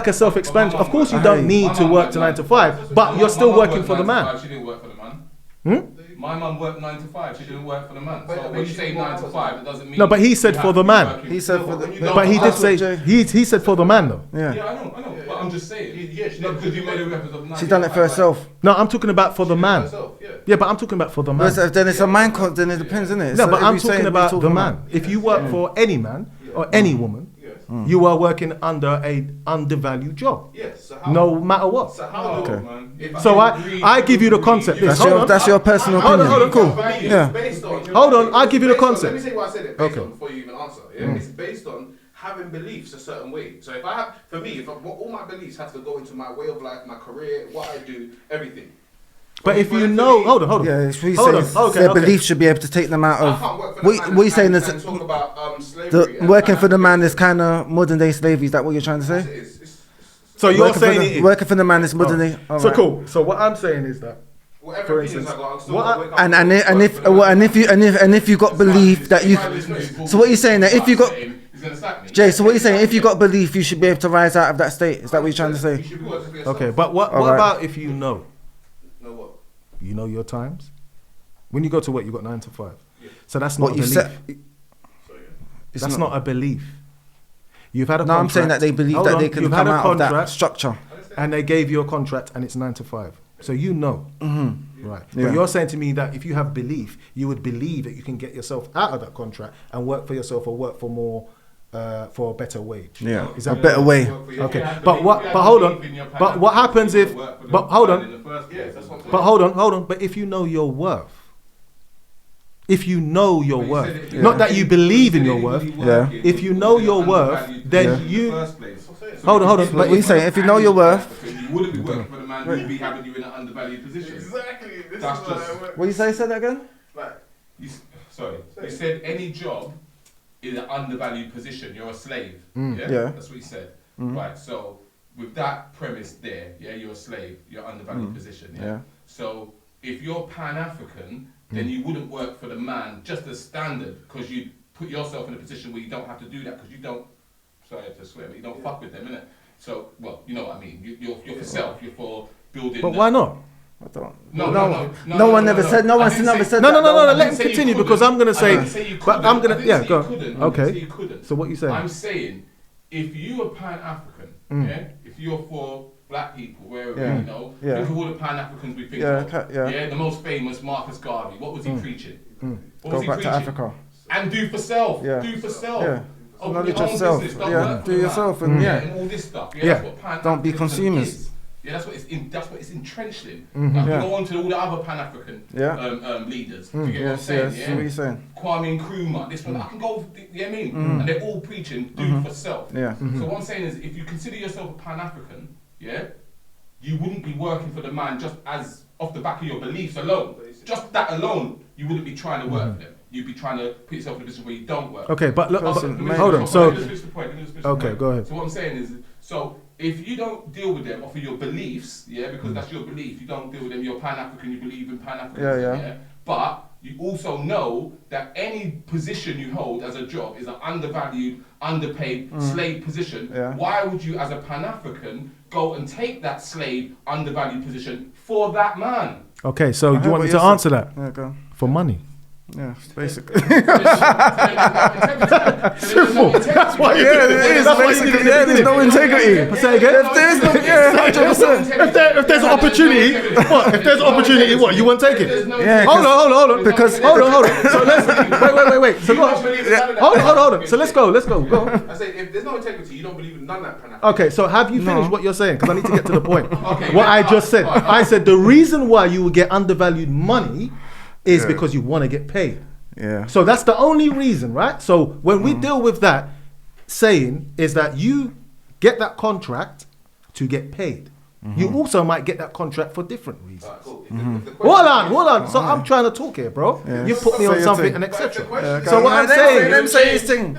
a self-explanatory. Of course, you don't need to work to 9 to 5, but you're still working for the man. She didn't work for the man. My mum worked 9 to 5. She didn't work for the man. So when you say 9 to 5, it doesn't mean. No, but he said you for have the to be man. working. He said for the. But he did That's what say he said for the man though. Yeah. Yeah, I know. But I'm just saying. Yeah, she No, did. because you made a reference of 9 She to done it 5, for herself. No, I'm talking about for the man. Herself, yeah. Yeah, but I'm talking about for the man. But then it's a man code. Then it depends, isn't it? No, So but if I'm you say talking we're about the talking man. If you work for any man or any woman, you are working under a undervalued job. Yes. So how, No matter what. So how Okay. man. If So you I agree- give you the concept. Yes. Hold on. That's your personal Hold on, opinion. hold on. Cool. It's Yeah. based on. Hold on, I'll give you the Based on- concept. Let me say what I said it based Okay. on before you even answer. Yeah? It's based on having beliefs a certain way. So if I have, for me, if all my beliefs have to go into my way of life, my career, what I do, everything. But if you know, hold on. Yeah, it's what Hold you on. say. Okay, Their okay. belief should be able to take them out I of. can't work for the man What you saying and is talk about slavery. the and working for the man African is kind of modern day slavery. Is that what you're trying to say? It's So you're Working saying for it the, is. working for the man is modern day. So Alright. cool. So what I'm saying is that, whatever for opinions instance, I got, I'm still what gonna I- wake up And and work if you got belief that you. So what you saying that if you got. He's gonna sack me. Jay, so what you saying? If you got belief, you should be able to rise out of that state. Is that what you're trying to say? You should be working for yourself. okay, but what Alright. about if you know? Know what? You know your times? When you go to work, you got 9 to 5. Yeah. So that's not What a you belief. said. It's That's not a belief. You've had a No, contract. I'm saying that they believe Hold that on, they can you've come had a out of that contract, structure. and they gave you a contract and it's 9 to 5. So you know. Right. Yeah. But you're saying to me that if you have belief, you would believe that you can get yourself out of that contract and work for yourself or work for more, for a better wage. Yeah, Is a that better way. Okay. But hold on. But what happens if, but hold on. But hold on. But if you know your worth, if you know your worth, not that you believe in your worth, Yeah. if you know your worth, then you, hold on. But But what you saying? If you know your worth, You wouldn't be working for the man, you'd be having you in an undervalued position. Exactly. This That's is what just- I work. what you say? Say that again. Like, You said any job is an undervalued position. You're a slave. Yeah? Yeah. That's what you said. Right. So with that premise there, yeah, you're a slave. You're undervalued position. Yeah? Yeah. So if you're Pan-African, then you wouldn't work for the man just as standard because you put yourself in a position where you don't have to do that because you don't. Sorry to swear, but you don't fuck with them, innit? So, well, you know what I mean. You're for self. You're for building. but why not? I don't. No one never said. No one's never said. No, that, though. let him continue because I'm going to say, but I'm going to, yeah, go. Okay. You couldn't. So what you saying? I'm saying, if you are Pan-African, yeah, if you're for black people, wherever, Yeah. you know, Yeah. think of all the Pan-Africans we think Yeah, of. okay, yeah. The most famous, Marcus Garvey. What was he preaching? What Go was he back to preaching? Africa. And do for self. Yeah. Do for self. Yeah. Open Knowledge your of own self. business, don't Yeah. work for Do the yourself man. and And all this stuff. Yeah. Yeah. That's what Pan-Africanism Don't be consumers. is. Yeah, that's what it's entrenched in. Like, Yeah. you go on to all the other Pan-African leaders. Do you get what I'm Yes, saying? yes. Yeah? What are you saying? Kwame Nkrumah, this one, I can go, you know what I mean? And they're all preaching do for self. Yeah. So what I'm saying is, if you consider yourself a Pan-African, yeah, you wouldn't be working for the man just as off the back of your beliefs alone. Just that alone you wouldn't be trying to work for them. You'd be trying to put yourself in a position where you don't work. Okay, but look, hold on. So, okay, go ahead. So what I'm saying is, so if you don't deal with them off of your beliefs, because that's your belief, you don't deal with them, you're Pan-African, you believe in Pan-Africanism, but you also know that any position you hold as a job is an undervalued, underpaid slave position. Why would you, as a Pan-African, go and take that slave, undervalued position for that man? Okay, so you want me to answer that? Yeah, go. For money. Yeah, basically. Simple. That's why you it is. That's why Basically, you there's no integrity. Say again? If there's no, 100%. If there's an opportunity, what? If there's an opportunity, what? You won't take it? Yeah, Hold on. Because hold on. So let's wait. So go on. Hold on. So let's go. Go on. I said, if there's no integrity, you don't believe in none of that Pan-African. Okay, so have you finished what you're saying? Because I need to get to the point. Okay, what I just said. I said the reason why you will get undervalued money is because you want to get paid. Yeah. So that's the only reason, right? So when we deal with that saying is that you get that contract to get paid. You also might get that contract for different reasons. Cool. Hold on. So I'm trying to talk here, bro. Yeah. You put me Say on your something thing. and etc. Yeah, So what I'm saying, Let him say his thing.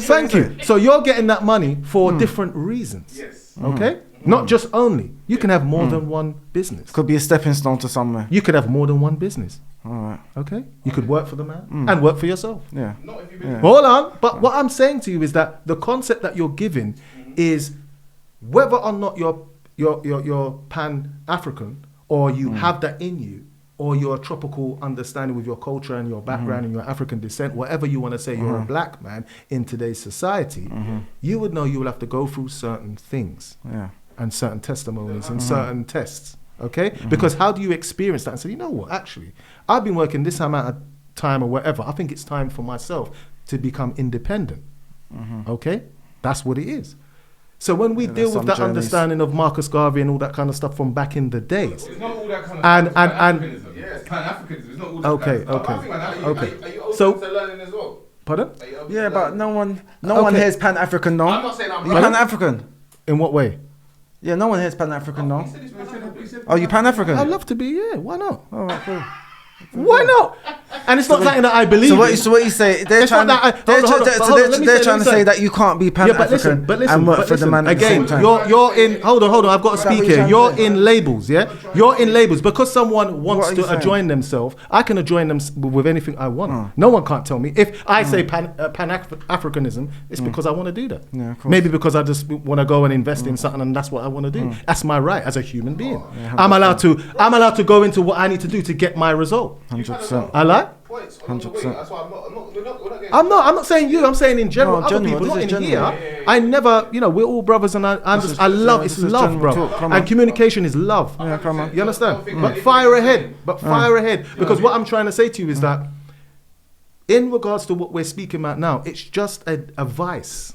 thank you. So you're getting that money for different reasons. Yes. Okay? Not just only. You can have more than one business. Could be a stepping stone to somewhere. You could have more than one business. All right. Okay? You could work for the man and work for yourself. Yeah. Not if you believe. Hold on. But what I'm saying to you is that the concept that you're giving is whether or not you're Pan-African or you have that in you, or your tropical understanding with your culture and your background and your African descent, whatever you want to say, you're a black man in today's society, you would know you will have to go through certain things and certain testimonies and certain tests, okay? Because how do you experience that and say, you know what, actually, I've been working this amount of time or whatever, I think it's time for myself to become independent, okay? That's what it is. So when we deal with that understanding of Marcus Garvey and all that kind of stuff from back in the days, It's not all that kind of And- Pan-Africanism. It's Pan-Africanism. It's not all that Okay, kind of stuff. okay. Are you open So- to learning as well? pardon? Are you open Yeah, to but learning? no one Okay. here is Pan-African, no. I'm not saying I'm You right. Pan-African? In what way? Yeah, no one here is Pan-African, no. He said Pan-African. Oh, you Pan-African? I'd love to be, yeah, why not? All right, cool. Why not? And it's not something that I believe in. So what you say? They're It's trying. not that They're hold on, let me they're say- trying to say that you can't be Yeah, Pan-African but listen, and work for the man at the again, same time. you're in. Hold on. I've got to that speak what here. you're You're trying to in labels, yeah. You're in labels because someone wants What are you to saying? adjoin themselves. I can adjoin them with anything I want. No one can't tell me if I say Pan-Africanism. It's because I want to do that. Yeah, of course. Maybe because I just want to go and invest in something, and that's what I want to do. That's my right as a human being. I'm allowed to go into what I need to do to get my result. 100%. I like. Points on the way. 100%. That's why we're not getting. I'm not saying you. I'm saying in general. No, Other general, people, this not in is here. general. I never, we're all brothers, and I love. this It's is love, general bro. talk, come And on. communication is love. Yeah, come on. You understand? Don't think But anything fire is ahead. saying. But fire ahead. Because what I'm trying to say to you is that, in regards to what we're speaking about now, it's just a vice.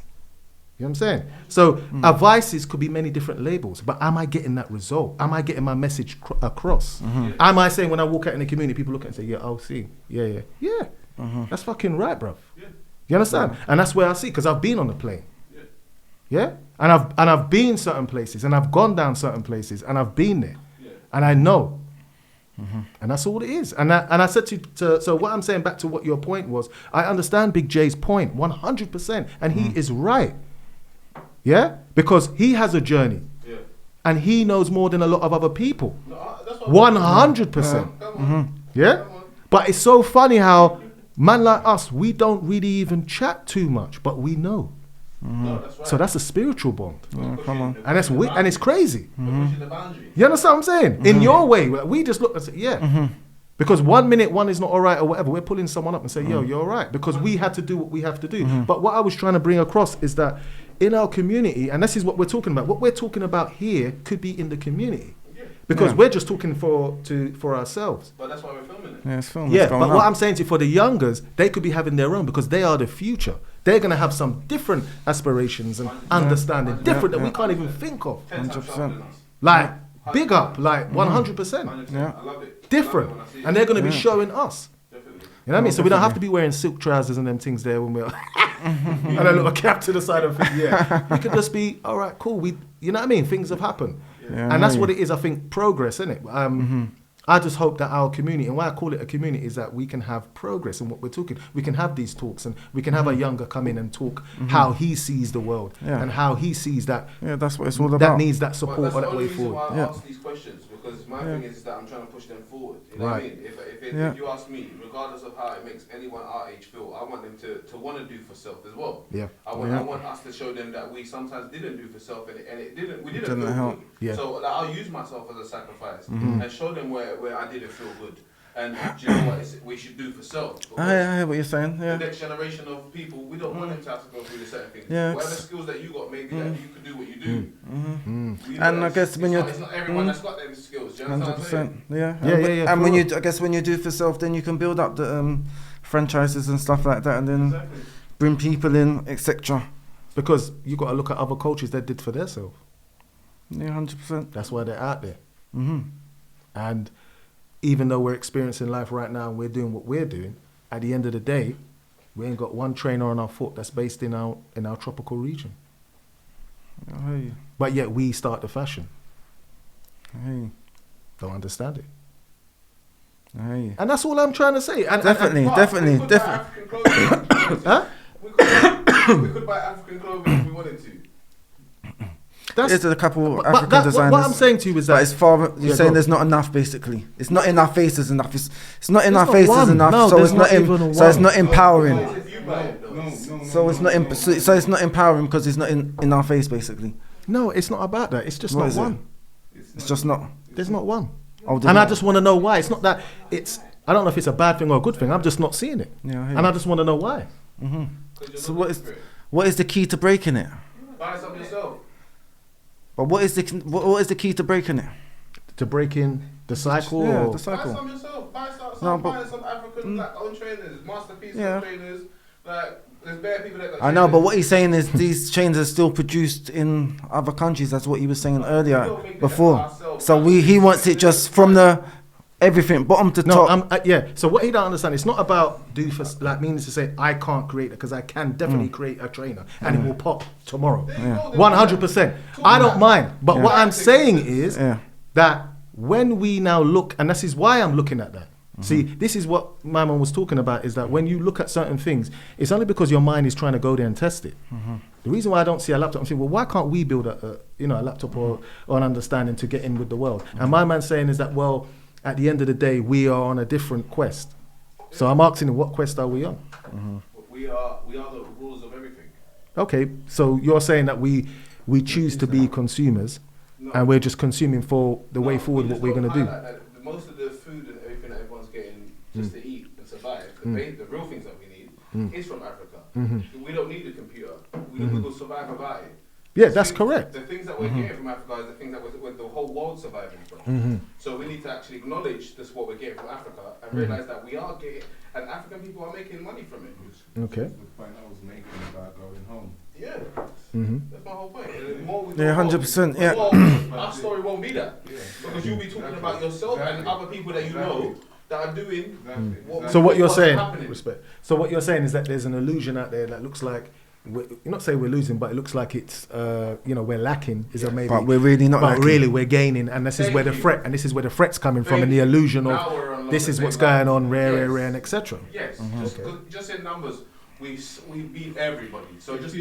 You know what I'm saying? So a vices could be many different labels, but am I getting that result? Am I getting my message across? Am I saying when I walk out in the community, people look at it and say, yeah, I'll see. Yeah. That's fucking right, bro. You understand? And that's where I see, because I've been on the plane. Yeah? And I've been certain places, and I've gone down certain places, and I've been there. And I know. And that's all it is. And I said so what I'm saying back to what your point was, I understand Big J's point 100%, and he is right. Yeah? Because he has a journey. Yeah. And he knows more than a lot of other people. No, that's what 100%. Come on. Yeah? Come on. But it's so funny how man like us, we don't really even chat too much, but we know. No, that's right. So that's a spiritual bond. Come on. And and it's crazy. Pushing the boundary. You understand what I'm saying? In your way, we just look and say, yeah. Because 1 minute one is not all right or whatever, we're pulling someone up and say, yo, you're all right. Because we had to do what we have to do. But what I was trying to bring across is that in our community, and this is what we're talking about, what we're talking about here could be in the community. Because we're just talking for ourselves. But that's why we're filming it. Yeah, it's film. Yeah, It's but going what on. I'm saying to you, for the youngers, they could be having their own because they are the future. They're going to have some different aspirations and understanding, different that we can't even think of. 10 times sharper than us. Like, big up, like 100%. 100%. Yeah. I love it. Different. I love it when I see it. And they're going to be showing us. Definitely. You know what I mean? So we don't have to be wearing silk trousers and them things there when we're and a little cap to the side of it. Yeah. We could just be, all right, cool. You know what I mean? Things have happened. Yeah, And that's I what it is, I think, progress, isn't it? I just hope that our community, and why I call it a community, is that we can have progress in what we're talking. We can have these talks, and we can have a younger come in and talk how he sees the world and how he sees that. Yeah, that's what it's all about. That needs that support That's or the that only way reason forward. why I ask these questions, because my thing is that I'm trying to push them forward. You know what I mean? If you ask me, regardless of how it makes anyone our age feel, I want them to want to do for self as well. Yeah. I want us to show them that we sometimes didn't do for self, and it didn't. We didn't feel help. good. Yeah. So like, I'll use myself as a sacrifice and show them where I didn't feel good. And do you know what we should do for self? I hear what you're saying. Yeah. The next generation of people, we don't want them to have to go through the certain things. Yeah, Whatever skills that you got, maybe that you can do what you do. And I guess when you're it's not everyone that's got them skills. Do you understand what I'm 100%. Yeah. And when I guess when you do for self, then you can build up the franchises and stuff like that, and then bring people in, etc. Because you got to look at other cultures that did for themselves. Yeah, 100%. That's why they're out there. And even though we're experiencing life right now and we're doing what we're doing, at the end of the day, we ain't got one trainer on our foot that's based in our tropical region. I hear you. But yet we start the fashion. I hear you. Don't understand it. I hear you. And that's all I'm trying to say. And Definitely. We could buy African clothing if we wanted to. There's a couple but African that, designers. what I'm saying to you is that But it's far. You're saying go. there's not enough, basically. It's not in our faces enough. It's not in There's our not faces one. enough. No, so there's it's not. not even a So it's one. not empowering. If you buy it, though. So it's not. So it's not empowering because it's not in our face, basically. no, it's not about that. It's just What not is it? one. It's just not. There's not one. Oh, And I just want to know why. It's not that it's. I don't know if it's a bad thing or a good thing. I'm just not seeing it. Yeah, I hear And you. I just want to know why. So what is the key to breaking it? Buy something yourself. But what is the key to breaking it? To break in the cycle. Yeah, or the cycle. Buy some yourself. Buy some African own trainers, masterpiece trainers. Like there's bare people that got I know, but trainers. what he's saying is these chains are still produced in other countries. That's what he was saying earlier, don't make that before. ourselves. So he wants it just from the everything, bottom to No, top. yeah. So what he don't understand, it's not about do for like means to say I can't create it because I can definitely create a trainer and it will pop tomorrow. 100%. I don't mind. But what I'm saying is that when we now look, and this is why I'm looking at that. See, this is what my mum was talking about, is that when you look at certain things, it's only because your mind is trying to go there and test it. The reason why I don't see a laptop, I'm saying, well, why can't we build a laptop or an understanding to get in with the world? And my man's saying is that, well, at the end of the day, we are on a different quest. So I'm asking him, what quest are we on? We are the rulers of everything. Okay, so you're saying that we choose to be consumers, and we're just consuming for the way forward what we're going to do. Most of the food and everything that everyone's getting just to eat and survive, the real things that we need, is from Africa. We don't need a computer. We will survive without it. Yeah, that's correct. The things that we're getting from Africa is the things that we're the whole world surviving from. So we need to actually acknowledge this what we're getting from Africa and realize that we are getting, and African people are making money from it. Okay. The point I was making about going home. Yeah, that's my whole point. And the more we go 100%. the Yeah. more our story won't be that, because you'll be talking about yourself and other people that you know that are doing. So what you're what's saying, happening. respect. So what you're saying is that there's an illusion out there that looks like, you're not saying we're losing, but it looks like it's, we're lacking. Is that maybe? But we're really not. But lacking. really, we're gaining, and this is where the threat, and this is where the threat's coming from, and the illusion of this is what's going on, rare, and etc. Yes, just in numbers, we beat everybody. So just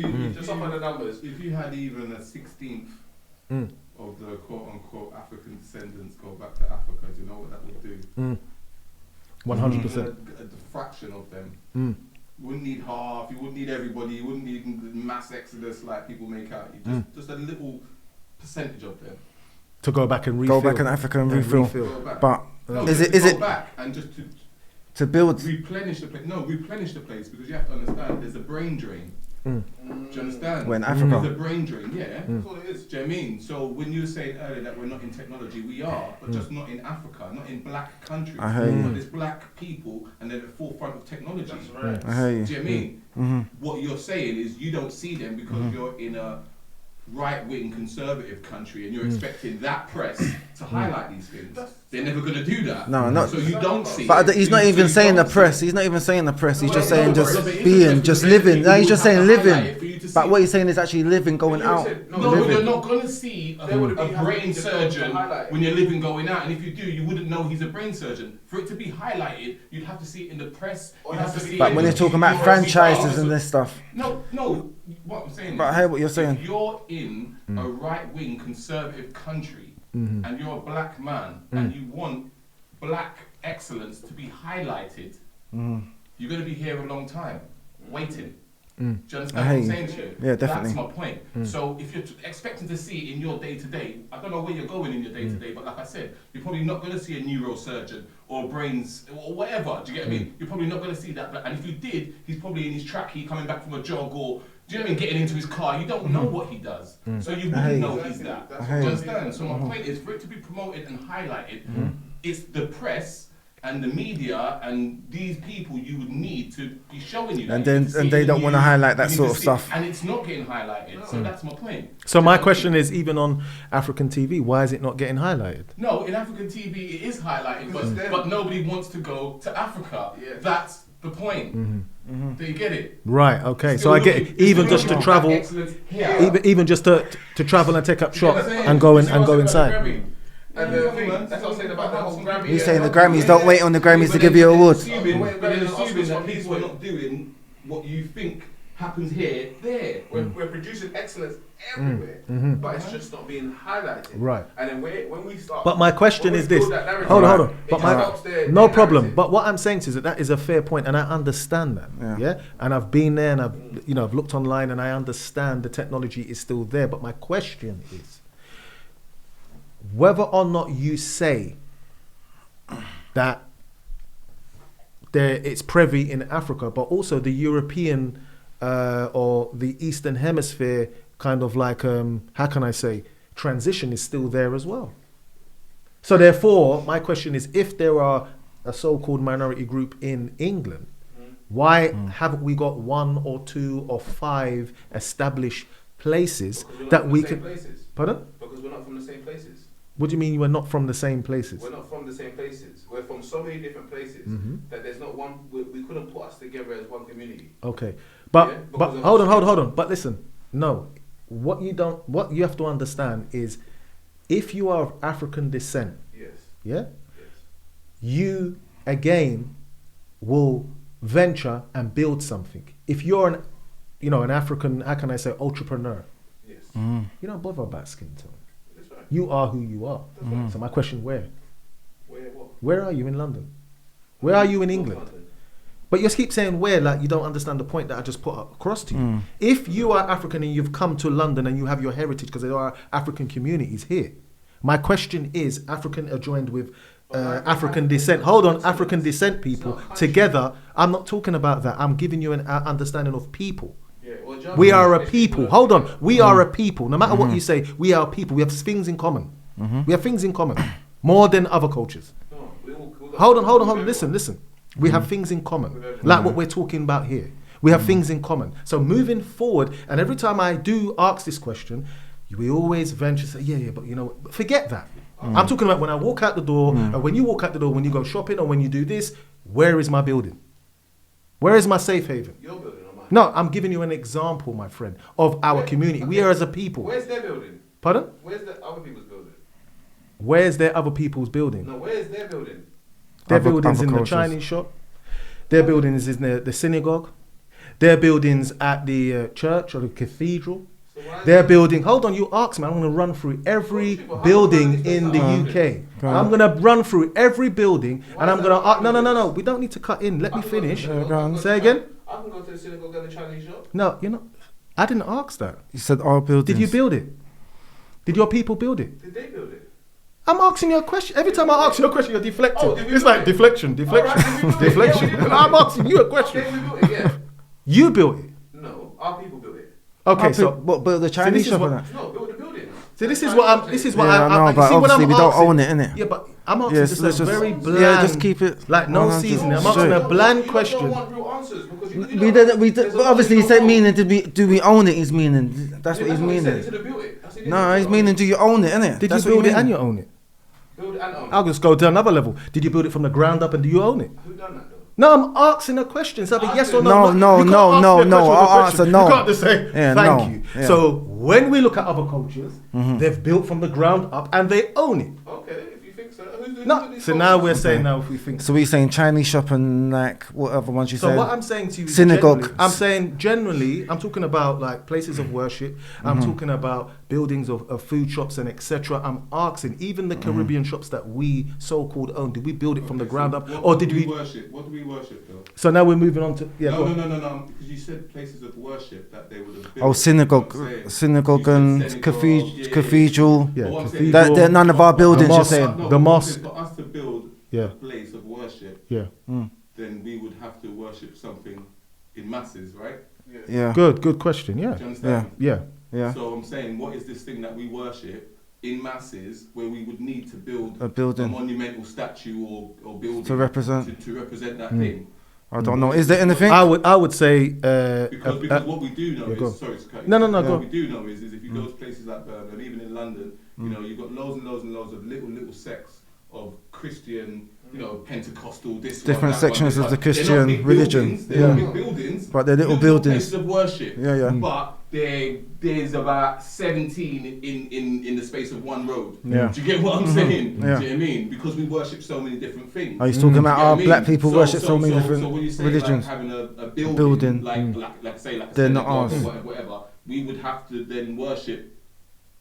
up on the numbers. If you had even a 16th of the quote-unquote African descendants go back to Africa, do you know what that would do? 100%. A fraction of them. You wouldn't need half, you wouldn't need everybody, you wouldn't need mass exodus like people make out. Just a little percentage of them. To go back and refill. Go back in Africa and refill. But No, is just it to go back and just to build? replenish the place? No, replenish the place, because you have to understand there's a brain drain. Do you understand? We're in Africa. There's a brain drain, yeah. That's all it is. Do you know what I mean? So when you were saying earlier that we're not in technology, we are, but just not in Africa, not in black countries. I hear you. But there's black people and they're at the forefront of technology. That's right. I hear you. Do you know what I mean? What you're saying is you don't see them because you're in a right-wing conservative country and you're expecting that press to highlight these things. They're never going to do that. No, not. So you don't see But it. he's not So even you saying the don't see press. it. He's not even saying the press. He's just No, saying but just it's being, interesting just because living. No, he's people just have saying to highlight living. it for you to see. But what you're saying is actually living, going out. No, you're not going to see a brain surgeon when you're living going out. And if you do, you wouldn't know he's a brain surgeon. For it to be highlighted, you'd have to see it in the press. You'd have to see but when you're talking about franchises and this stuff. No. What I'm saying but I hear what you're saying. If you're in a right-wing conservative country and you're a black man and you want black excellence to be highlighted, you're going to be here a long time, waiting. Do you understand what I'm saying to you? Yeah, definitely. That's my point. So if you're expecting to see it in your day-to-day, I don't know where you're going in your day-to-day, but like I said, you're probably not going to see a neurosurgeon or brains or whatever. Do you get what I mean? You're probably not going to see that. And if you did, he's probably in his trackie coming back from a jog, or do you know what I mean, getting into his car. You don't know what he does. So you wouldn't know he's that. Do you understand? So my point is, for it to be promoted and highlighted, it's the press and the media and these people you would need to be showing you that. And they don't want to highlight that sort of stuff. And it's not getting highlighted. So that's my point. So my question is, even on African TV, why is it not getting highlighted? No, in African TV it is highlighted, but nobody wants to go to Africa. Yeah. That's the point. Do you get it? Right, okay. So I get it. Even just to travel, even just to travel and take up shop and go inside. And the thing, that's what I'm saying about the whole Grammy. You're saying the Grammys, don't wait on the Grammys to give you an award. Assuming that people are not doing what you think happens here, there. We're producing excellence everywhere, but it's just not being highlighted. Right. And then when we start... But my question is this. Hold on. But no problem. But what I'm saying is that is a fair point, and I understand that. Yeah. And I've been there, and I've looked online, and I understand the technology is still there. But my question is, whether or not you say that it's prevy in Africa, but also the European or the Eastern Hemisphere kind of like, how can I say, transition is still there as well. So therefore, my question is, if there are a so-called minority group in England, why haven't we got 1 or 2 or 5 established places that we can... Pardon? Because we're not from the same places. What do you mean you are not from the same places? We're not from the same places. We're from so many different places that there's not one. We couldn't put us together as one community. Okay, but hold on. But listen, no. What you have to understand is, if you are of African descent, you again will venture and build something. If you're an African, how can I say, entrepreneur, you don't bother about skin tone. You are who you are. So my question, where? Where what? Where are you in London? Where are you in England? But you just keep saying where, like you don't understand the point that I just put across to you. If you are African and you've come to London and you have your heritage, because there are African communities here. My question is, African are joined with African descent. Hold on, African descent people together. I'm not talking about that. I'm giving you an understanding of people. We are a people. Hold on. We are a people. No matter what you say, we are a people. We have things in common. We have things in common. More than other cultures. Hold on. Listen. We have things in common. Like what we're talking about here. We have things in common. So moving forward, and every time I do ask this question, we always venture to say, but forget that. I'm talking about when I walk out the door, and when you walk out the door, when you go shopping, or when you do this, where is my building? Where is my safe haven? Your building. No, I'm giving you an example, my friend, of our community. We are as a people. Where's their building? Pardon? Where's the other people's building? Where's their other people's building? No, where's their building? Their buildings in the Chinese shop. Their buildings in the synagogue. Their buildings at the church or the cathedral. Their building. Hold on, you asked me. I'm going to run through every building in the UK. I'm going to run through every building, and I'm going to... No. We don't need to cut in. Let me finish. Say again. I can go to the synagogue and the Chinese shop. No, I didn't ask that. You said our buildings. Did you build it? Did your people build it? Did they build it? I'm asking you a question. Every time I ask you a question, you're deflecting. It's like deflection. Right, deflection. I'm asking you a question. Okay, we built it, yeah. You built it? No, our people built it. Okay, so... But the Chinese shop and that? No, build the building. See, this is what I'm... but see, obviously we don't own it, innit? Yeah, but I'm asking just a very bland... Yeah, just keep it... Like no seasoning. I'm asking a bland question. You don't want real answers because but obviously he said meaning, do we own it? He's meaning. That's what he's meaning. No, he's meaning, do you own it, innit? Did you build it and you own it? Build it and own it. I'll just go to another level. Did you build it from the ground up and do you own it? Who done that though? No, I'm asking a question. It's either yes or No, no. no, You can't no, ask no, me a no. question with a I'll question. answer no. You can't just say Yeah, thank no. you. Yeah. So when we look at other cultures, they've built from the ground up and they own it. Okay, if you think so. No. So now we're saying now if we think. So we're saying Chinese shop and like whatever ones you So said. what I'm saying to you is Synagogue. generally, I'm saying generally, I'm talking about like places of worship. I'm talking about buildings of food shops and etc. I'm asking, even the Caribbean shops that we so-called own, did we build it from the ground up, or did we worship? What do we worship though? So now we're moving on to No, because you said places of worship that they would have built. Oh, synagogue and cathedral. Yeah, That they're none of our buildings. You're saying the mosque. For us to build a place of worship, then we would have to worship something in masses, right? Yeah. Good question. Yeah. Do you understand? Yeah. So I'm saying, what is this thing that we worship in masses where we would need to build A building. a monumental statue or building to represent. to represent that thing? I don't know. Is there anything? I would say because what we do know is sorry to cut you. No, What go. we do know is if you go to places like Birmingham, even in London, you know, you've got loads and loads and loads of little sects of Christian, you know, Pentecostal, this Different one, that sections one, of the this one. Christian They're not big religion. buildings, they're not big buildings, But they're little little buildings. places of worship. Yeah. But there's about 17 in the space of one road. Yeah. Do you get what I'm saying? Yeah. Do you know what I mean? Because we worship so many different things. Are you talking about You know our what I mean? black people worship so many So different when you say religions? like having a building, building. like say like a They're not synagogue ours. or whatever, we would have to then worship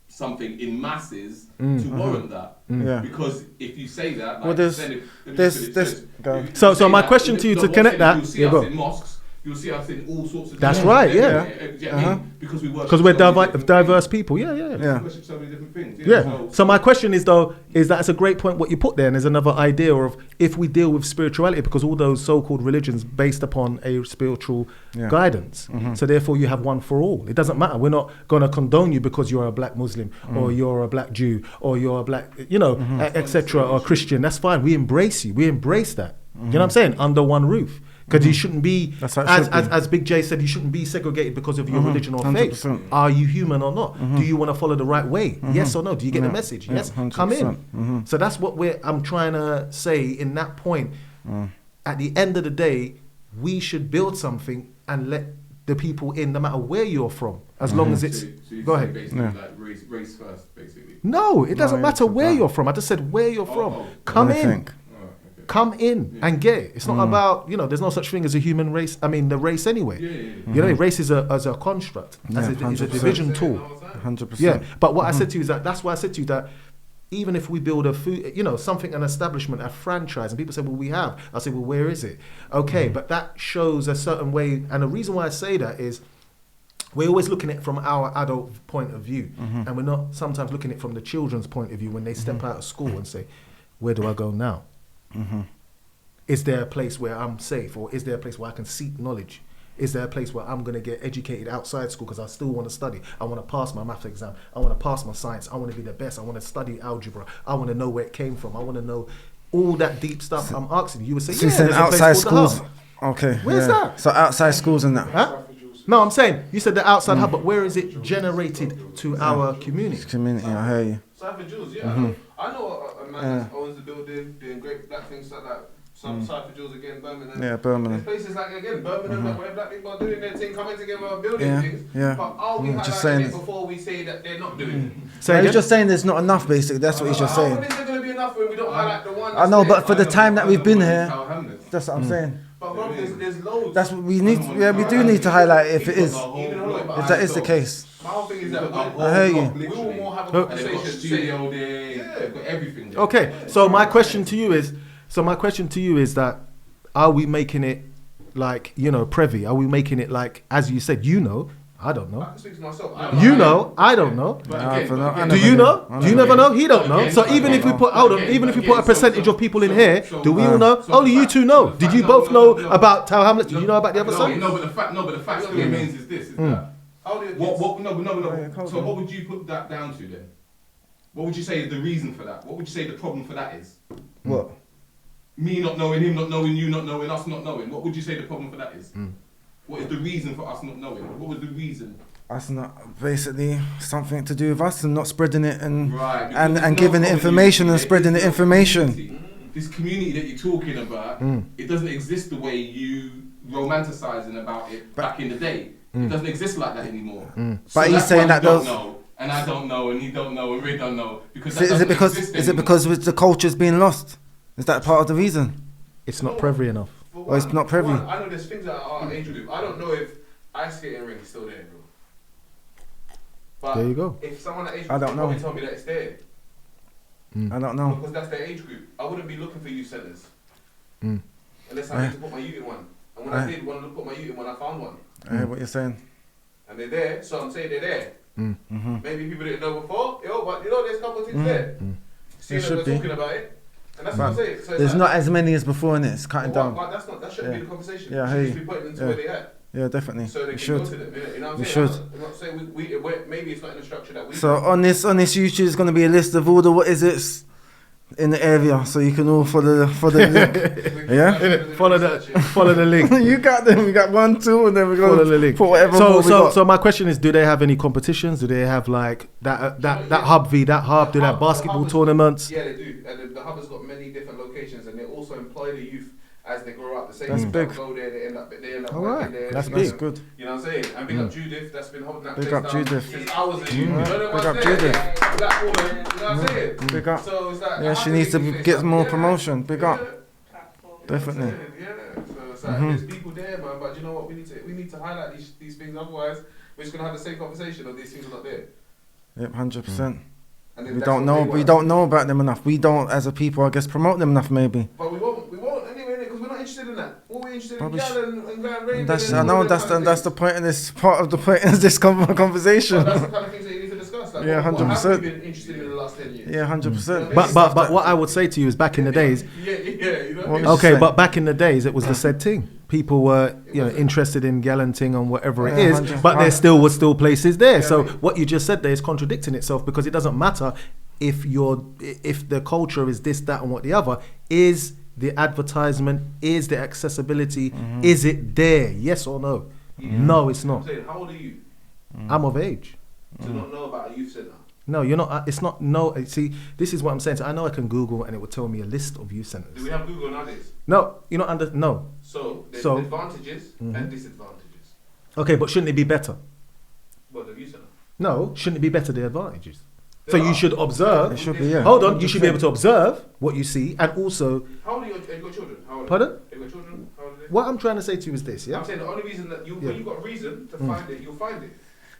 something in masses to warrant that. Yeah. Because if you say that, like Well, there's- then if you there's- put there's- it- go. if you So say my that, question to you to what I'm connect saying, that- you'll see yeah, us go. in mosques. You'll see us in all sorts of. That's different- right, yeah. Do you know what I mean? Because we worship Because we're so many different diverse things. people. Yeah. Yeah. We worship so many different things. Yeah. So my question is though, is that it's a great point what you put there, and there's another idea of if we deal with spirituality, because all those so-called religions based upon a spiritual guidance. So therefore you have one for all. It doesn't matter. We're not going to condone you because you're a black Muslim or you're a black Jew or you're a black, etc. or Christian. That's fine. We embrace you. We embrace that. You know what I'm saying? Under one roof. Because you shouldn't be, That's how it should be. as Big J said, you shouldn't be segregated because of your religion or faith. 100%. Are you human or not? Do you want to follow the right way? Yes or no? Do you get the message? Yeah, Yes, 100%. come in. So that's what I'm trying to say in that point. At the end of the day, we should build something and let the people in, no matter where you're from, as long as it's. So you Go say ahead. basically like race first, basically. No, it doesn't No, matter it's where about- you're from. I just said where you're from. oh. Come I in. think. Oh, okay. Come in and get it. It's not about, there's no such thing as a human race. I mean, the race anyway. Yeah. Race is a construct. As Yeah, it's a 100%. division tool. 100%. Yeah, but what I said to you is that's why I said to you that even if we build a food, something, an establishment, a franchise, and people say, well, we have. I say, well, where is it? Okay, but that shows a certain way. And the reason why I say that is we're always looking at it from our adult point of view. And we're not sometimes looking at it from the children's point of view when they step out of school and say, where do I go now? Is there a place where I'm safe? Or is there a place where I can seek knowledge? Is there a place where I'm going to get educated outside school because I still want to study? I want to pass my maths exam. I want to pass my science. I want to be the best. I want to study algebra. I want to know where it came from. I want to know all that deep stuff. I'm asking you. You would say, So you're saying there's a place outside called the schools. Hub. Okay. Where's yeah. that? So outside schools and that. Huh? No, I'm saying, you said the outside hub, but where is it generated to our community? Community, I hear you. Cypher Jules, yeah. I know a man that owns the building, doing great black things like that. Some Cypher Jules again, Birmingham. Yeah, Birmingham. There's places like again, Birmingham, like where black people are doing their thing, coming together, building Yeah, things. yeah. But are we Just highlighting saying it it. before we say that they're not doing it? Say No, he's again? just saying there's not enough, basically. That's what he's just How saying. is there going to be enough when we don't highlight the ones? I know, that's but for the time that we've been here, Tower Hamlets. that's what I'm saying. But bro, there's loads. That's what we need. Yeah, we do need to highlight it if it is. If that is the case. My whole thing is that I hear you. we will more have a Oh. And they've got conversation. studio there, they've got everything there. Okay, so my question to you is that are we making it like, privy? Are we making it like, as you said, I don't know. I can speak to myself. I don't know. Do you know? I Do you never know? He don't know. So even if we put, even if we put a percentage of people in here, do we all know? Only you two know. Did you both know about Tower Hamlets? Did you know about the other side? No, but the fact still remains is this, is that. No. So what would you put that down to then? What would you say is the reason for that? What would you say the problem for that is? What? Me not knowing, him not knowing, you not knowing, us not knowing. What would you say the problem for that is? What is the reason for us not knowing? What was the reason? That's not basically something to do with us and not spreading it and Right, and because giving no the information and community, spreading the there is no information. community. this community that you're talking about, it doesn't exist the way you romanticizing about it back in the day. It doesn't exist like that anymore. So But he's saying that don't those. know, and I don't know, and he don't know, and we don't know because that Is doesn't it because exist is it anymore. because with the culture's being lost? Is that part of the reason? It's not prevy enough. Or it's not privy? I know there's things that are our age group. I don't know if ice skating ring is still there, bro. But There you go. if someone at age I group don't would probably know. tell me that it's there, I don't know. because that's their age group. I wouldn't be looking for youth centres unless I Aye. need to put my youth in one. And when I did want to put my youth in one, I found one. I hear what you're saying. And they're there, so I'm saying they're there. Mm-hmm. Maybe people didn't know before, but there's a couple of things there. Seeing There that should we're be. talking about it, and that's what I'm saying. So it's There's like, not as many as before in it. It's cutting but down. that shouldn't Yeah. be the conversation. Yeah, We I should hear just you. be putting them to Yeah. where they at. Yeah, definitely. So they We can should. go to them, you know what I'm We saying? should. I'm not saying maybe it's not in the structure that we. So on this YouTube is going to be a list of all the what is it's in the area, so you can all follow the link. Yeah? Follow the link. You got them. We got 1, 2, and then we Follow go the link. put whatever more we got. So my question is, do they have any competitions? Do they have like that hub do they have basketball tournaments? Yeah, they do. And the hub has got many different locations, and they also employ the youth as they grow up. The same That's youth big. that go there, they end up All working right. there. That's you big. know, That's good. You know what I'm saying? And big up Judith, that's been holding that Big place up down Judith. since I was a youth. You know Big what up I'm saying? Judith. Black woman, you know what I'm saying? Big up. So it's like, Yeah, she needs to get more promotion. Big up. Definitely. Yeah, so it's like there's people there, man. But you know what? We need to highlight these things. Otherwise, we're just gonna have the same conversation of these things are not there. Yep, 100%. And then We that's don't what know. they We want. don't know about them enough. We don't, as a people, I guess, promote them enough. Maybe. But we won't anyway, because we're not interested in that. What we're interested Probably in, gal and grand raving. And that's and I know all that's them kind that's of the point in this part of the point in this conversation. But that's the kind of things that you need to discuss. Like, Yeah, what 100%. have we been interested in the last 10 years? Yeah, 100%. But what I would say to you is back in the days. Yeah, you know. What What was Okay, say? but back in the days it was the said thing. People were interested in gallanting and whatever it Yeah, is, 100%. but there still was places there. Yeah, So I mean- what you just said there is contradicting itself, because it doesn't matter if the culture is this, that, and what the other is. The advertisement is the accessibility. Is it there? Yes or no? No, it's I'm not. saying, how old are you I'm of age. to not know about a youth centre? No, you're not. It's not. No. See, this is what I'm saying. So I know I can Google and it will tell me a list of youth Do centers. we have Google nowadays? No, you're not no. So there's So- advantages and disadvantages. Okay, but shouldn't it be better? What the youth centre? No, shouldn't it be better the advantages? So There you are. should observe. It should be, yeah. Hold on, you should be able to observe what you see, and also, How old are you? Have you got children? How old are Pardon? you? Have you got children? How old are they? what I'm trying to say to you is this, yeah? I'm saying the only reason that Yeah. when you've got reason to find it, you'll find it.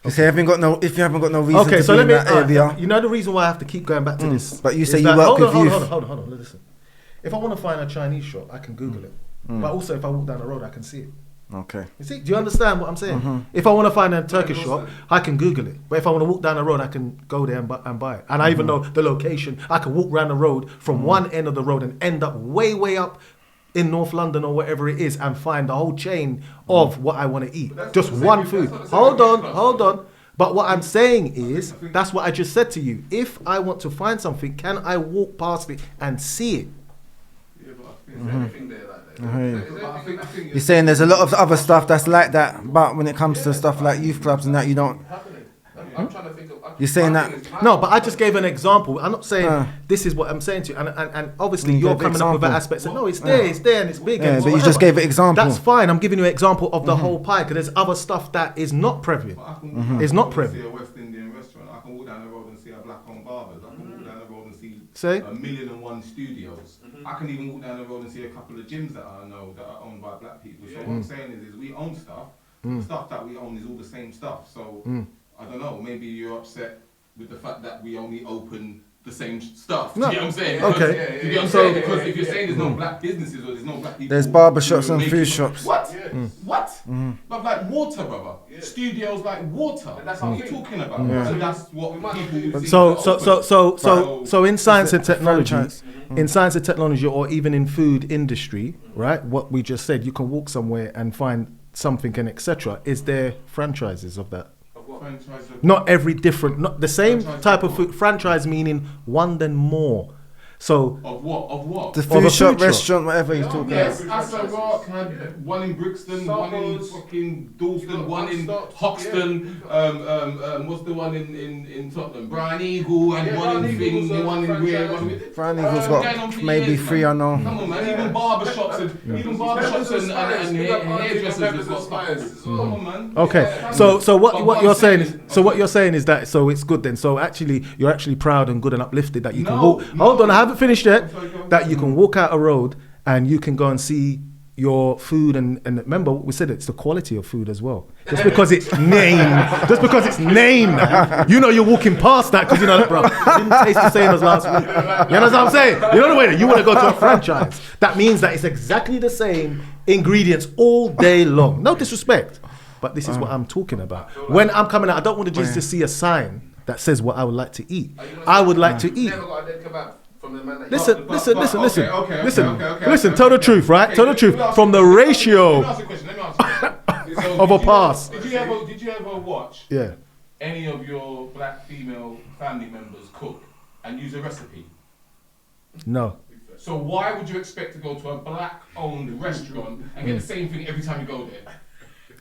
If you haven't got no reason Okay, to so be let in me. that area, You know the reason why I have to keep going back to this. But you is say you that- work hold with on, youth. Hold on. Listen. If I want to find a Chinese shop, I can Google it. But also, if I walk down the road, I can see it. okay. You see? Do you understand what I'm saying? If I want to find a Turkish shop, I can Google it. But if I want to walk down the road, I can go there and buy it. And I even know the location. I can walk around the road from one end of the road and end up way up in North London or wherever it is and find the whole chain of what I want to eat. But that's Just not the one same- food. that's not the same Hold on. with But what I'm saying is, that's what I just said to you. If I want to find something, can I walk past it and see it? Yeah, but there's everything there like that. I hear you. There's everything You're saying there's a lot of other stuff that's like that, but when it comes to stuff like youth clubs and that, you don't. happening. I'm trying to think of. You're saying my that- thing is, No, but I just gave an example. I'm not saying Uh. this is what I'm saying to you. And obviously You you're gave an coming up with that example. aspect. So no, it's there, and it's big. Yeah, and it's but you whatever. just gave an example. That's fine. I'm giving you an example of the whole pie, because there's other stuff that is not prevalent. But I can walk down It's the not road and prevalent. see a West Indian restaurant. I can walk down the road and see a black-owned barbers. I can walk down the road and see Say? 1,000,001 studios. I can even walk down the road and see a couple of gyms that I know that are owned by black people. So what I'm saying is we own stuff. The stuff that we own is all the same stuff. So I don't know. Maybe you're upset with the fact that we only open the same stuff. No. Do you know what I'm saying? Okay. Because, you know what I'm saying? Because if you're saying there's no black businesses or there's no black people, There's barbershops who are and food making- shops. What? Yeah. What? But like water, brother. Yeah. Studios like water. And that's what what you're we- talking about. Yeah. So that's what We might people not do- would see So to open. so in science and technology, franchise. in science and technology, or even in food industry, right? What we just said, you can walk somewhere and find something and etc. Is there franchises of that? Of what? Franchise of- Not every different, not the same Franchise type of of food. Franchise meaning one then more. So Of what? The Of a food shop, food shop. restaurant, whatever he's talking Yes, about. Asa Rock had one in Brixton, one in Suppos. fucking Dalston, one in Stops, Hoxton. What's the one in Tottenham? Brian Eagle had Yeah, one Brian in Eagle's Thing, a one in Weir, franchise. one in. Brian Eagle's Going got on for maybe years, 3 man. unknown. Come on, man. Even barbershops and even barbershops and hairdressers have got stuff. Come on, man. okay, Yeah. so what But what you're I'm saying is saying- so what you're saying is that so it's good then. So actually you're actually proud and good and uplifted that you can No, walk. no. Hold on, I haven't finished yet. I'm sorry, go on. That you can walk out a road and you can go and see your food and remember we said it's the quality of food as well. Just because it's named, you know you're walking past that because you know that, bro, it didn't taste the same as last week. You know what I'm saying? You know the way that you want to go to a franchise. That means that it's exactly the same ingredients all day long. No disrespect, but this is what I'm talking about. When I'm coming out, I don't want to just see a sign that says what I would like to eat. I would like to eat. Never got a dead kebab from the man that Listen. Okay. Tell the truth, right? Okay, Tell the truth. let me ask From you- the Let me ratio ask you a question. So of a did you pass. Did you ever watch Yeah. any of your black female family members cook and use a recipe? No. So why would you expect to go to a black-owned restaurant and get the same thing every time you go there?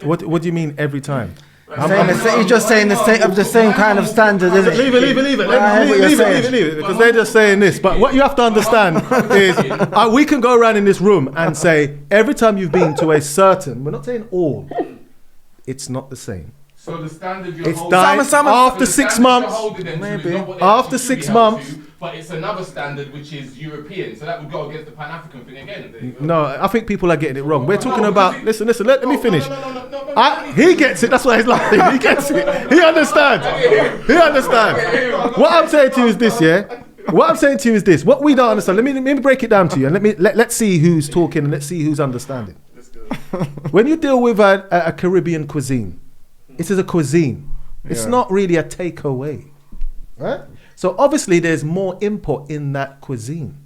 What do you mean every time? You're just saying the same kind of standard, isn't it? Leave it. I hear what you're saying. Leave it. Because they're just saying this. But what you have to understand is we can go around in this room and say every time you've been to a certain, we're not saying all, it's not the same. So the standard you're It's holding... died Some- after the 6 standard you're months. holding them to is Maybe. not what they After actually 6 should be held months. to, but it's another standard which is European. So that would go against the Pan-African thing again. No, I think people are getting it wrong. We're talking about, listen, let me finish. No. He gets it. That's why he's laughing. He gets it. He understands. What I'm saying to you is this, yeah. What I'm saying to you is this. What we don't understand. Let me break it down to you, and let's see who's talking and let's see who's understanding. When you deal with a Caribbean cuisine, it is a cuisine. It's not really a takeaway, right? So obviously there's more input in that cuisine,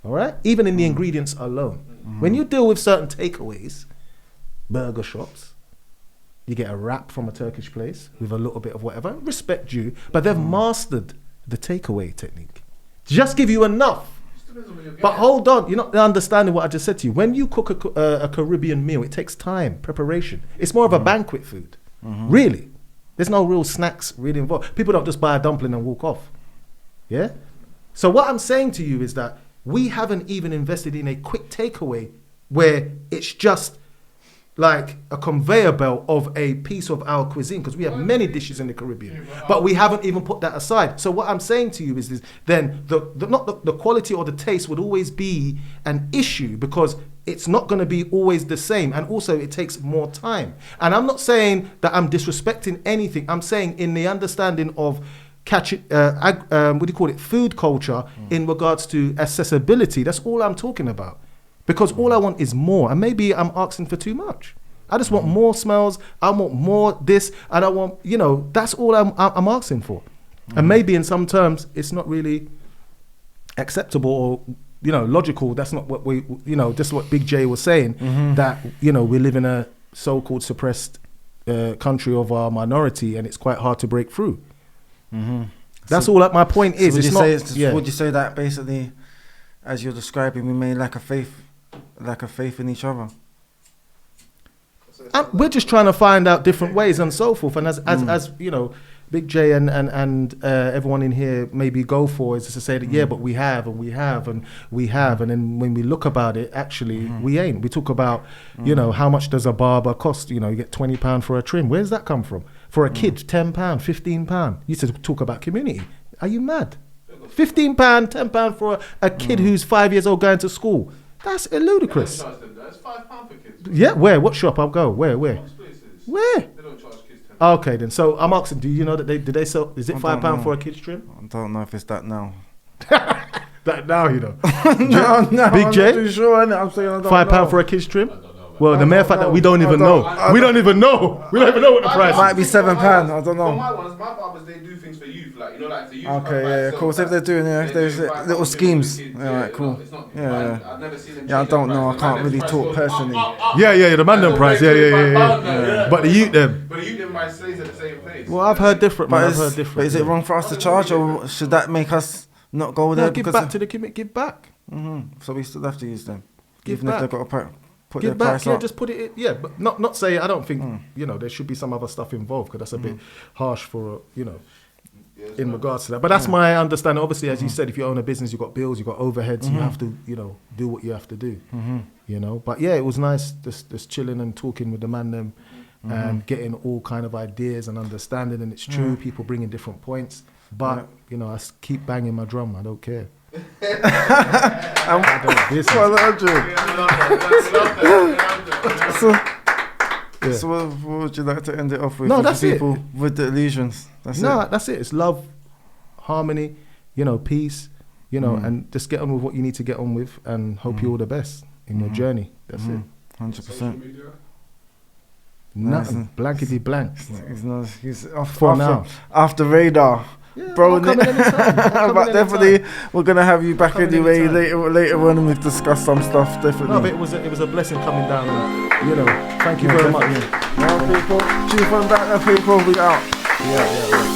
all right? Even in the ingredients alone. When you deal with certain takeaways, burger shops, you get a wrap from a Turkish place with a little bit of whatever, respect you, but they've mastered the takeaway technique. Just give you enough. But hold on, you're not understanding what I just said to you. When you cook a Caribbean meal, it takes time, preparation. It's more of a banquet food, really. There's no real snacks really involved. People don't just buy a dumpling and walk off. Yeah? So what I'm saying to you is that we haven't even invested in a quick takeaway where it's just like a conveyor belt of a piece of our cuisine, because we have many dishes in the Caribbean, but we haven't even put that aside. So what I'm saying to you is this, then the quality or the taste would always be an issue, because it's not going to be always the same, and also it takes more time. And I'm not saying that I'm disrespecting anything. I'm saying in the understanding of food culture in regards to accessibility. That's all I'm talking about. Because all I want is more, and maybe I'm asking for too much. I just want more smells. I want more this, and I want, that's all I'm asking for. And maybe in some terms it's not really acceptable or logical. That's not what we, just what Big J was saying, that we live in a so-called suppressed country of our minority, and it's quite hard to break through. That's all that my point is. Would you say that basically, as you're describing, we may lack a faith in each other? We're just trying to find out different ways and so forth. And as Big J and everyone in here maybe go for is to say that but we have, and then when we look about it, actually we ain't. We talk about how much does a barber cost? You get £20 for a trim. Where's that come from? For a kid, £10, £15. You used to talk about community. Are you mad? £15, £10 for a kid who's 5 years old going to school. That's ludicrous. That's £5 for kids. Yeah, where? What shop? I'll go. Where? Most places. Where? They don't charge kids £10. Okay, then. So I'm asking, do you know that they sell? Is it £5 for a kid's trim? I don't know if it's that now. That now, no, Big J? I'm not too sure, innit? I'm saying I don't £5 know. for a kid's trim? I don't know, man. Well, the mere fact that we don't even know. We don't even know. We don't even know what the price Might is. be £7. I don't For know. my barbers, they do things for youth, like if the youth. Okay, yeah, cool. So if they're doing there's little schemes. Alright, cool. Yeah. I've never seen them. Yeah, I don't know. I can't really talk personally. Yeah, the man them price. Yeah. But the youth them. But the youth them might stays at the same place. Well, I've heard different, man. I've heard different. But is it wrong for us to charge, or should that make us not go there? No, give back to the community. Give back. So we still have to use them, Give even back. if they've got to put Give their back, price yeah, up. just put it in, yeah, but not say, I don't think, you know, there should be some other stuff involved, because that's a bit harsh for, you know, in regards to that. But that's my understanding. Obviously, as you said, if you own a business, you've got bills, you've got overheads, you have to, you know, do what you have to do, you know. But yeah, it was nice just chilling and talking with the man them and getting all kind of ideas and understanding, and it's true, people bringing different points, but, you know, keep banging my drum, I don't care. So what would you like to end it off with? No, with that's the it. people with the illusions. That's it. It's love, harmony, you know, peace, you know, and just get on with what you need to get on with, and hope you all the best in your journey. That's it. 100%. Nothing. Blankety blank. He's off For now. off the radar. Yeah, Bro, I'll come in anytime. but definitely we're gonna have you back anyway later on, and we discuss some stuff. Definitely. No, but it was a blessing coming down, and, you know, thank you very much. Well, people, Chief and Banter, people, we out. Yeah.